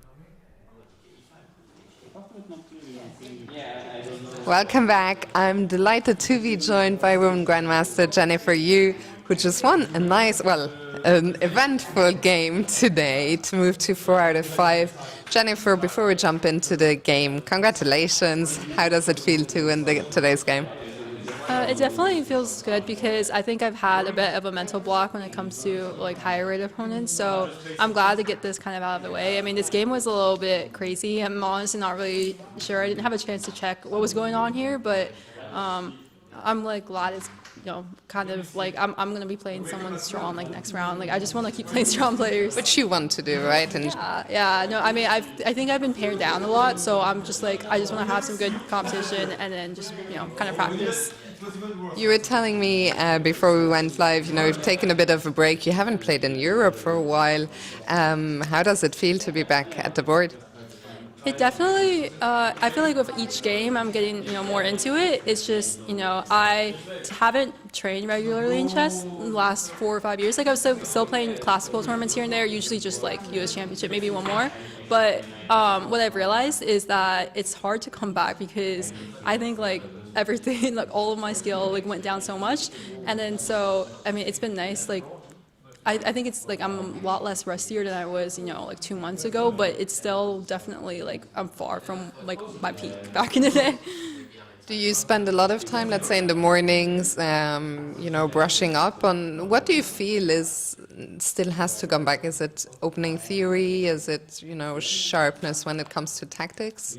Welcome back. I'm delighted to be joined by women grandmaster Jennifer Yu, who just won a nice, well, an eventful game today to move to 4 out of 5. Jennifer, before we jump into the game, congratulations. How does it feel to win today's game? It definitely feels good because I think I've had a bit of a mental block when it comes to like higher rate opponents. So I'm glad to get this kind of out of the way. I mean, this game was a little bit crazy. I'm honestly not really sure. I didn't have a chance to check what was going on here, but I'm like glad it's kind of like I'm gonna be playing someone strong like next round. Like I just want to keep playing strong players. Which you want to do, right? And yeah. No, I mean I think I've been pared down a lot, so I'm just like I just want to have some good competition and then just kind of practice. You were telling me before we went live, you've taken a bit of a break. You haven't played in Europe for a while. How does it feel to be back at the board? It definitely, I feel like with each game I'm getting more into it. It's just, I haven't trained regularly in chess in the last 4 or 5 years. Like I was still playing classical tournaments here and there, usually just like US Championship, maybe one more. But what I've realized is that it's hard to come back because I think like everything, like all of my skill like went down so much. And then so, I mean, it's been nice. Like I think it's like I'm a lot less rustier than I was, like 2 months ago, but it's still definitely like I'm far from like my peak back in the day. Do you spend a lot of time, let's say in the mornings, brushing up on what do you feel is still has to come back? Is it opening theory? Is it, sharpness when it comes to tactics?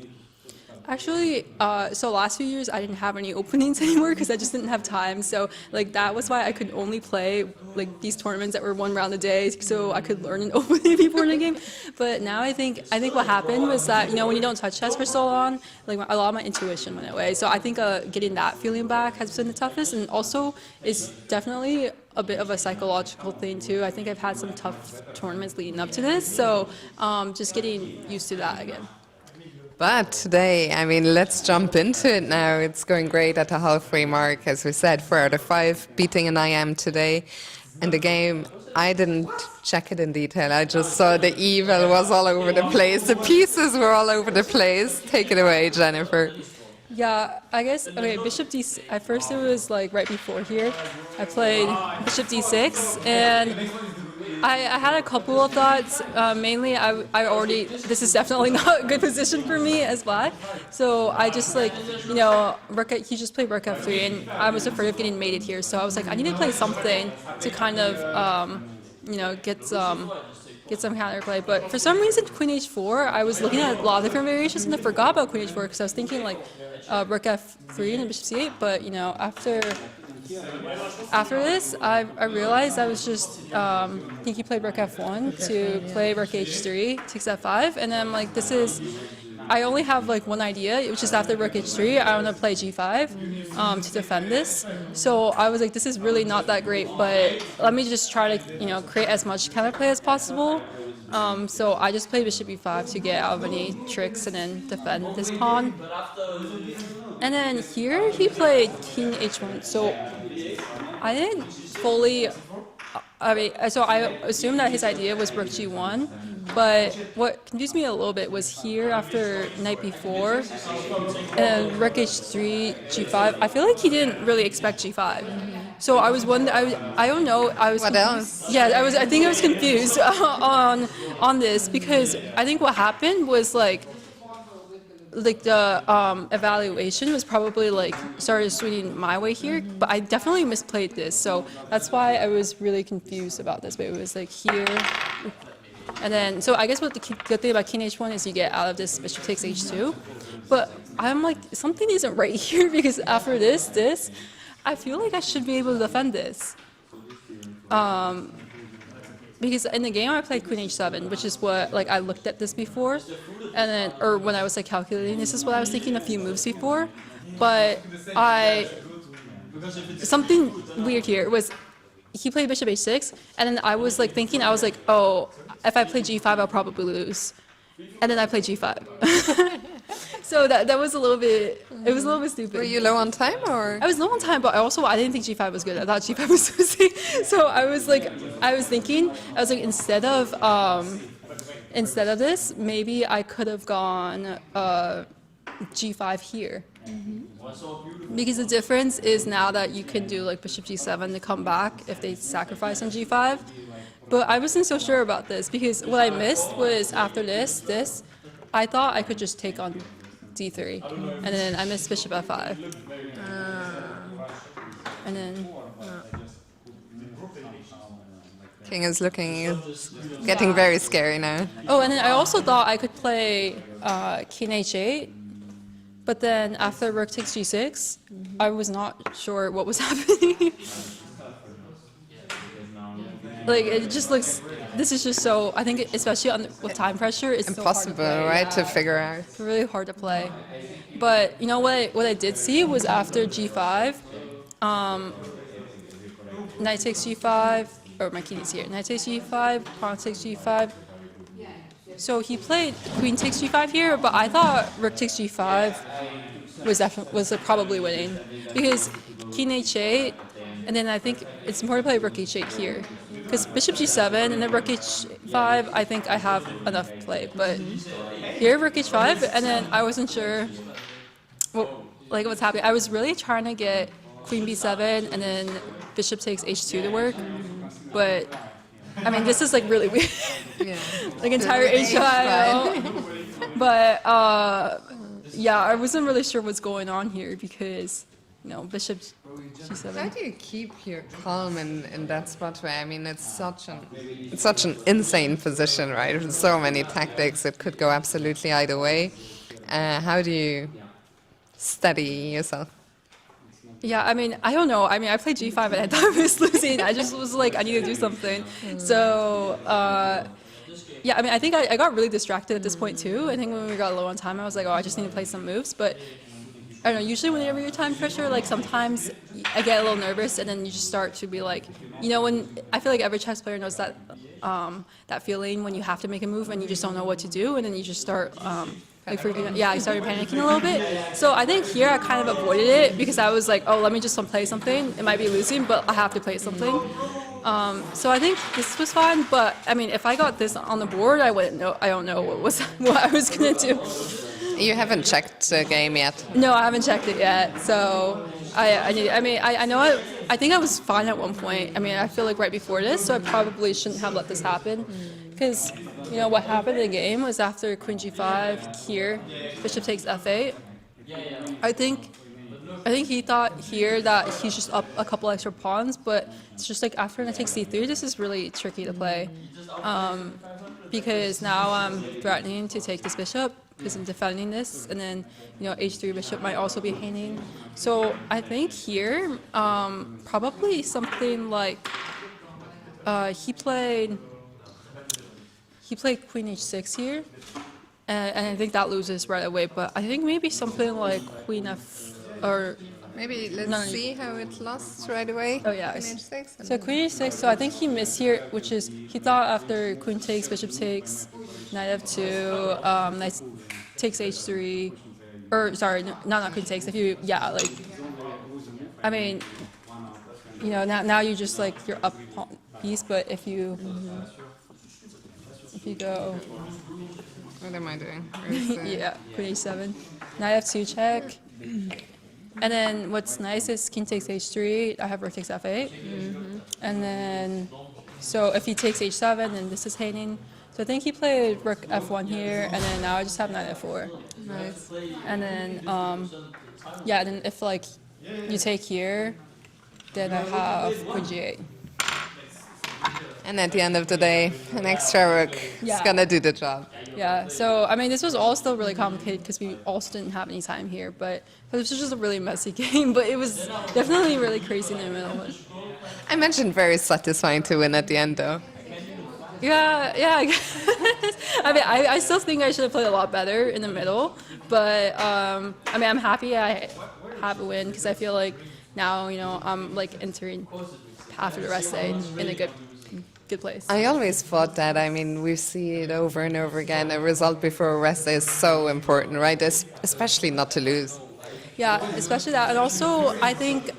Actually, so last few years I didn't have any openings anymore because I just didn't have time. So like that was why I could only play like these tournaments that were 1 round a day, so I could learn an opening before the game. But now I think what happened was that when you don't touch chess for so long, like a lot of my intuition went away. So I think getting that feeling back has been the toughest, and also it's definitely a bit of a psychological thing too. I think I've had some tough tournaments leading up to this, so just getting used to that again. But today, I mean, let's jump into it now. It's going great at the halfway mark, as we said, 4 out of 5, beating an IM today. And the game, I didn't check it in detail. I just saw the evil was all over the place. The pieces were all over the place. Take it away, Jennifer. Yeah, I guess, okay, Bishop D6, at first it was like right before here. I played Bishop D6, and I had a couple of thoughts. Mainly, I already, this is definitely not a good position for me as black. So I just like, he just played rook f3, and I was afraid of getting mated here. So I was like, I need to play something to kind of, get some counterplay. But for some reason, Queen h4, I was looking at a lot of different variations, and I forgot about Queen h4 because I was thinking like rook f3 and bishop c8. But after this, I realized I was just think he played rook f1 to play rook h3, takes f5, and then I'm like, I only have like one idea, which is after rook h3, I want to play g5 to defend this. So I was like, this is really not that great, but let me just try to create as much counterplay as possible. So I just played bishop e5 to get out of any tricks and then defend this pawn. And then here he played king h1. So I didn't fully, so I assumed that his idea was rook g1. But what confused me a little bit was here after knight b4 and rook h3, g5. I feel like he didn't really expect g5. So I was wondering, I don't know. What else? Yeah, I think I was confused on this because I think what happened was like the evaluation was probably like started swinging my way here, but I definitely misplayed this. So that's why I was really confused about this. But it was like here. And then, so I guess what the good thing about king h1 is you get out of this bishop takes h2. But I'm like, something isn't right here because after this, I feel like I should be able to defend this. Because in the game I played queen h7, which is what, like I looked at this before. And then, or when I was like calculating, this is what I was thinking a few moves before. But something weird here was, he played bishop h6, and then I was like thinking, oh, if I play g5, I'll probably lose. And then I played g5. So that was a little bit, it was a little bit stupid. Were you low on time or? I was low on time, but I didn't think g5 was good. I thought g5 was losing. So I was thinking, instead of this, maybe I could have gone g5 here. Because the difference is now that you can do like bishop g7 to come back if they sacrifice on g5. But I wasn't so sure about this because what I missed was after this, I thought I could just take on d3. And then I missed bishop f5. And then... King is getting very scary now. Oh, and then I also thought I could play king h8. But then after rook takes g6, I was not sure what was happening. Like, it just looks, this is just so, I think especially with time pressure, it's impossible, so hard to play. right, to figure out. It's really hard to play. But you know what I did see was after g5, knight takes g5, or my king is here, knight takes g5, pawn takes g5. So he played queen takes g5 here, but I thought rook takes g5 was probably winning because king h8, and then I think it's important to play rook h8 here because bishop g7 and then rook h5. I think I have enough play, but here rook h5, and then I wasn't sure what's happening. I was really trying to get queen b7 and then bishop takes h2 to work, but. I mean, this is like really weird. Yeah. Like entire h5. But yeah, I wasn't really sure what's going on here because, bishop g7. How do you keep your calm in that spot where, I mean, it's such an insane position, right? With so many tactics, it could go absolutely either way. How do you steady yourself? Yeah, I mean, I don't know. I mean, I played g5 and I thought I was losing. I just was like, I need to do something. So, yeah, I mean, I think I got really distracted at this point too. I think when we got low on time, I was like, oh, I just need to play some moves. But I don't know, usually whenever you're time pressure, like sometimes I get a little nervous and then you just start to be like, when I feel like every chess player knows that that feeling when you have to make a move and you just don't know what to do, and then you just start I started panicking a little bit. So I think here I kind of avoided it because I was like, oh, let me just play something. It might be losing, but I have to play something. So I think this was fine. But I mean, if I got this on the board, I wouldn't know. I don't know what I was gonna do. You haven't checked the game yet. No, I haven't checked it yet. So I know I think I was fine at one point. I mean, I feel like right before this, so I probably shouldn't have let this happen because. What happened in the game was after queen g5 here, bishop takes f8. I think he thought here that he's just up a couple extra pawns, but it's just like after knight takes c3, this is really tricky to play because now I'm threatening to take this bishop because I'm defending this, and then h3 bishop might also be hanging. So I think here probably something like he played queen h6 here, and I think that loses right away, but I think maybe something like queen f, or... Maybe let's see how it lost right away. Oh yeah. Queen h6. So queen h6, so I think he missed here, which is, he thought after queen takes, bishop takes, knight f2, knight takes h3, or sorry, not queen takes, if you, I mean, now you just you're up piece, but if you... If you go... What am I doing? Yeah, queen h7. Knight f2 check. And then what's nice is king takes h3. I have rook takes f8. And then, so if he takes h7, then this is hanging. So I think he played rook f1 here, and then now I just have knight f4. Nice. And then, then if you take here, then I have queen g8. And at the end of the day, an extra rook is gonna do the job. Yeah, so I mean, this was all still really complicated because we also didn't have any time here, but this was just a really messy game, but it was definitely really crazy in the middle. I mentioned very satisfying to win at the end, though. Yeah, I guess. I mean, I still think I should have played a lot better in the middle, but I mean, I'm happy I have a win because I feel like now, I'm entering after the rest day in a good place. I always thought that. I mean, we see it over and over again. A result before a rest day is so important, right? Especially not to lose. Yeah, especially that. And also, I think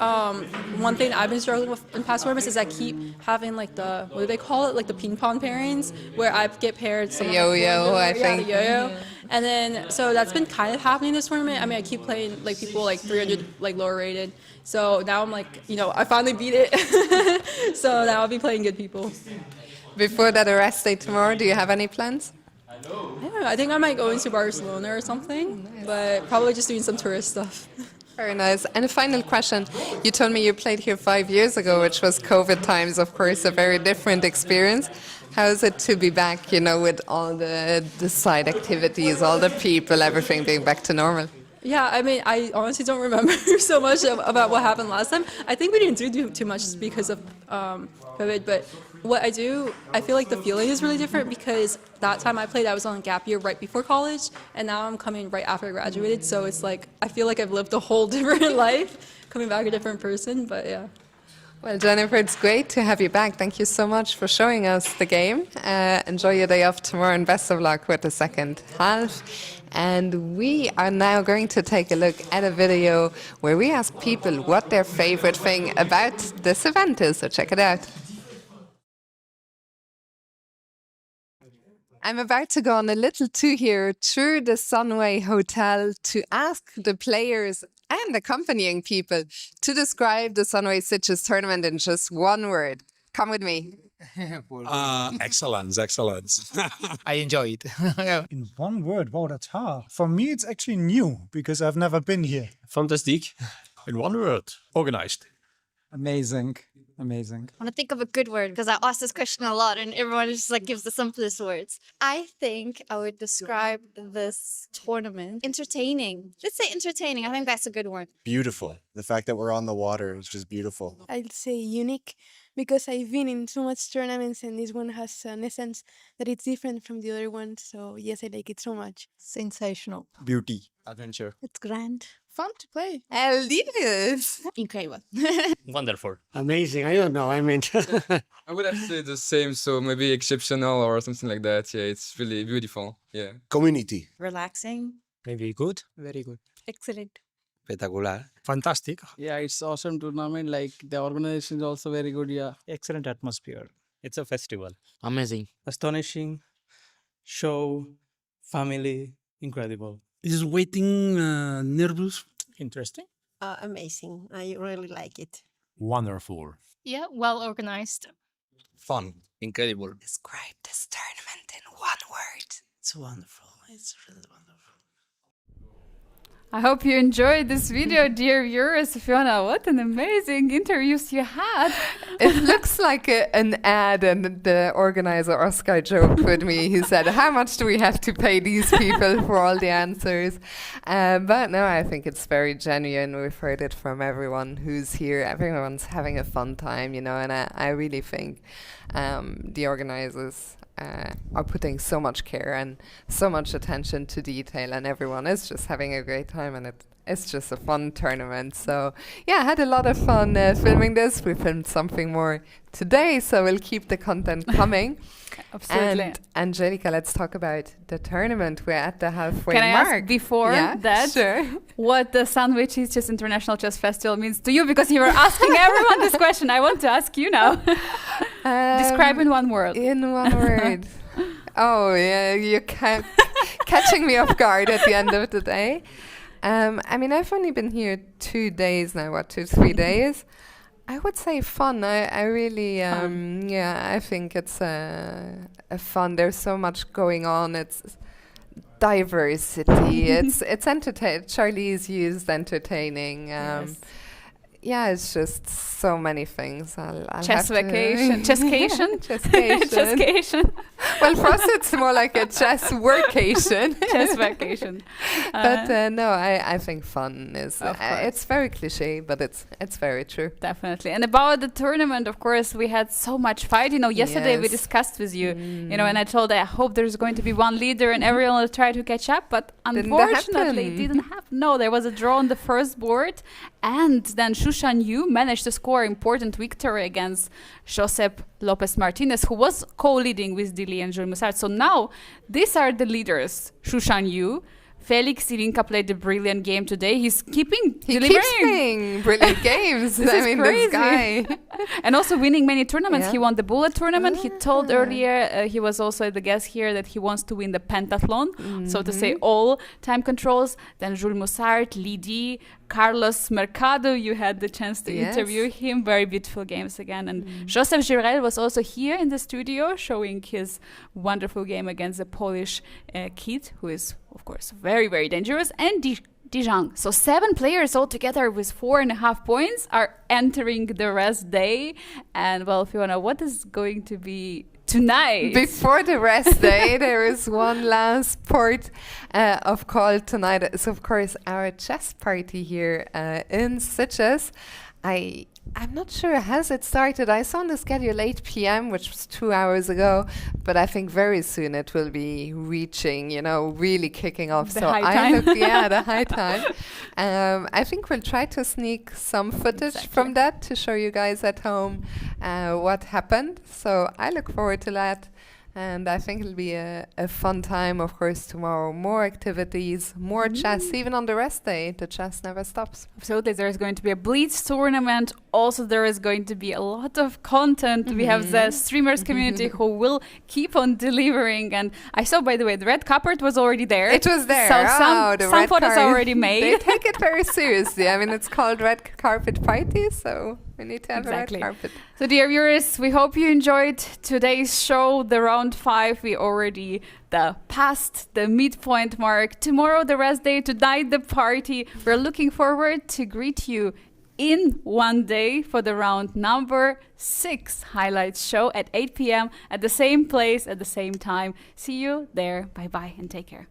one thing I've been struggling with in past tournaments is I keep having like the, what do they call it? Like the ping pong pairings, where I get paired. Yo-yo, I think. The yo-yo. And then, so that's been kind of happening this tournament. I mean, I keep playing like people like 300 like lower rated. So now I'm like, you know, I finally beat it. So now I'll be playing good people. Before that arrest day tomorrow, do you have any plans? I think I might go into Barcelona or something, but probably just doing some tourist stuff. Very nice. And a final question. You told me you played here 5 years ago, which was COVID times, of course, a very different experience. How is it to be back, you know, with all the side activities, all the people, everything being back to normal? Yeah, I mean, I honestly don't remember so much about what happened last time. I think we didn't do too much because of COVID, but what I do, I feel like the feeling is really different because that time I played, I was on a gap year right before college, and now I'm coming right after I graduated, so it's like, I feel like I've lived a whole different life, coming back a different person, but yeah. Well, Jennifer, it's great to have you back. Thank you so much for showing us the game. Enjoy your day off tomorrow and best of luck with the second half. And we are now going to take a look at a video where we ask people what their favorite thing about this event is. So check it out. I'm about to go on a little tour here through the Sunway Hotel to ask the players and accompanying people to describe the Sunway Sitges tournament in just one word. Come with me. Excellence. I enjoy it. In one word, wow, that's hard. For me, it's actually new because I've never been here. Fantastic. In one word, organized. Amazing. I want to think of a good word because I ask this question a lot and everyone just like gives the simplest words. I think I would describe this tournament entertaining. Let's say entertaining. I think that's a good word. Beautiful. The fact that we're on the water is just beautiful. I'd say unique because I've been in so much tournaments and this one has an essence that it's different from the other one. So yes, I like it so much. Sensational. Beauty. Adventure. It's grand. Fun to play. Elise. Incredible. Wonderful. Amazing. I don't know. I mean, I would have to say the same, so maybe exceptional or something like that. Yeah, it's really beautiful. Yeah. Community. Relaxing. Maybe good. Very good. Excellent. Espectacular. Fantastic. Yeah, it's awesome tournament. Like the organization is also very good. Yeah. Excellent atmosphere. It's a festival. Amazing. Astonishing. Show. Family. Incredible. Is waiting nervous? Interesting. Amazing. I really like it. Wonderful. Yeah, well organized. Fun. Incredible. Describe this tournament in one word. It's wonderful. It's really wonderful. I hope you enjoyed this video, dear viewers. Fiona, what an amazing interviews you had. It looks like an ad, and the organizer, Oscar, joked with me. He said, how much do we have to pay these people for all the answers? But no, I think it's very genuine. We've heard it from everyone who's here. Everyone's having a fun time, you know, and I really think the organizers are putting so much care and so much attention to detail, and everyone is just having a great time, and it's just a fun tournament. So yeah, I had a lot of fun filming this. We filmed something more today, so we'll keep the content coming. Absolutely. And Angelica, let's talk about the tournament. We're at the halfway mark. Can I ask before that sure. what the Sunway Sitges International Chess Festival means to you? Because you were asking everyone this question. I want to ask you now. Describe in one word. In one word. Oh, yeah, you're catching me off guard at the end of the day. I mean, I've only been here 2 days now, 3 days. I would say fun. I really, I think it's a fun. There's so much going on. It's diversity. it's entertaining. Charlie's used entertaining. Yes. Yeah, it's just so many things. I'll chess have vacation. Chesscation? Chesscation. Well, for us, it's more like a chess workation. Chess vacation. But no, I think fun is... it's very cliche, but it's very true. Definitely. And about the tournament, of course, we had so much fight. You know, yesterday we discussed with you, you know, and I told I hope there's going to be one leader and everyone will try to catch up. But unfortunately, it didn't happen. No, there was a draw on the first board. And then Shushan Yu managed to score important victory against Josep Lopez Martinez, who was co-leading with Dili and Jules Mussard. So now these are the leaders: Shushan Yu, Felix Ilinka played a brilliant game today. He's delivering. Keeps playing brilliant games. This is this crazy. guy. And also winning many tournaments. Yeah. He won the bullet tournament. He told earlier, he was also the guest here, that he wants to win the pentathlon. So to say all time controls. Then Jules Mossart, Lydie, Carlos Mercado, you had the chance to interview him. Very beautiful games again. And Joseph Girel was also here in the studio showing his wonderful game against the Polish kid, who is, of course, very, very dangerous. And Dijon. So 7 players altogether with 4.5 points are entering the rest day. And well, Fiona, what is going to be tonight? Before the rest day, there is one last part of call tonight. It's of course our chess party here in Sitges. I'm not sure, has it started? I saw on the schedule 8 p.m., which was 2 hours ago, but I think very soon it will be reaching, really kicking off. The high time. The high time. I think we'll try to sneak some footage from that to show you guys at home what happened. So I look forward to that. And I think it'll be a fun time, of course, tomorrow. More activities, more chess, even on the rest day. The chess never stops. Absolutely. There's going to be a Blitz tournament. Also, there is going to be a lot of content. We have the streamers community who will keep on delivering. And I saw, by the way, the red carpet was already there. It was there. So some photos are already made. They take it very seriously. I mean, it's called red carpet party, so we need to have a red carpet. So dear viewers, we hope you enjoyed today's show, the round 5. We already passed the midpoint mark. Tomorrow, the rest day, tonight the party. We're looking forward to greet you in one day for the round number 6 highlights show at 8 p.m. at the same place, at the same time. See you there. Bye-bye and take care.